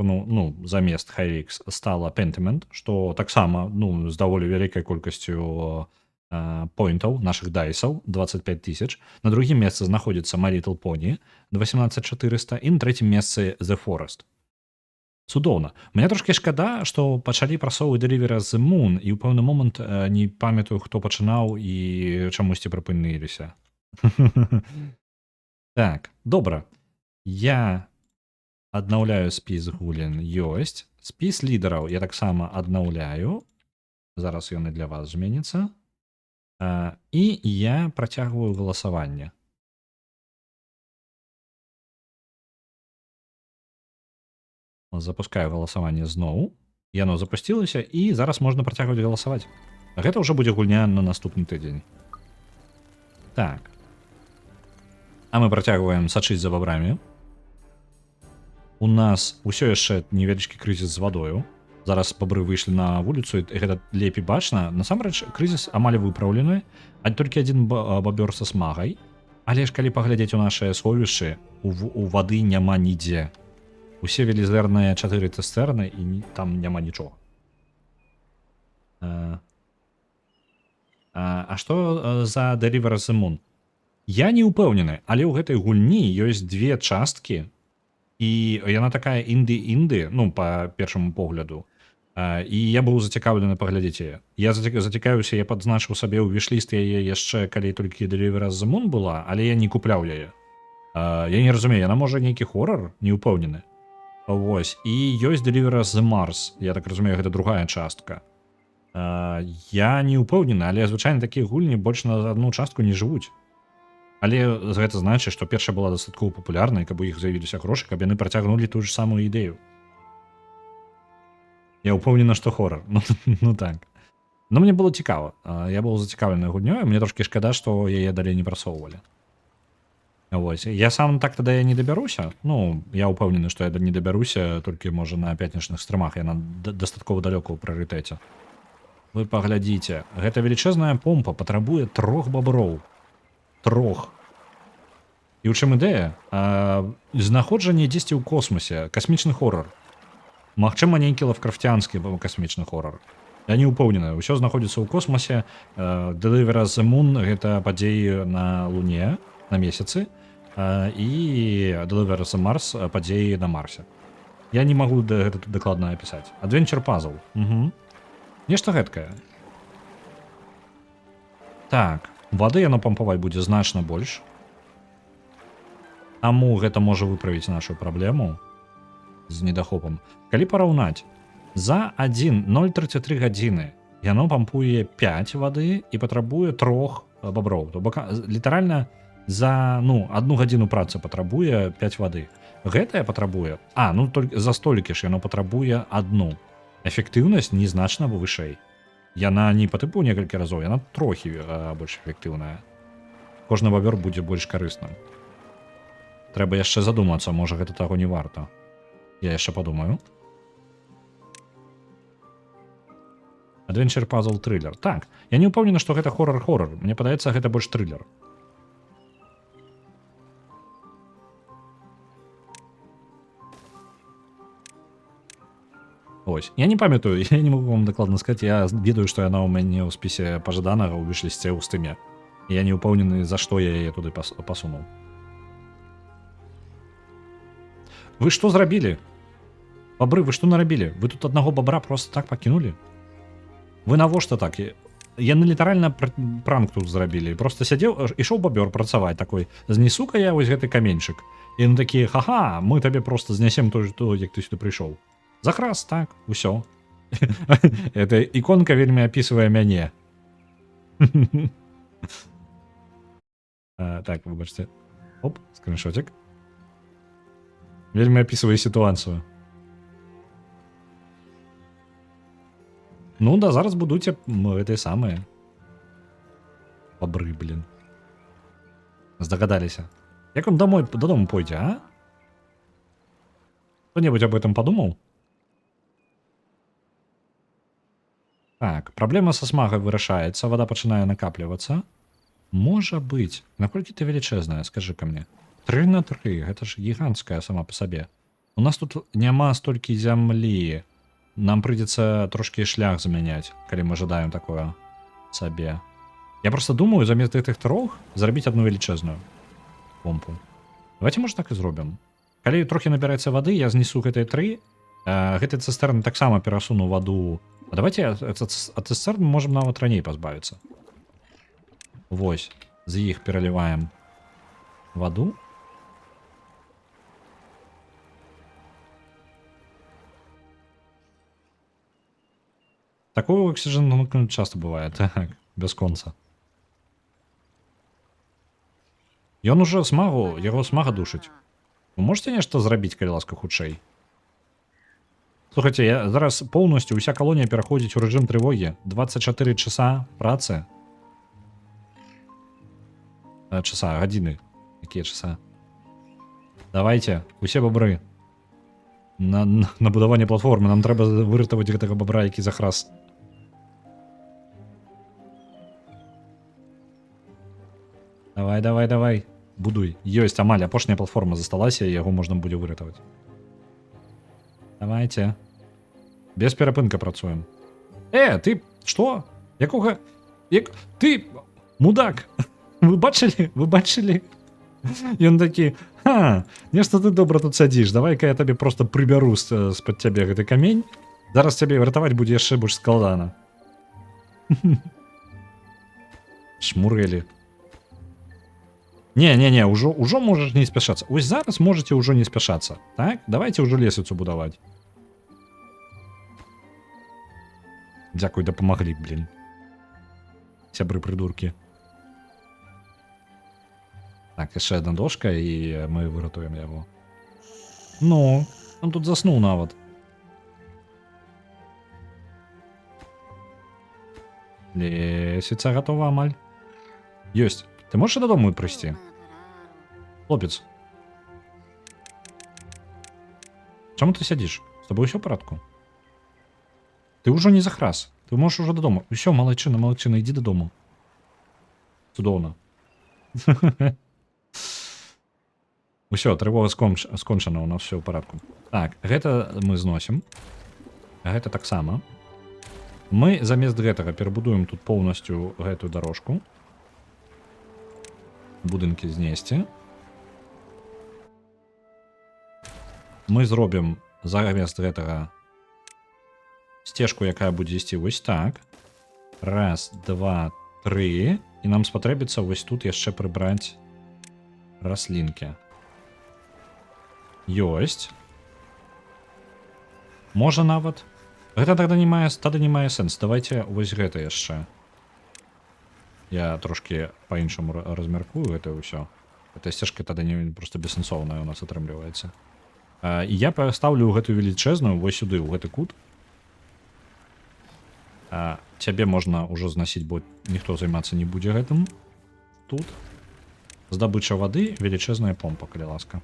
замест Хайлікс стала Pentiment, што таксама з даволі вялікай колькасцю поінтаў нашых дайсаў 25 000. На другім месцы знаходзіцца My Little Pony 18 400 і на трэцім месцы The Forest. Цудоўна. Мне трошкі шкада, што пачалі прасоўваць Deliver з Moon, і ў пэўны момант не памятаю, хто пачынаў і чамусьці прыпыніліся. Так, добра. Я аднаўляю спіс гулін. Ёсць. Спіс лідараў я таксама аднаўляю. Зараз ён і для вас зменіцца. І я працягваю галасаванне. Запускаю галасаванне зноў. Яно запусцілася, і зараз можна працягваць галасаваць. Гэта ўжо будзе гульня на наступны тыдзень. Так. А мы працягваем сачыць за бабрамі. У нас усё яшчэ невялічкі крызіс з вадою. Зараз бабры выйшлі на вуліцу, і гэта лепей бачна. Насамрэч, крызіс амаль выпраўлены, а толькі адзін бабёр са смагай. Але ж калі паглядзець у нашыя сховішчы, у вады няма нідзе. Усе велізэрныя 4 цыстэрны, і там няма нічога. А што за Deliver the Moon? Я не ўпэўнены, але ў гэтай гульні ёсць две часткі, і яна такая інды-інды, ну, па першаму погляду. І я быў зацікаўлены паглядзець яе. Я зацікавіўся, я падзначыў сабе ў вішліст яе яшчэ, калі толькі Deliver the Moon была, але я не купляў яе. Я не разумею, яна можа нейкі хорар, не ўпэўнены. Вось, і ёсць Deliver the Mars, я так разумею, гэта другая частка. Я не ўпэўнены, але звычайна такія гульні больш на адну частку не жывуць. Але гэта значыць, што першая была дастаткова папулярнай, каб у іх з'явіліся грошы, каб яны працягнулі тую ж самую ідэю. Я ўпэўнены, што хорар. Ну так. Но мне было цікава. Я быў зацікаўлены гульнёй, мне трошкі шкада, што яе далей не прасоўвалі. Вось. Я сам так тады я не дабяруся. Ну, я ўпэўнены, што я не дабяруся, толькі, можа, на пятнічных стрымах. Яна дастаткова далёка ў прыярытэце. Вы паглядзіце. Гэта велічэзная помпа патрабуе 3 баброў. 3. І ў чым ідэя? Знаходжанне дзесьці ў космосе. Касмічны хорар. Магчыма, нейкі лавкрафтянскі касмічны хорар. Я не ўпэўнены. Усё знаходзіцца ў космосе. Deliver the Moon — гэта падзеі на Луне, на месяцы, і Deliver the Mars — падзеі на Марсе. Я не магу гэта дакладна апісаць. Adventure Puzzle. Нешта гэткае. Так, вады яно пампаваць будзе значна больш. Таму гэта можа выправіць нашу праблему з недахопам. Калі параўнаць, за 0,33 гадзіны яно пампуе 5 вады і патрабуе 3 баброў. То бок літаральна за 1 гадзіну працы патрабуе 5 вады. Гэтае патрабуе, толькі за столькі ж яно патрабуе 1. Эфектыўнасць незначна вышэй. Яна не па тыпу некалькі разоў, яна трохі больш эфектыўная. Кожны бабёр будзе больш карысным. Трэба яшчэ задумацца, можа гэта таго не варта. Я яшчэ падумаю. Adventure Puzzle трылер. Так, я не ўпэўнены, што гэта хорар-хорар. Мне падаецца, гэта больш трылер. Ось. Я не памятаю, я не могу вам дакладна сказаць. Я ведаю, што яна ў мяне ў спісе пажаданага ў вішлісце ў стыме. Я не ўпэўнены, за што я яе туды пасунуў. Вы што зрабілі? Бабры, вы што нарабілі? Вы тут аднаго бабра просто так пакінулі? Вы навошта так? Яны літаральна пранк тут зрабілі. Просто сядзеў, ішоў бабёр працаваць такой. Знесу-ка я вось гэты каменьчык. І яны такія: ха-ха, мы табе просто знесем то, як ты сюды прыйшоў. Закрас, так, усё. Эта іконка вельмі апісвае мяне. Так, выбачце. Оп, скриншотик. Вельмі апісвае сітуацыю. Ну да, зараз будуце гэтыя самыя бабры, блин. Здагадаліся. Як он дадому пойдзе, а? Хто-небудзь об этом подумаў? Так, праблема са смагай вырашаецца, вада пачынае накаплівацца. Можа быць. Наколькі ты велічэзная, скажы-ка мне. 3×3, гэта ж гіганцкая сама па сабе. У нас тут няма столькі зямлі. Нам прыйдзецца трошкі шлях замяняць, калі мы жадаем такое сабе. Я просто думаю, замест гэтых 3 зрабіць одну велічэзную помпу. Давайте, может, так і зробім. Калі трохі набіраецца вады, я знесу гэтыя 3 Гэты цыстэрн таксама перасунуў ваду. А давайте ад цыстэрн мы можам нават раней пазбавіцца. Вось, з іх пераліваем ваду. Такого оксижена часто бывает, так, без конца. Ён уже смагу, яго смага душыць. Вы можете нешта зрабіць, калі ласка, хутчэй? Слухайте, я зараз полностью уся колония переходит в режим тревоги. 24 часа працы. Часа, годины. Какие часа? Давайте, усе бобры. На будование платформы. Нам треба вырытаваць гэтага бобра, які захрас. Давай, давай, давай. Будуй. Ёсць, амаль, апошняя платформа засталася, і яго можна будзе выратаваць. Давайте. Без перапынка працуем. Ты што? Якога? Ты мудак. Вы бачылі? Вы бачылі? Ён такі: нешта ты добра тут сядзіш. Давай-ка я табе просто прыбяру з-пад цябе гэты камень. Зараз цябе выратаваць будзе яшчэ больш складана. Шмурэлі. Не, ўжо можаш не спяшацца. Ось зараз можаце ўжо не спяшацца. Так? Давайте ўжо лесвіцу будаваць. Дзякуй, дапамаглі, блин. Сябры придуркі. Так, яшчэ одна дошка, і мы выратуем яго. Ну, он тут заснуў нават. Лесвіца готова амаль. Ёсць. Ты можешь дадому прыйсці? Хлопец. Чаму ты сядзіш? З тобой усё ў парадку? Ты ўжо не захрас. Ты можаш ужо дадому. Усё, малайчына, малайчына, ідзі дадому. Цудоўна. Усё, трывога скончана, у нас все ў парадку. Так, гэта мы зносім. Гэта таксама. Мы замест гэтага перабудуем тут поўнасцю гэтую дорожку. Будынкі знесці. Мы зробім замест гэтага сцежку, якая будзе ісці вось так. Раз, два, тры. І нам спатрэбіцца вось тут яшчэ прыбраць раслінкі. Ёсць. Можа нават. Гэта тады не мае сэнс. Давайте вось гэта яшчэ. Я трошки по-іншаму размяркую гэта ўсё. Эта сцежка тады не просто бессэнсоўная у нас атрымліваецца. І я паставлю гэтую велічэзную вось сюды, у гэты кут. Цябе можна ўжо зносіць, бо ніхто займацца не будзе гэтым. Тут. Здабыча вады, велічэзная помпа, калі ласка.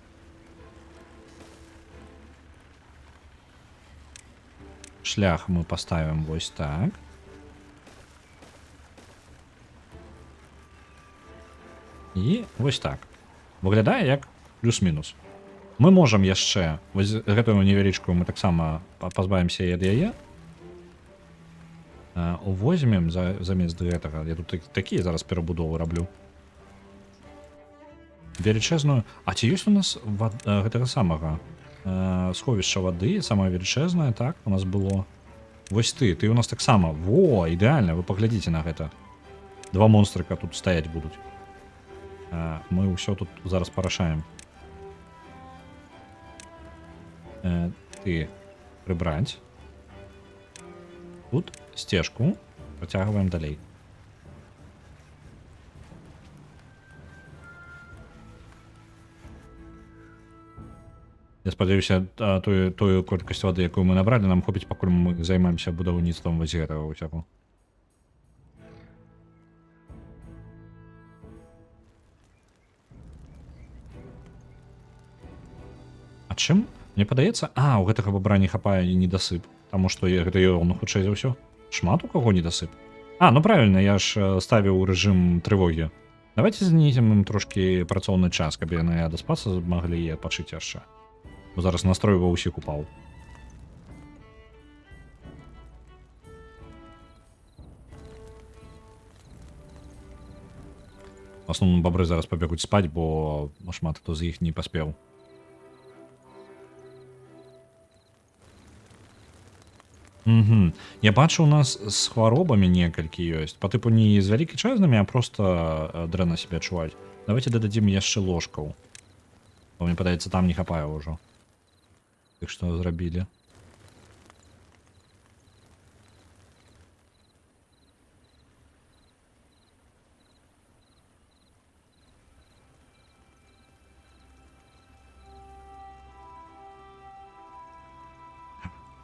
Шлях мы поставим вось так. І вось так. Выглядае як плюс-мінус. Мы можам яшчэ вось гэтую невялічкую мы таксама пазбавімся ад яе. Возьмем замест гэтага. Я тут такія зараз перабудовы раблю. Велічэзную. А ці ёсць у нас гэтага самага сховішча вады, самая велічэзная, так? У нас было. Вось ты у нас таксама. Во, ідэальна, вы паглядзіце на гэта. Два монстрыка тут стаяць будуць. Мы ўсё тут зараз парашаем. Ты прыбраць. Тут сцежку працягваем далей. Я спадзяюся, тую колькасць вады, якую мы набралі, нам хопіць, пакуль мы займаемся будаўніцтвам вось гэтага ўсяго. А чым? Мне падаецца, у гэтага бабра не хапае і недасып. Таму што гэта ён, хутчэй за ўсё. Шмат у каго недасып. Ну правильно, я ж ставіў рэжым трывогі. Давайте знізім ім трошки працоўны час, каб яны адаспацца змаглі і адпачыць яшчэ. Бо зараз настрой ва ўсіх упаў. В основном бобры зараз пабегуць спаць, бо шмат хто з іх не паспеў. Угу. Я бачу, у нас з хваробамі некалькі ёсць. Па тыпу не з вялікічазнымі, а просто дрэнна сябе адчуваюць. Давайте дададзім яшчэ ложкаў. Бо мне падаецца, там не хапае ўжо. Тых, што зрабілі.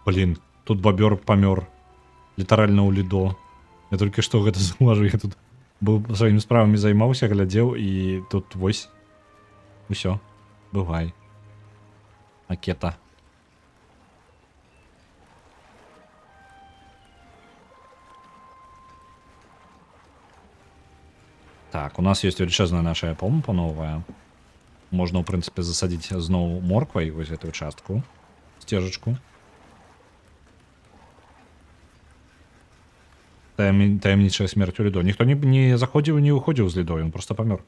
Блін, тут бабёр памёр. Літаральна ў лідо. Я толькі што гэта заўважыў. Я тут быў сваімі справамі займаўся, глядзеў, і тут вось усё. Бывай. Акета. Так, у нас ёсць велічэзная наша помпа новая. Можна, ў прынцыпе, засадзіць зноў морквай вось гэтую частку. Сцежачку. Таямнічая смерць у лідо. Ніхто не заходзіў і не выходзіў з лідо, ён проста памёр.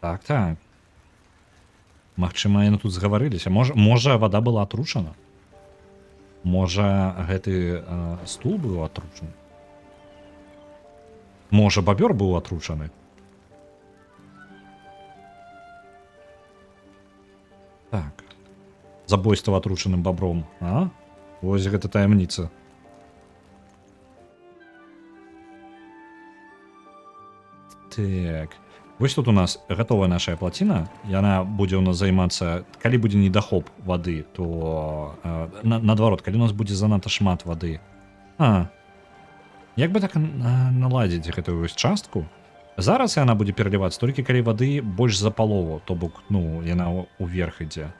Так, так. Магчыма, яны тут згаварыліся. Можа, вада была атручана? Можа, гэты стул быў атручаны? Можа, бабёр быў атручаны? Так. Забойства атручаным бабром, а? Вось гэта таямніца. Так. Вось тут у нас гатовая наша плаціна. Яна будзе ў нас займацца... Калі будзе недахоп вады, то... Наадварот, калі у нас будзе занадта шмат вады. Як бы так наладзіць гэтую вось частку? Зараз яна будзе пералівацца толькі калі вады больш за палову, то бок, ну, яна ўверх ідзе.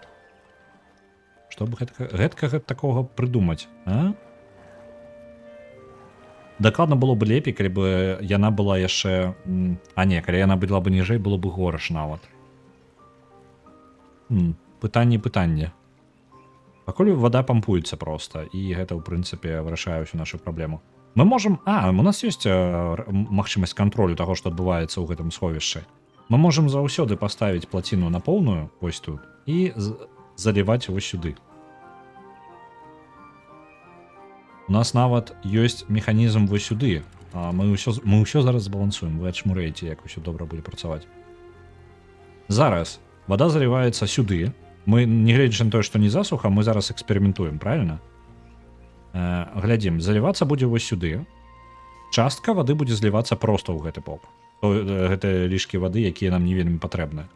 Што б гэткага такога прыдумаць, а? Дакладна было бы лепей, калі бы яна была яшчэ... А не, калі яна была бы ніжэй, было бы горш нават. Пытанне. Пакуль вада пампуецца проста, і гэта, ў прынцыпе, вырашае ўсю нашу праблему. Мы можам... у нас ёсць магчымасць кантролю таго, што адбываецца ў гэтым сховішчы. Мы можам заўсёды паставіць плаціну на поўную, вось тут, і заліваць вось сюды. У нас нават ёсць механізм вось сюды. Мы ўсё зараз збалансуем. Вы ачмурэеце, як усё добра будзе працаваць. Зараз вада заліваецца сюды. Мы, не гледзячы на тое, што не засуха, мы зараз эксперыментуем, правильно? Глядзім, залівацца будзе вось сюды. Частка вады будзе злівацца проста ў гэты бок. Гэта лішкі вады, якія нам не вельмі патрэбны.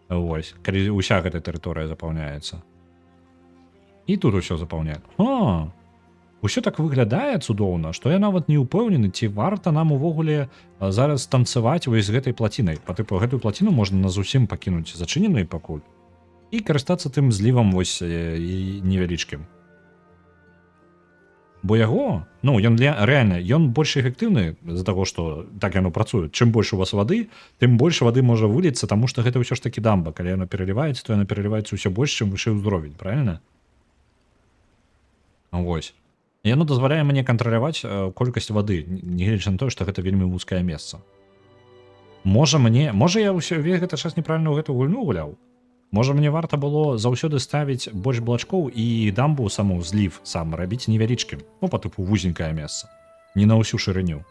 Вось, калі ўся гэта тэрыторыя запаўняецца. І тут усё запаўняе. Усё так выглядае цудоўна, што я нават не ўпэўнены, ці варта нам увогуле зараз танцаваць вось з гэтай плацінай. Па тыпу, гэтую плаціну можна на зусім пакінуць зачыненай пакуль і карыстацца тым злівам вось невялічкім. Бо яго, ён рэальна, ён больш эфектыўны з-за таго, што так яно працуе. Чым больш у вас вады, тым больш вады можа выліцца, таму што гэта ўсё ж такі дамба. Калі яно пераліваецца, то яно пераліваецца ўсё больш, чым вышэй узровень, правильно? Вось. Яно дазваляе мне кантраляваць колькасць вады, не гледзячы на тое, што гэта вельмі вузкае месца. Можа я ўвесь гэты час неправільна ў гэту гульню гуляў? Можа мне варта было заўсёды ставіць больш блачкоў і дамбу саму зліў сам рабіць невялічкім, па тыпу вузенькае месца, не на ўсю шырыню.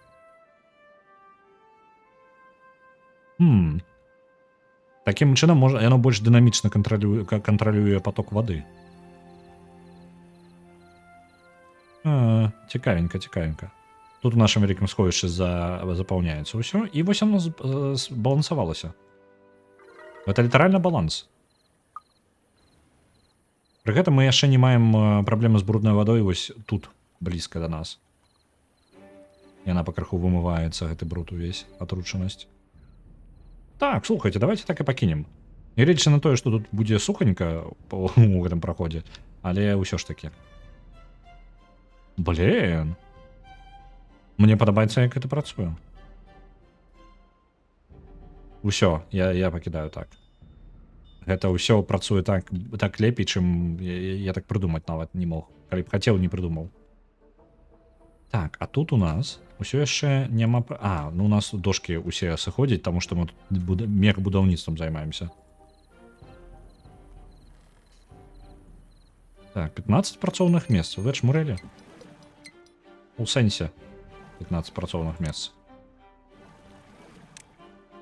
Такім чынам яно больш дынамічна кантралюе поток вады. Цікавенька. Тут у нашым вялікім сховішчы запаўняецца ўсё, і вось оно збалансавалася. Гэта літаральна баланс. Пры гэтым мы яшчэ не маем праблемы з брудной вадой вось тут, блізка да нас. Яна пакрыху вымываецца, гэты бруд увесь, атручанасць. Так, слухайце, давайте так і пакінем. Не гледзячы на тое, што тут будзе суханька у гэтым праходзе, але ўсё ж такі. Блин. Мне падабаецца, як гэта працуе. Усё, я пакідаю так. Гэта ўсё працуе так лепей, чым я так прыдумаць нават не мог. Калі б хацеў, не прыдумаў. Так, а тут у нас усё яшчэ няма... у нас дошкі усе сыходзяць, таму што мы тут мега будаўніцтвам займаемся. Так, 15 працоўных месцаў. Вы чмурэлі? У сэнсе 15 працоўных месц.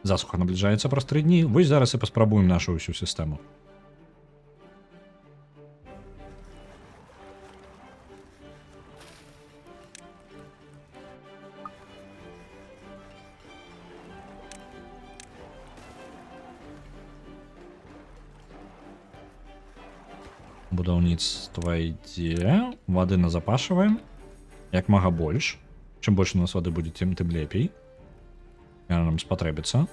Засуха набліжаецца праз 3 дні. Вось зараз і паспрабуем нашу ўсю сістэму. Будаўніцтва ідзе. Вады назапашваем. Як мага больш. Чым больш у нас вады будзе, тым лепей. Яна нам спатрэбіцца.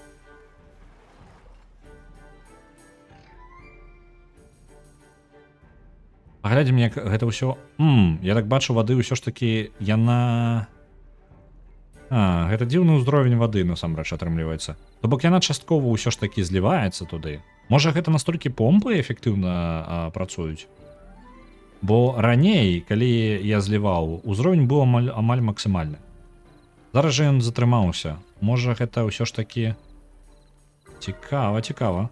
Паглядзім, як гэта ўсё... Я так бачу, вады ўсё ж такі яна... гэта дзіўны ўзровень вады, насамрэч, атрымліваецца. То бок яна часткова ўсё ж такі зліваецца туды. Можа, гэта настолькі помпы эфектыўна працуюць? Бо раней, калі я зліваў, узровень быў амаль максімальны. Зараз жа ён затрымаўся. Можа, гэта ўсё ж такі... Цікава.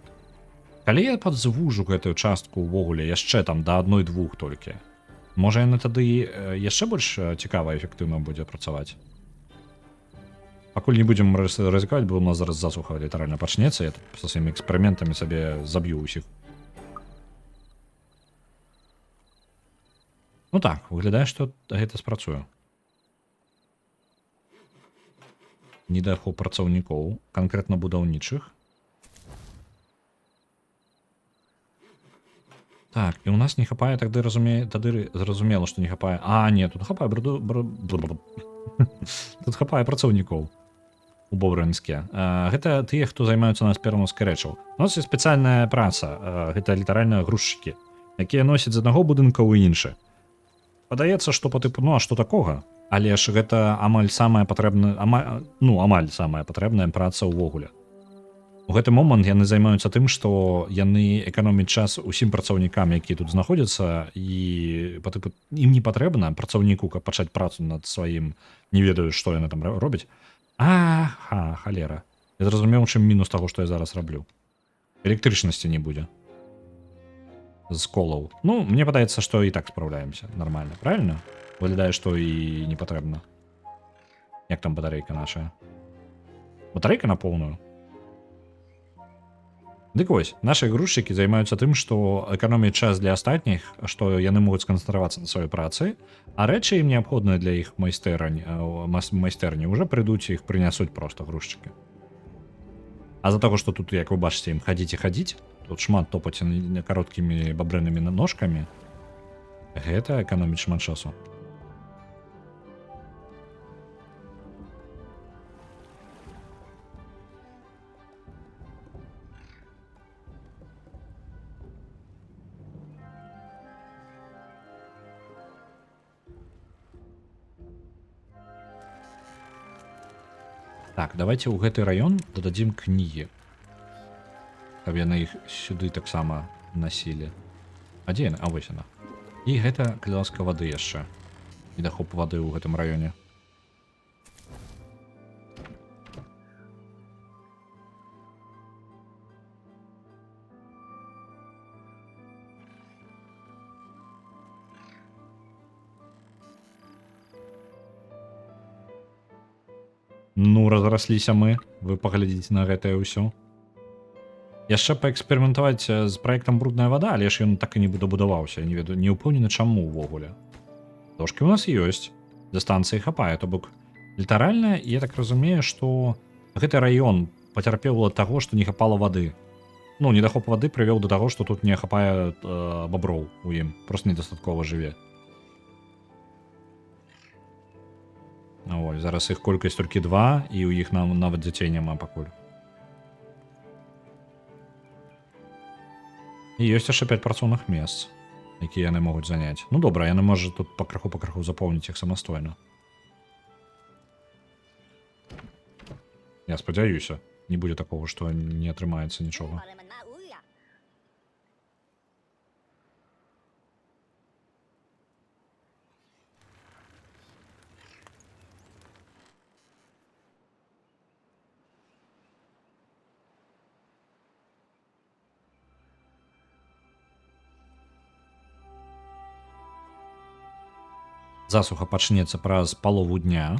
Калі я падзвужу гэтую частку ўвогуле яшчэ там да 1-2 толькі, можа яны тады яшчэ больш цікава і эфектыўна будзе працаваць? Пакуль не будзем рызыкаваць, бо у нас зараз засуха літаральна пачнецца, я тут са сваімі эксперыментамі сабе заб'ю ўсіх. Ну так, выглядае, што гэта спрацуе. Недахоп працаўнікоў, канкрэтна будаўнічых. Так, і ў нас не хапае, тады зразумела, што не хапае. Не, тут хапае тут хапае працаўнікоў у Бобрынске. Гэта тыя, хто займаюцца нас пераноскай рэчаў. У нас ёсць спецыяльная праца, гэта літаральна грузчыкі, якія носяць з аднаго будынка ў іншы. Падаецца, што па тыпу, а што такога? Але ж гэта амаль самая патрэбная, амаль самая патрэбная праца ўвогуле. У гэты момант яны займаюцца тым, што яны эканомяць час усім працаўнікам, якія тут знаходзяцца, і па тыпу ім не патрэбна працаўніку, каб пачаць працу над сваім, не ведаю, што яны там робяць. Халера. Я зразумеў, чым мінус таго, што я зараз раблю. Электрычнасці не будзе. З колаў. Мне падаецца, што і так спраўляемся нармальна, правильно? Выглядае, што і не патрэбна. Як там батарэйка наша? Батарэйка на поўную? Дык вось, нашы грузчыкі займаюцца тым, што эканоміць час для астатніх, што яны могуць сканцэнтравацца на сваёй працы, а рэчы ім неабходныя для іх майстэрні ўжо прыйдуць і іх прынясуць проста грузчыкі. А за таго, што тут, як вы бачыце, ім хадзіць, тут шмат топаць кароткімі бабрынымі ножкамі, гэта эканоміць шмат часу. Так, давайте ў гэты раён дададзім кнігі, каб яны іх сюды таксама насілі. А дзе яны? Вось яна. І гэта кляска вады яшчэ. Недахоп вады ў гэтым раёне. Разрасліся мы, вы паглядзіце на гэтае ўсё. Яшчэ паэксперыментаваць з праектам брудная вада, але ж ён так і не дабудаваўся, не ведаю, не ўпэўнены чаму ўвогуле. Дошкі ў нас ёсць, дыстанцыі хапае, то бок літаральна, я так разумею, што гэты раён пацярпеў ад таго, што не хапала вады. Недахоп вады прывёў да таго, што тут не хапае баброў у ім, просто недастаткова жыве. Ой, зараз іх колькасць толькі 2, і ў іх нават дзяцей няма пакуль. І ёсць яшчэ 5 працоўных месц, якія яны могуць заняць. Добра, яны можа тут пакраху запоўніць іх самастойна. Я спадзяюся, не будзе такого, што не атрымаецца нічога. засуха пачнецца праз палову дня.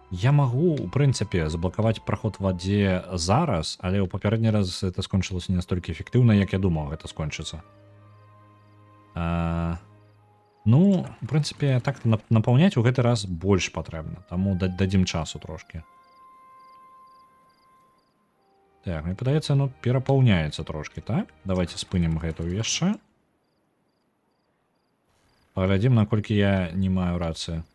Я магу, у прынцыпе, заблакаваць праход вадзе зараз, але ў папярэдні раз это скончылася не настолькі эфектыўна, як я думаў, гэта скончыцца. Ну, у прынцыпе, так напаўняць у гэты раз больш патрэбна, таму дадзім часу трошкі. Так, мне падаецца, оно перапаўняецца трошкі, так? Давайте спынем гэтую яшчэ. Паглядзім, наколькі я не маю рацыі.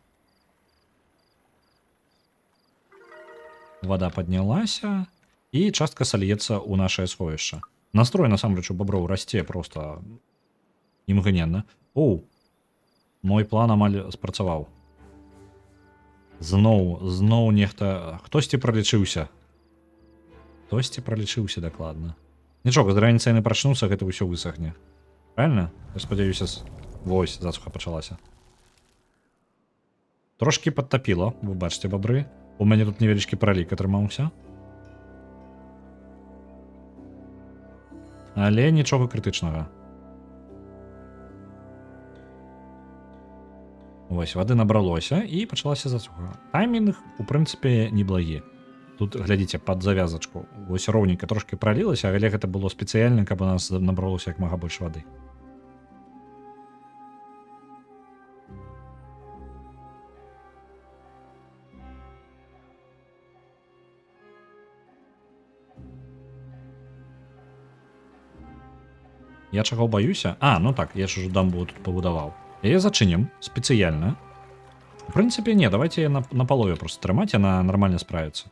Вода паднялася, і частка сольецца ў нашае сховішча. Настрой, насамрэч, у баброў расце просто імгненна. Оу, мой план амаль спрацаваў. Зноў нехта... Хтосьці пралічыўся. Хтосьці пралічыўся дакладна. Нічога, з раніцы яны прачнуцца, гэта ўсё высахне. Правильно? Я спадзяюся, вось, засуха пачалася. Трошкі падтапіла, вы бачыце, бабры. У мяне тут невялічкі пралік атрымаўся. Але нічога крытычнага. Вось, вады набралося, і пачалася засуха. Таймінг, у прынцыпе, неблагі. Тут, глядзіце, пад завязачку. Вось роўненька трошкі пралілася, але гэта было спецыяльна, каб у нас набралося як мага больш вады. Я чаго баюся? Ну так, я ж ужо дамбу тут пабудаваў. Яе зачынім спецыяльна. У прынцыпе, не, давайте на палове просто трымаць, яна нармальна справіцца.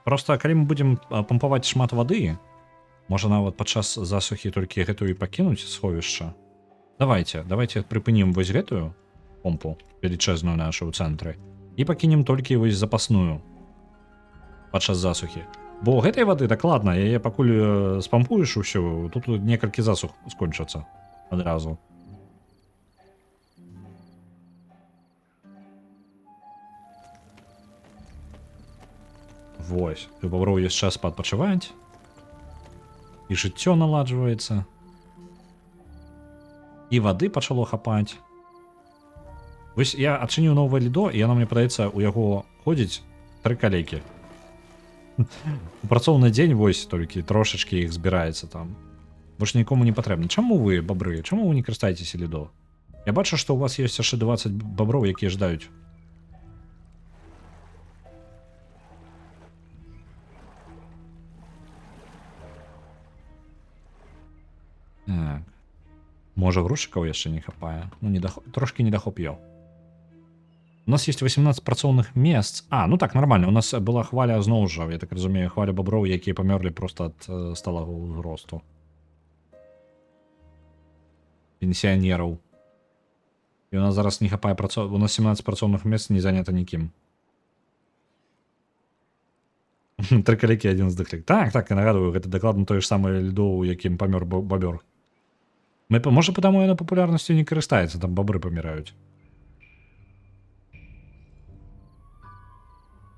Просто, калі мы будзем пампаваць шмат вады, можа нават падчас засухі толькі гэтую і пакінуць сховішча. Давайте прыпынім вось гэтую помпу, велічэзную нашу ў цэнтры, і пакінем толькі вось запасную падчас засухі. Бо гэтай вады дакладна, яе пакуль спампуеш усё, тут некалькі засух скончацца адразу. Вось, у баброў ёсць час паадпачываць. І жыццё наладжваецца. І вады пачало хапаць. Вось я адчыніў новае лідо, і яно, мне падаецца, у яго ходзіць 3 калейкі. У працоўны дзень вось толькі трошачкі іх збіраецца там. Больш нікому не патрэбна. Чаму вы, бабры, чаму вы не карыстаецеся лідо? Я бачу, што у вас ёсць яшчэ 20 баброў, якія ждаюць. Так. Можа, грушчыкаў яшчэ не хапае. Ну, трошкі недахоп ёў. У нас есть 18 працоўных месц. Ну так, нормально. У нас была хваля, зноў жа, я так разумею, хваля баброў, якія памёрлі проста ад сталага ўзросту. Пенсіянераў. І у нас зараз не хапае у нас 17 працоўных месц не занята нікім. 3 калікі, 1 здыхлік. Так, я нагадываю, гэта дакладна тое ж самае льдо, у якім памёр бабёр. Можа, потому яна папулярнасцю не карыстаецца, там бабры паміраюць.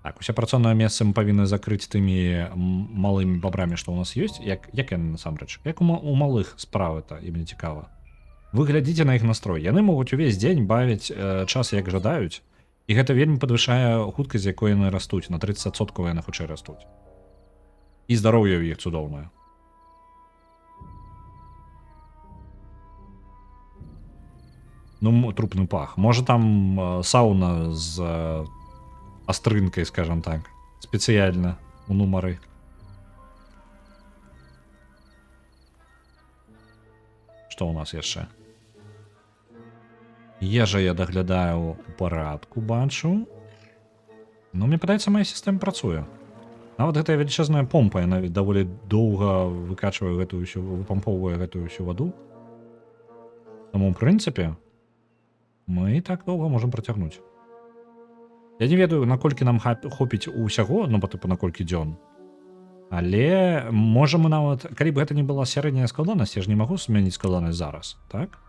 Так, усе працоўныя месцы мы павінны закрыць тымі малымі бабрамі, што ў нас ёсць. Як яны насамрэч? Як у малых справы-то, і мне цікава. Вы глядзіце на іх настрой. Яны могуць увесь дзень бавіць час, як жадаюць. І гэта вельмі падвышае хуткасць, з якой яны растуць. На 30% яны хутчэй растуць. І здароўе ў іх цудоўнае. Ну, трупны пах. Можа, там сауна з астрынкай, скажем так, спецыяльна у нумары. Што ў нас яшчэ? Ежа я даглядаю у парадку, бачу. Ну, мне падаецца, моя сістэма працуе. Нават гэтая велічэзная помпа, яна даволі доўга выкачвае гэтую ўсю, выпампоўвае гэтую ўсю ваду. Таму, ў прынцыпе, мы і так доўга можам працягнуць. Я не ведаю, наколькі нам хопіць усяго, ну, типу, наколькі дзён. Але можа мы нават, калі б гэта не была сярэдняя складанасць, я ж не магу змяніць складанасць зараз, так?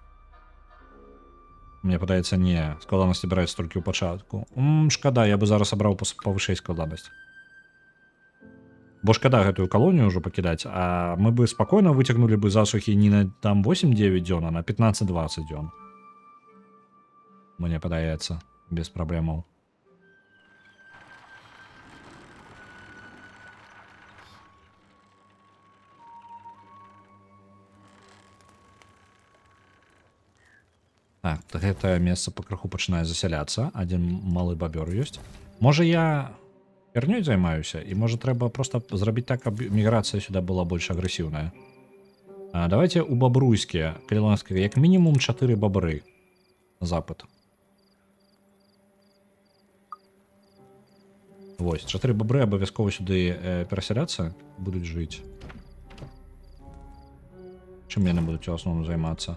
Мне падаецца, не, складанасць абіраецца толькі ў пачатку. Шкада, я бы зараз абраў павышэй складанасць. Бо шкада гэтую калонію ўжо пакідаць, а мы бы спакойна выцягнулі бы засухі не на там 8-9 дзён, а на 15-20 дзён. мне падаецца, без праблемаў. Так, гэтае месца пакрыху пачынае засяляцца. Адзін малы бабёр ёсць. Можа, я хернёй займаюся, і можа трэба проста зрабіць так, каб міграцыя сюда была больш агрэсіўная. Давайте у бабруйскія, калі ласка, як мінімум 4 бабры на запад. Вось, 4 бабры абавязкова сюды перасяляцца, будуць жыць. Чым яны будуць у асноўным займацца?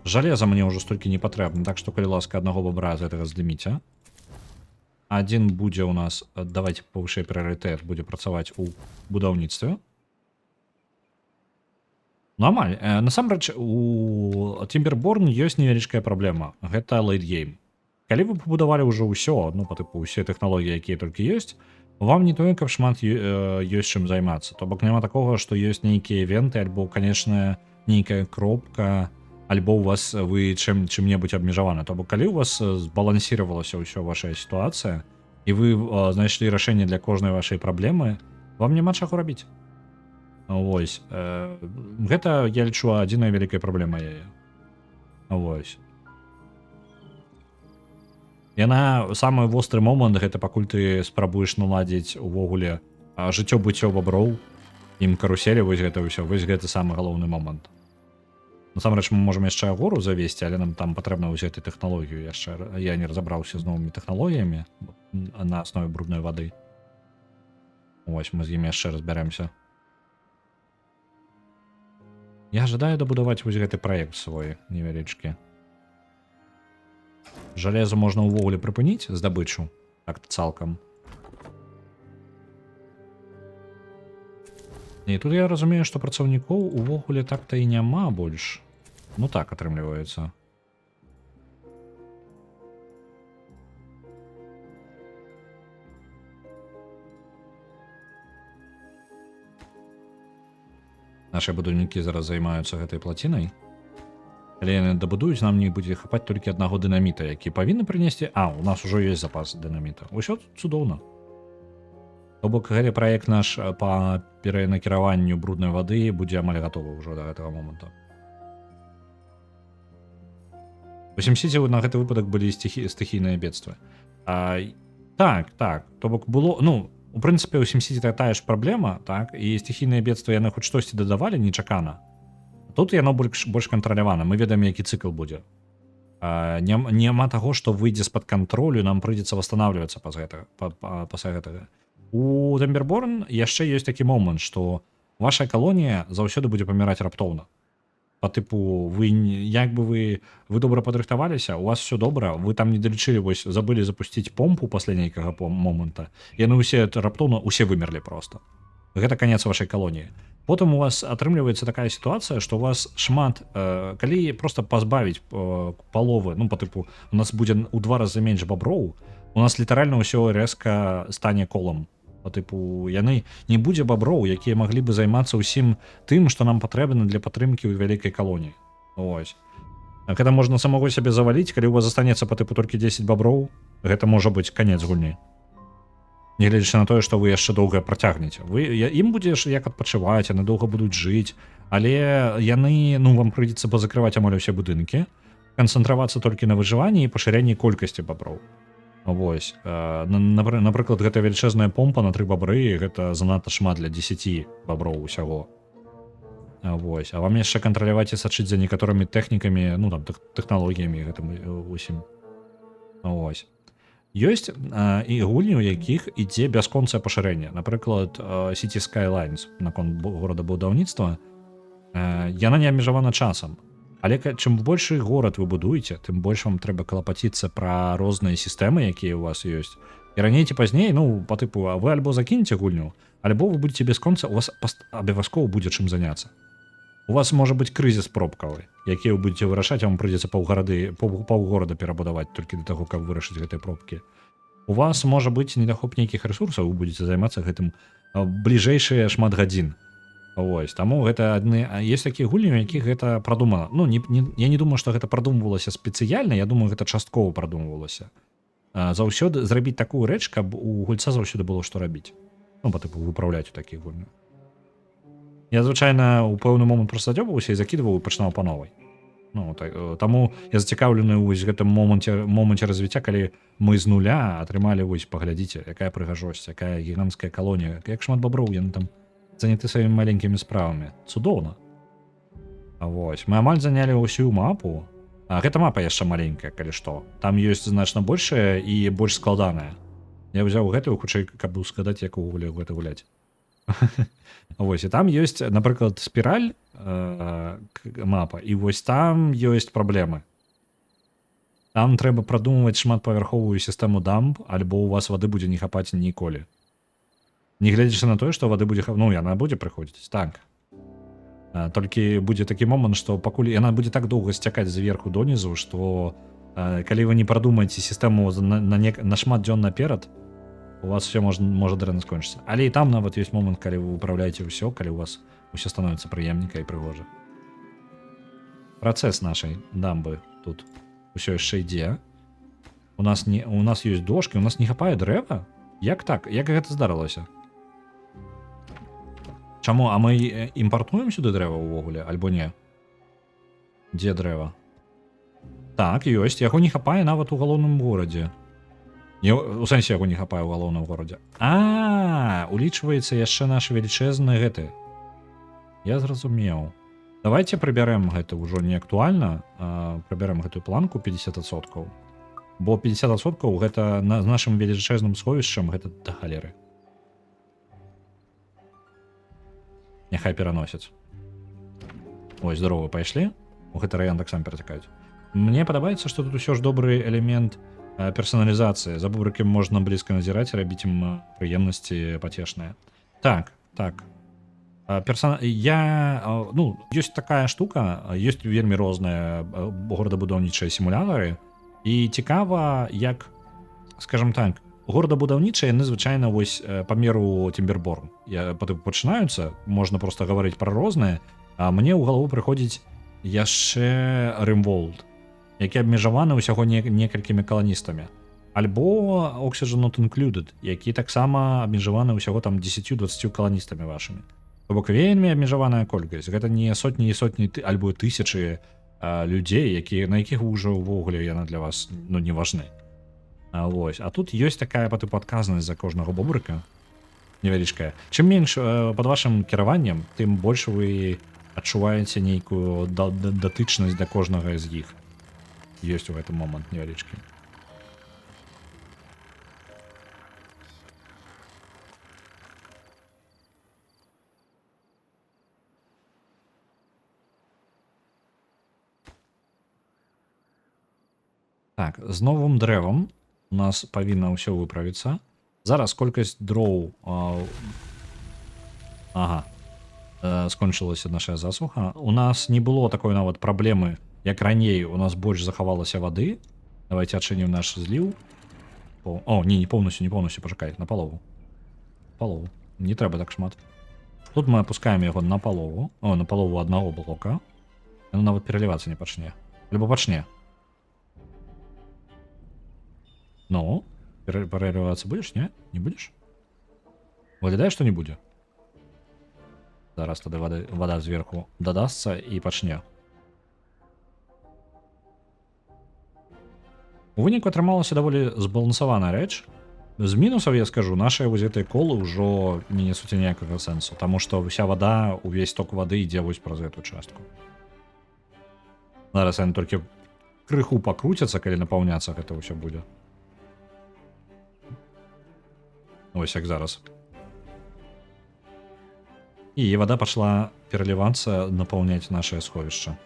Жалеза мне ўжо столькі не патрэбна, так што, калі ласка, аднаго бабра з гэтага здыміце. Адзін будзе ў нас, давайте павышэй прыярытэт, будзе працаваць у будаўніцтве. Ну, амаль. Насамрэч, у Тімберборн ёсць невялічкая праблема. Гэта лейтгейм. Калі вы пабудавалі ўжо ўсё, ну, па тыпу, усе тэхналогіі, якія толькі ёсць, вам не тое, каб шмат ёсць чым займацца. То бок няма такога, што ёсць нейкія івенты, альбо, канечне, нейкая кропка, альбо у вас вы чым-небудзь абмежаваны. То бок, калі у вас збалансіравалася ўсё вашая сітуацыя, і вы знайшлі рашэнне для кожнай вашай праблемы, вам няма чаго рабіць. Вось. Гэта, я лічу, адзіная вялікая праблема яе. Вось. Яна, самы востры момант, гэта пакуль ты спрабуеш наладзіць увогуле жыццё-быццё баброў, ім каруселі, вось гэта ўсё, вось гэта самы галоўны момант. Насамрэч, мы можам яшчэ агору завесці, але нам там патрэбна ўзяць тэхналогію яшчэ. Я не разабраўся з новымі тэхналогіямі на аснове брудной вады. Вось, мы з імі яшчэ разбярэмся. Я жадаю дабудаваць вось гэты праект свой невялічкі. Жалеза можна ўвогуле прыпыніць здабычу, так цалкам. І тут я разумею, што працаўнікоў увогуле так-то і няма больш. Ну так атрымліваецца. Нашы будаўнікі зараз займаюцца гэтай плацінай. Але яны дабудуюць, нам не будзе хапаць толькі аднаго дынаміта, які павінны прынесці. У нас ужо ёсць запас дынаміта. Усё цудоўна. То бок, гэты праект наш па перанакіраванню бруднай вады будзе амаль гатовы ўжо да гэтага моманту. У Сім-Сіці на гэты выпадак былі стыхійныя бедствы. Так. То бок было, ну, у прынцыпе, у Сім-Сіці тая ж праблема, так, і стыхійныя бедствы яны хоць штосьці дадавалі нечакана. Тут яно больш кантралявана, мы ведаем, які цыкл будзе. Няма таго, што выйдзе з-пад кантролю, нам прыйдзецца восстанавливацца пасля гэтага. У Тімберборн яшчэ ёсць такі момант, што ваша калонія заўсёды будзе паміраць раптоўна. Па тыпу, як бы вы добра падрыхтаваліся, у вас все добра, вы там не далічылі, вось забылі запусціць помпу пасля нейкага моманта, яны ўсе раптоўна усе вымерлі проста. Гэта канец вашай калоніі. Потым у вас атрымліваецца такая сітуацыя, што у вас шмат, калі проста пазбавіць паловы, ну, па тыпу, у нас будзе ў 2 разы менш баброў, у нас літаральна ўсё рэзка стане колам. Па тыпу, яны не будзе баброў, якія маглі бы займацца ўсім тым, што нам патрэбна для падтрымкі ў вялікай калоніі. Ось. Гэта можна самого сябе заваліць, калі у вас застанецца па тыпу толькі 10 баброў, гэта можа быць канец гульні. Нягледзячы на тое, што вы яшчэ доўга працягнеце. Ім будзеш як адпачываць, яны доўга будуць жыць, але яны, ну, вам прыйдзецца пазакрываць амаль усе будынкі, канцэнтравацца толькі на выжыванні і пашырэнні колькасці баброў. Вось. Напрыклад, гэта велічэзная помпа на 3 бабры, гэта занадта шмат для 10 баброў усяго. Вось. А вам яшчэ кантраляваць і сачыць за некаторымі тэхнікамі, ну, там, тэхналогіямі гэтым усім. Вось. Ёсць і гульні, у якіх ідзе бясконцае пашырэнне. Напрыклад, City Skylines, наконт горадабудаўніцтва, яна не абмежавана часам. Але чым большы горад вы будуеце, тым больш вам трэба клапаціцца пра розныя сістэмы, якія ў вас ёсць. І раней ці пазней, ну, па тыпу, вы альбо закінеце гульню, альбо вы будзеце бясконца, у вас абавязкова будзе чым заняцца. У вас можа быць крызіс пробкавы, які вы будзеце вырашаць, а вам прыйдзецца паўгорада перабудаваць толькі для таго, каб вырашыць гэтыя пробкі. У вас можа быць недахоп нейкіх рэсурсаў, вы будзеце займацца гэтым бліжэйшыя шмат гадзін. Вось, таму гэта адны есть такія гульні, у якіх гэта прадумана. Ну я не думаю, што гэта прадумвалася спецыяльна, я думаю, гэта часткова прадумвалася. Заўсёды зрабіць такую рэч, каб у гульца заўсёды было што рабіць. Ну, па тыпу выпраўляць у такіх гульнях. Я звычайна ў пэўны момант проста дзёбваўся і закідваў і пачынаў па новай. Ну, таму я зацікаўлены вось гэтым моманце развіцця, калі мы з нуля атрымалі, вось паглядзіце, якая прыгажосць, якая гігантская калонія, як шмат баброў яны там заняты сваімі маленькімі справамі. Цудоўна. Вось, мы амаль занялі ўсю мапу. Гэта мапа яшчэ маленькая, калі што. Там ёсць значна большая і больш складаная. Я ўзяў гэтую, хутчэй, каб ускладаць, як увогуле гэта гуляць. Вось, і там ёсць, напрыклад, спіраль мапа, і вось там ёсць праблемы. Там трэба прадумваць шматпавярховую сістэму дамб, альбо у вас вады будзе не хапаць ніколі. Не гледзячы на тое, што вады будзе ну, яна будзе прыходзіць, так. Толькі будзе такі момант, што пакуль яна будзе так доўга сцякаць зверху донізу, што калі вы не прадумаеце сістэму на шмат дзён наперад, у вас все можа дрэнна скончыцца. Але і там нават ёсць момант, калі вы ўпраўляеце ўсё, калі у вас усё становіцца прыемненька і прыгожа. Працэс нашай дамбы тут усё яшчэ ідзе. У нас ёсць дошкі, у нас не хапае дрэва? Як так? Як гэта здарылася? Чаму? А мы імпартуем сюды дрэва ўвогуле, альбо не? Дзе дрэва? Так, ёсць. Яго не хапае нават у галоўным горадзе. У сэнсе яго не хапае ў галоўным горадзе. Улічваецца яшчэ наш велічэзны гэты. Я зразумеў. Давайте прыбярэм гэта ўжо не актуальна, прыбярэм гэтую планку 50%. Бо 50% гэта з нашым велічэзным сховішчам гэта да халеры. Няхай пераносяць. Ой, здарова, пайшлі. У гэты раён таксама перацякаюць. Мне падабаецца, што тут усё ж добры элемент персоналізацыі. За бубрыкам можна блізка назіраць, рабіць ім прыемнасці пацешныя. Так. Ёсць такая штука, ёсць вельмі розныя горадабудаўнічыя сімулятары, і цікава, як, скажем так, горадабудаўнічыя, яны звычайна вось па меру Тімберборн. Пачынаюцца, можна проста гаварыць пра розныя, а мне ў галаву прыходзіць яшчэ Rimworld, які абмежаваны ўсяго некалькімі каланістамі. Альбо Oxygen Not Included, які таксама абмежаваны ўсяго там 10-20 каланістамі вашымі. То бок вельмі абмежаваная колькасць. Гэта не сотні і сотні, альбо тысячы людзей, на якіх ўжо ўвогуле яна для вас не важны. А тут ёсць такая па тыпу адказнасць за кожнага бобрыка. Невялічкая. Чым менш пад вашым кіраваннем, тым больш вы адчуваеце нейкую датычнасць да кожнага з іх. Ёсць у гэты момант невялічкі. Так, з новым дрэвам у нас павінна ўсё выправіцца. Зараз колькасць дроў скончылася наша засуха. У нас не было такой нават праблемы, як раней у нас больш захавалася вады. Давайте адчынім наш зліў. Не поўнасцю, пачакай, на палову. Не трэба так шмат. Тут мы апускаем яго на палову аднаго блока. Яно нават пералівацца не пачне. Альбо пачне. Ну, пералівацца будзеш, не? Не будзеш? Выглядае, што не будзе. Зараз тады вада зверху дадасца і пачне. У выніку атрымалася даволі збалансаваная рэч. З мінусаў я скажу, нашыя вось гэтыя колы ўжо не несуць ніякага сэнсу, таму што ўся вада, увесь ток вады ідзе вось праз гэтую частку. Зараз яны толькі крыху пакруцяцца, калі напаўняцца гэта ўсё будзе. Ось як зараз. І вада пачала пералівацца, напаўняць нашае сховішча.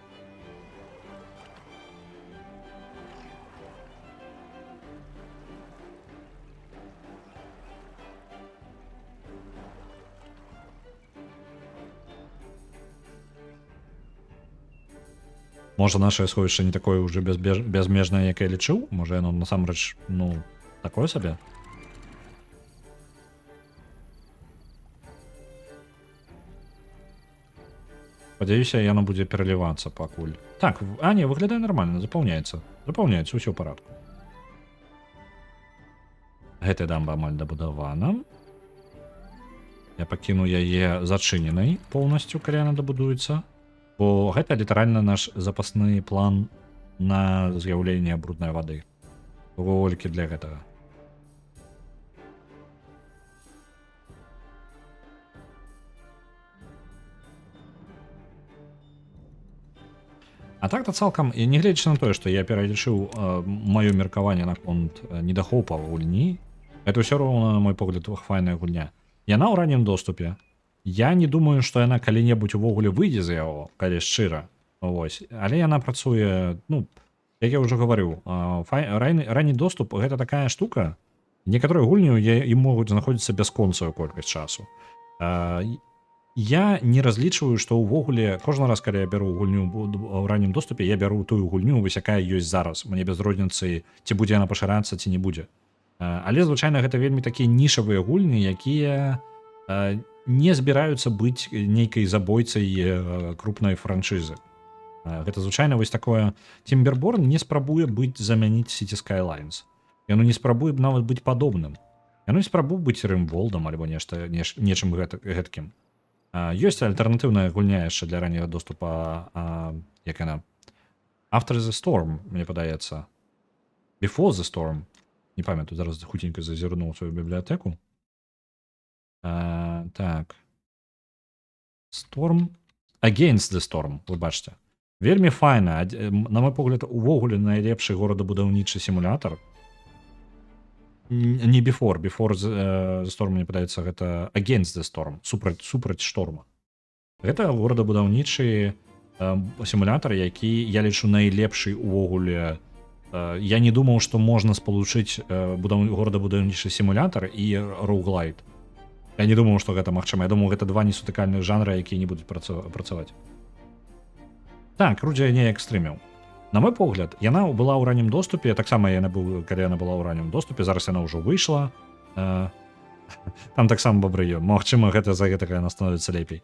Можа, нашае сховішча не такое ўжо бязмежнае, як я лічыў? Можа, яно насамрэч, такое сабе? Спадзяюся, яно будзе пералівацца пакуль. Так, не, выглядае нармальна, запаўняецца. Запаўняецца, ўсё ў парадку. Гэтая дамба амаль дабудавана. Я пакіну яе зачыненай поўнасцю, калі яна дабудуецца. Бо гэта літаральна наш запасны план на з'яўленне бруднай вады. Толькі для гэтага. А так-то цалкам, і нягледзячы на тое, што я пералічыў маё меркаванне наконт недахопа гульні, это ўсё роўна, на мой погляд, файная гульня. Яна ў раннім доступе. Я не думаю, што яна калі-небудзь увогуле выйдзе з яго, калі шчыра. Вось. Але яна працуе, ну, як я ўжо гаварыў, ранні доступ гэта такая штука. Некаторыя гульні ім могуць знаходзіцца бясконцую колькасць часу. Я не разлічваю, што ўвогуле кожны раз, калі я бяру гульню ў раннім доступе, я бяру тую гульню, вось якая ёсць зараз. Мне без розніцы, ці будзе яна пашырацца, ці не будзе. Але звычайна гэта вельмі такія нішавыя гульні, якія не збіраюцца быць нейкай забойцай крупнай франшызы. Гэта звычайна вось такое. Timberborn не спрабуе замяніць City Skylines. Яно не спрабуе нават быць падобным. Яно не спрабуе быць Rimworld'ам альбо нечым гэткім. Ёсць альтэрнатыўная гульня яшчэ для ранняга доступа, як яна? After the Storm, мне падаецца. Before the Storm. Не памятаю, зараз хутенька зазірнуў у сваю бібліятэку. Так. Storm. Against the Storm, вы бачыце. Вельмі файна. На мой погляд, увогуле найлепшы горадабудаўнічы сімулятар. Не Before the Storm, мне падаецца, гэта Against the Storm, супраць шторма. Гэта горадабудаўнічы сімулятар, які я лічу найлепшы увогуле. Я не думаў, што можна спалучыць горадабудаўнічы сімулятар і роуглайт. Я не думаў, што гэта магчыма. Я думаў, гэта два несутыкальных жанры, якія не будуць працаваць. Так, Рудзя не экстрыміў. На мой погляд, яна была ў раннім доступе, таксама калі яна была ў раннім доступе, зараз яна ўжо выйшла. Там таксама бабры ёсць. Магчыма, гэта за гэтага яна становіцца лепей.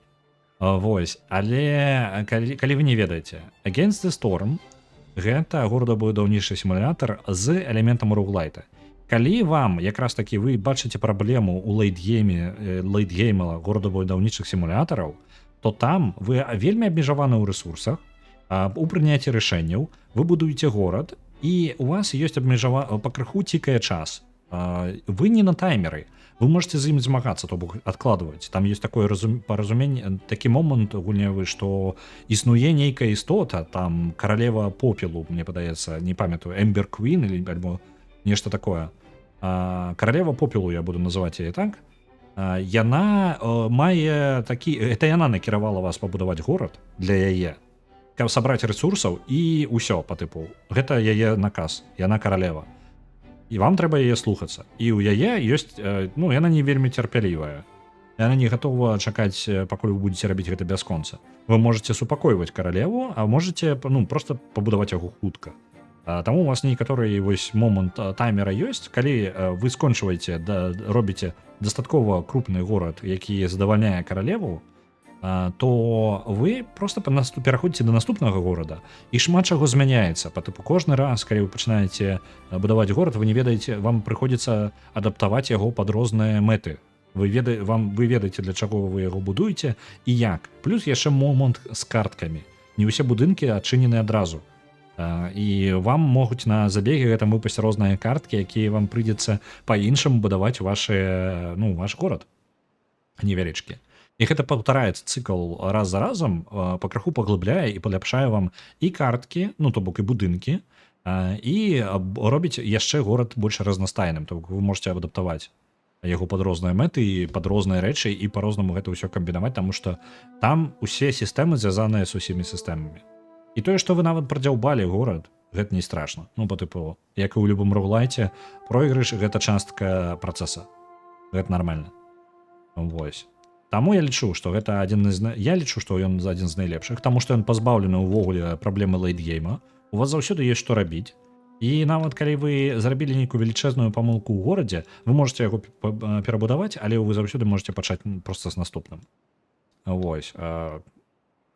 Вось, але калі вы не ведаеце, Against the Storm гэта горадабудаўнічы сімулятар з элементам роуглайта. Калі вам якраз такі вы бачыце праблему ў лейтгейма горадабудаўнічых сімулятараў, то там вы вельмі абмежаваны ў рэсурсах, у прыняцці рашэнняў, вы будуеце горад, і у вас ёсць пакрыху цікае час. Вы не на таймеры, вы можете з ім змагацца, то бок адкладваць. Там ёсць такое паразуменне, такі момант гульнявы, што існуе нейкая істота, там каралева попелу, мне падаецца, не памятаю, Эмбер Квін альбо нешта такое. Каралева попелу я буду называць яе так. Яна мае такі, гэта яна накіравала вас пабудаваць горад для яе. Каб сабраць рэсурсаў і ўсё па тыпу. Гэта яе наказ, яна каралева. І вам трэба яе слухацца. І ў яе ёсць, ну, яна не вельмі цярпялівая. Яна не гатова чакаць, пакуль вы будзеце рабіць гэта бясконца. Вы можаце супакойваць каралеву, а можаце, ну, проста пабудаваць яго хутка. Таму у вас некаторы вось момант таймера ёсць, калі вы скончваеце, робіце дастаткова крупны горад, які задавальняе каралеву, то вы просто пераходзіце да наступнага горада, і шмат чаго змяняецца. Па тыпу кожны раз, калі вы пачынаеце будаваць горад, вы не ведаеце, вам прыходзіцца адаптаваць яго пад розныя мэты. Вы ведаеце, для чаго вы яго будуеце і як. Плюс яшчэ момант з карткамі. Не ўсе будынкі адчынены адразу. І вам могуць на забеге гэтым выпасці розныя карткі, якія вам прыйдзецца па-іншаму будаваць ваш горад невялічкі. І гэта паўтараецца цыкл раз за разам, пакрыху паглыбляе і паляпшае вам і карткі, ну то бок і будынкі, і робіць яшчэ горад больш разнастайным, то бок вы можете адаптаваць яго пад розныя мэты і пад розныя рэчы і па-рознаму гэта ўсё камбінаваць, таму што там усе сістэмы звязаныя з усімі сістэмамі. І тое, што вы нават прадзяўбалі горад, гэта не страшна. Ну, па тыпу, як і ў любым роглайце, пройгрыш гэта частка працэса. Гэта нармальна. Вось. Таму я лічу, што гэта ён адзін з найлепшых, таму што ён пазбаўлены ўвогуле праблемы лейтгейма. У вас заўсёды ёсць што рабіць. І нават калі вы зрабілі нейкую велічэзную памылку ў горадзе, вы можете яго перабудаваць, але вы заўсёды можете пачаць проста з наступным. Вось.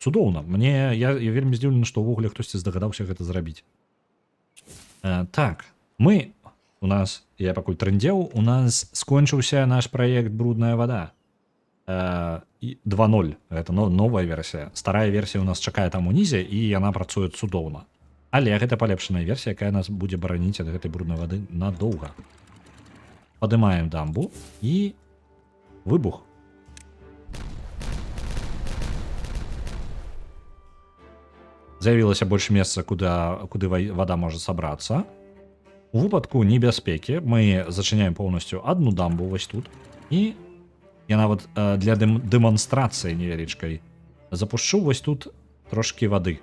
Цудоўна. Я вельмі здзіўлены, што ўвогуле хтосьці здагадаўся гэта зрабіць. Так, у нас, я пакуль трындзеў, у нас скончыўся наш праект брудная вада. 2.0, гэта новая версія. Старая версія у нас чакае там унізе, і яна працуе цудоўна. Але гэта палепшаная версія, якая нас будзе бараніць ад гэтай бруднай вады надоўга. Падымаем дамбу і выбух. З'явілася больш месца, куды вада можа сабрацца. У выпадку небяспекі мы зачыняем поўнасцю адну дамбу вось тут, і я нават для дэманстрацыі невялічкай запушчу вось тут трошкі вады.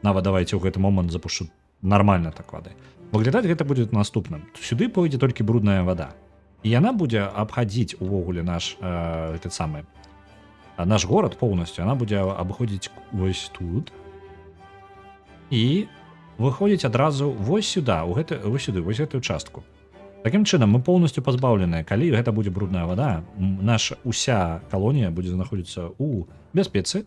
Нават давайте ў гэты момант запушчу нармальна так вады. Выглядаць гэта будзе наступным. Сюды пойдзе толькі брудная вада. І яна будзе абхадзіць увогуле наш горад поўнасцю. Яна будзе абыходзіць вось тут. І выходзіць адразу вось сюда, вось гэтую частку. Такім чынам, мы поўнасцю пазбаўленыя. Калі гэта будзе брудная вада, наша уся калонія будзе знаходзіцца ў бяспецы.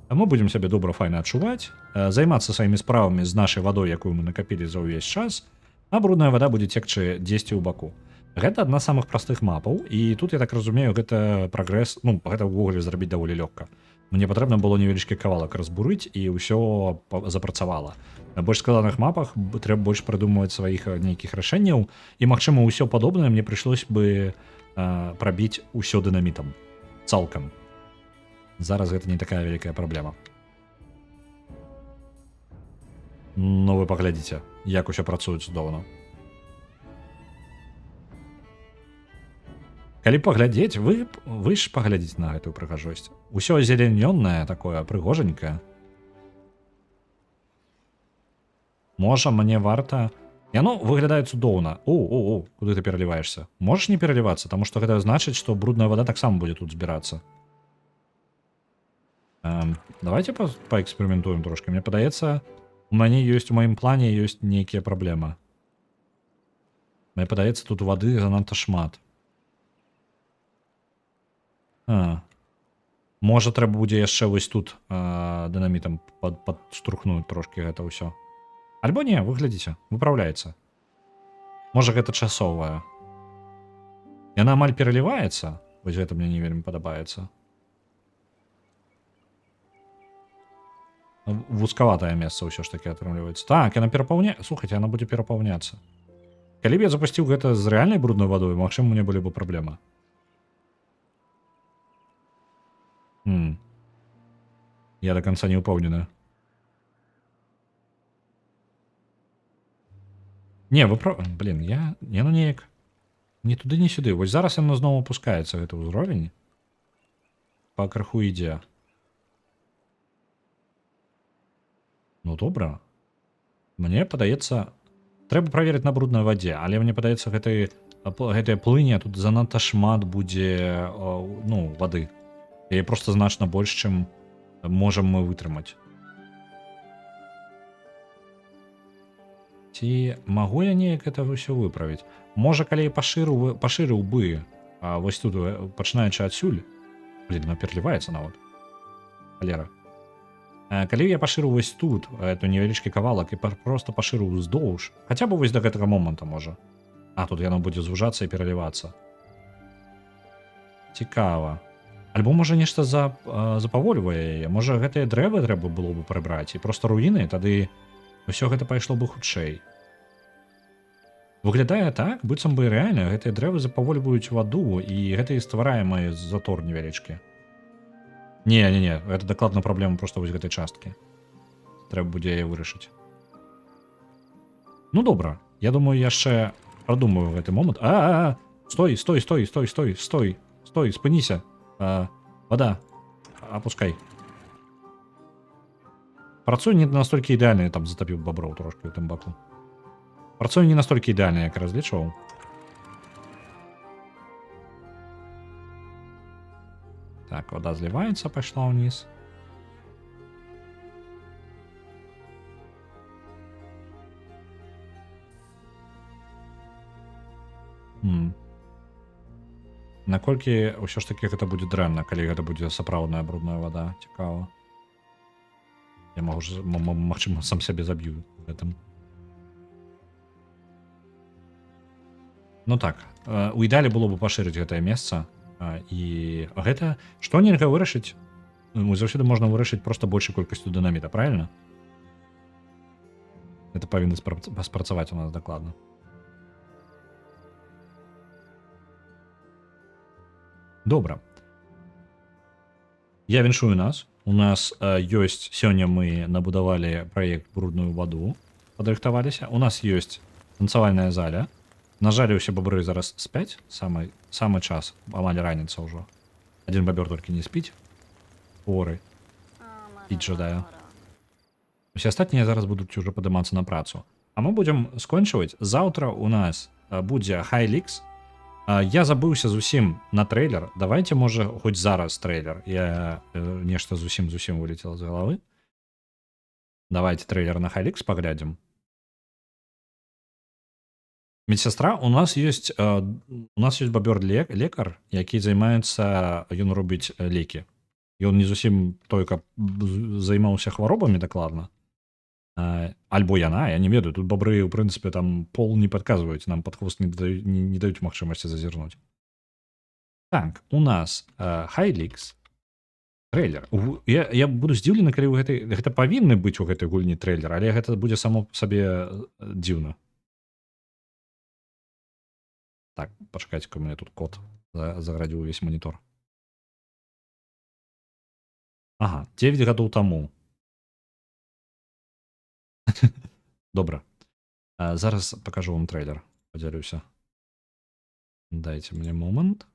Мы будзем сябе добра файна адчуваць, займацца сваімі справамі з нашай вадой, якую мы накапілі за ўвесь час, а брудная вада будзе цекчы дзесьці ў баку. Гэта адна з самых простых мапаў, і тут, я так разумею, гэта прагрэс, гэта ўвогуле зрабіць даволі лёгка. Мне патрэбна было невялічкі кавалак разбурыць, і ўсё запрацавала. На больш складаных мапах трэба больш прыдумваць сваіх нейкіх рашэнняў, і, магчыма, ўсё падобнае мне прыйшлось бы прабіць усё дынамітам. Цалкам. Зараз гэта не такая вялікая праблема. Ну, вы паглядзіце, як усё працуе цудоўна. Калі паглядзець, вы ж паглядзіце на гэтую прыгажосць. Усё зеленёнае, такое прыгожанькае. Можа, мне варта... Яно выглядае цудоўна. Куды ты пераліваешься? Можаш не пералівацца, таму што гэта значыць, што брудная вада таксама будзе тут збірацца. Давайте паэксперыментуем трошки. Мне падаецца, у маім плане ёсць нейкія праблемы. Мне падаецца, тут вады занадта шмат. Можа, трэба будзе яшчэ вось тут дынамітам падштурхнуць трошки гэта ўсё. Альбо не, выглядзіце, выпраўляецца. Можа, гэта часовая. Яна амаль пераліваецца. Вось гэта мне не вельмі падабаецца. Вузкаватае месца ўсё ж таки атрымліваецца. Так, яна перапаўняецца. Слухайце, яна будзе перапаўняцца. Калі б я запусціў гэта з рэальнай брудной вадой, магчыма, у мяне былі бы праблемы. Я до конца не упэўнены. Не, блин, яно неяк не туды, не сюды. Вось зараз яно зноў опускаецца, гэты ўзровень. Па крыху ідзе. Ну, добра. Мне падаецца, трэба праверыць на бруднай вадзе, але мне падаецца, гэтая плыня тут занадта шмат будзе вады. І просто значна больш, чым можам мы вытрымаць. Ці магу я неяк гэта ўсё выправіць? Можа, калі я пашырыў бы вось тут, пачынаючы адсюль. Блин, она пераліваецца нават. Халера. Калі я пашырыў вось тут, эту невялічкі кавалак, і просто пашырыў уздоўж, хаця бы вось да гэтага моманта можа. Тут яно будзе звужацца і пералівацца. Цікава. Альбо, можа, нешта запавольвае яе. Можа, гэтыя дрэвы трэба было бы прыбраць, і проста руіны, тады ўсё гэта пайшло бы хутчэй. Выглядае так, быццам бы рэальна, гэтыя дрэвы запавольваюць ваду, і гэта і стварае мае затор невялічкі. Не, гэта дакладна праблема проста вось гэтай часткі. Трэба будзе яе вырашыць. Ну, добра. Я думаю, яшчэ прадумаю гэты момант. Стой, спыніся. Вода, опускай. Працуе не настолькі ідэальна, я там затапіў баброў трошки ў тым баку. Працуе не настолькі ідэальна, як разлічваў. Так, вода зливаецца, пайшла ўніз. Наколькі ўсё ж таки гэта будзе дрэнна, калі гэта будзе сапраўдная брудная вада, цікава. Я магу магчыма сам сябе заб'ю гэтым. Ну так, у ідэале было бы пашырыць гэтае месца, і гэта што нельга вырашыць, заўсёды можна вырашыць проста большай колькасцю дынаміта, правильно? Это павінна спрацаваць у нас дакладна. Добра. Я віншую нас. У нас ёсць, сёння мы набудавалі праект брудную ваду, падрыхтаваліся. У нас ёсць танцавальная заля. На жаль, усе бабры зараз спяць, самы час, амаль раніца ўжо. Адзін бабёр толькі не спіць. Хворы. Піць жадае. Усе астатнія зараз будуць ужо падымацца на працу. А мы будзем скончваць. Заўтра у нас будзе Хайлікс. Я забыўся зусім на трэйлер. Давайте, можа, хоць зараз трэйлер. Я нешта зусім вылетела з галавы. Давайте трэйлер на Хайлікс паглядзім. Медсестра, у нас ёсць бабёр лекар, які займаецца, ён робіць лекі. Ён не зусім той, каб займаўся хваробамі дакладна. Альбо яна, я не ведаю, тут бабры, у прынцыпе, там пол не падказваюць, нам пад хвост не даюць магчымасці зазірнуць. Так, у нас Хайлікс трэйлер. Я буду здзіўлены, калі гэта павінны быць у гэтай гульні трэйлер, але гэта будзе само сабе дзіўна. Так, пачакайце-ка, у мяне тут код заградзіў увесь манітор. Ага, 9 гадоў таму. Добра. Зараз пакажу вам трэйлер, падзялюся. Дайце мне момант.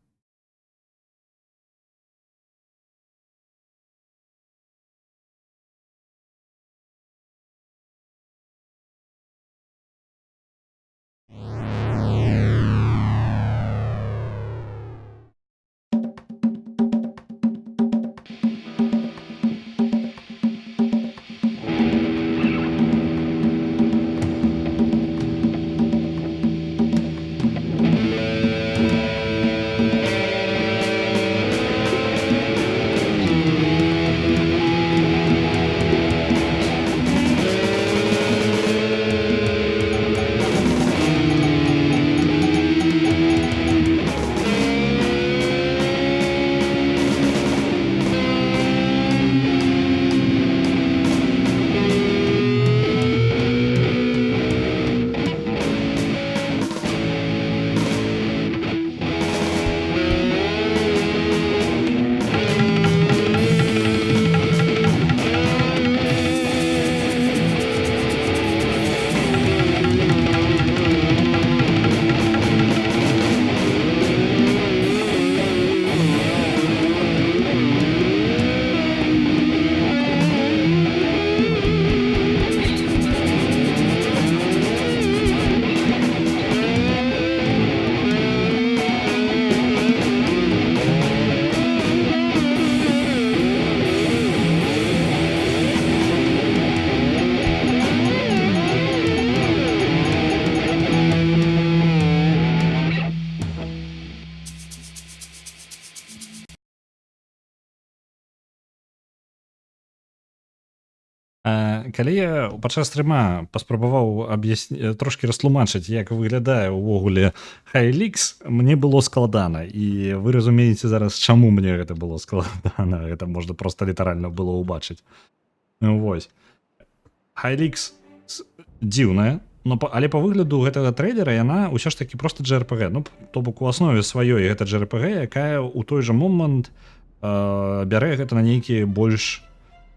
Калі я падчас стрыма паспрабаваў трошкі растлумачыць, як выглядае ўвогуле Хайлікс, мне было складана, і вы разумееце зараз, чаму мне гэта было складана. Гэта можна проста літаральна было ўбачыць. Вось. Хайлікс дзіўная, але па выгляду гэтага трэйлера яна ўсё ж такі проста JRPG. Ну, то бок у аснове сваёй гэта JRPG, якая ў той жа момант бярэ гэта на нейкі больш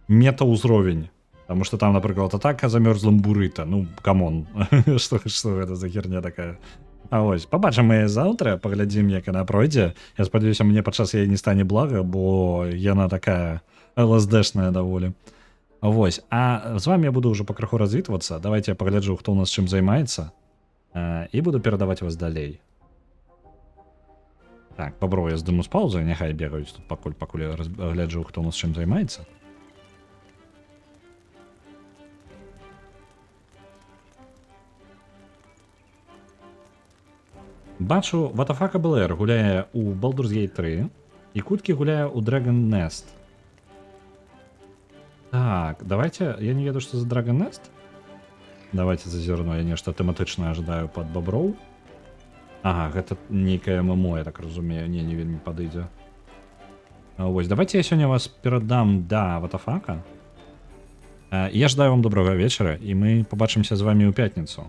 мета-ўзровень. Потому что там, напрыклад, атака замёрзлым бурыта. Ну, камон, што гэта за херня такая. А вось, пабачым яе заўтра, паглядзім, як яна пройдзе. Я спадзяюся, мне падчас яе не стане блага, бо яна такая ЛСДшная даволі. Вось, а з вами я буду ўжо пакрыху развітвацца. Давайте я пагляджу, хто ў нас чым займаецца, і буду перадаваць вас далей. Так, бабро, я здыму з паўзы, няхай бегаюць тут пакуль я гляджу, хто ў нас чым займаецца. Бачу, Ватафака БЛР гуляє у Baldur's Gate 3, і Кутки гуляє у Dragon Nest. Так, давайте, я не веду, что за Dragon Nest. Давайте за зерно, я нечто тематичное ожидаю под бобров. Ага, гэта нейкае ММО, я так разумею, не вельмі падыдзе. Вось, давайте я сёння вас перадам да Ватафака. Я жадаю вам добрага вечара, і мы побачымся з вами ў пятніцу.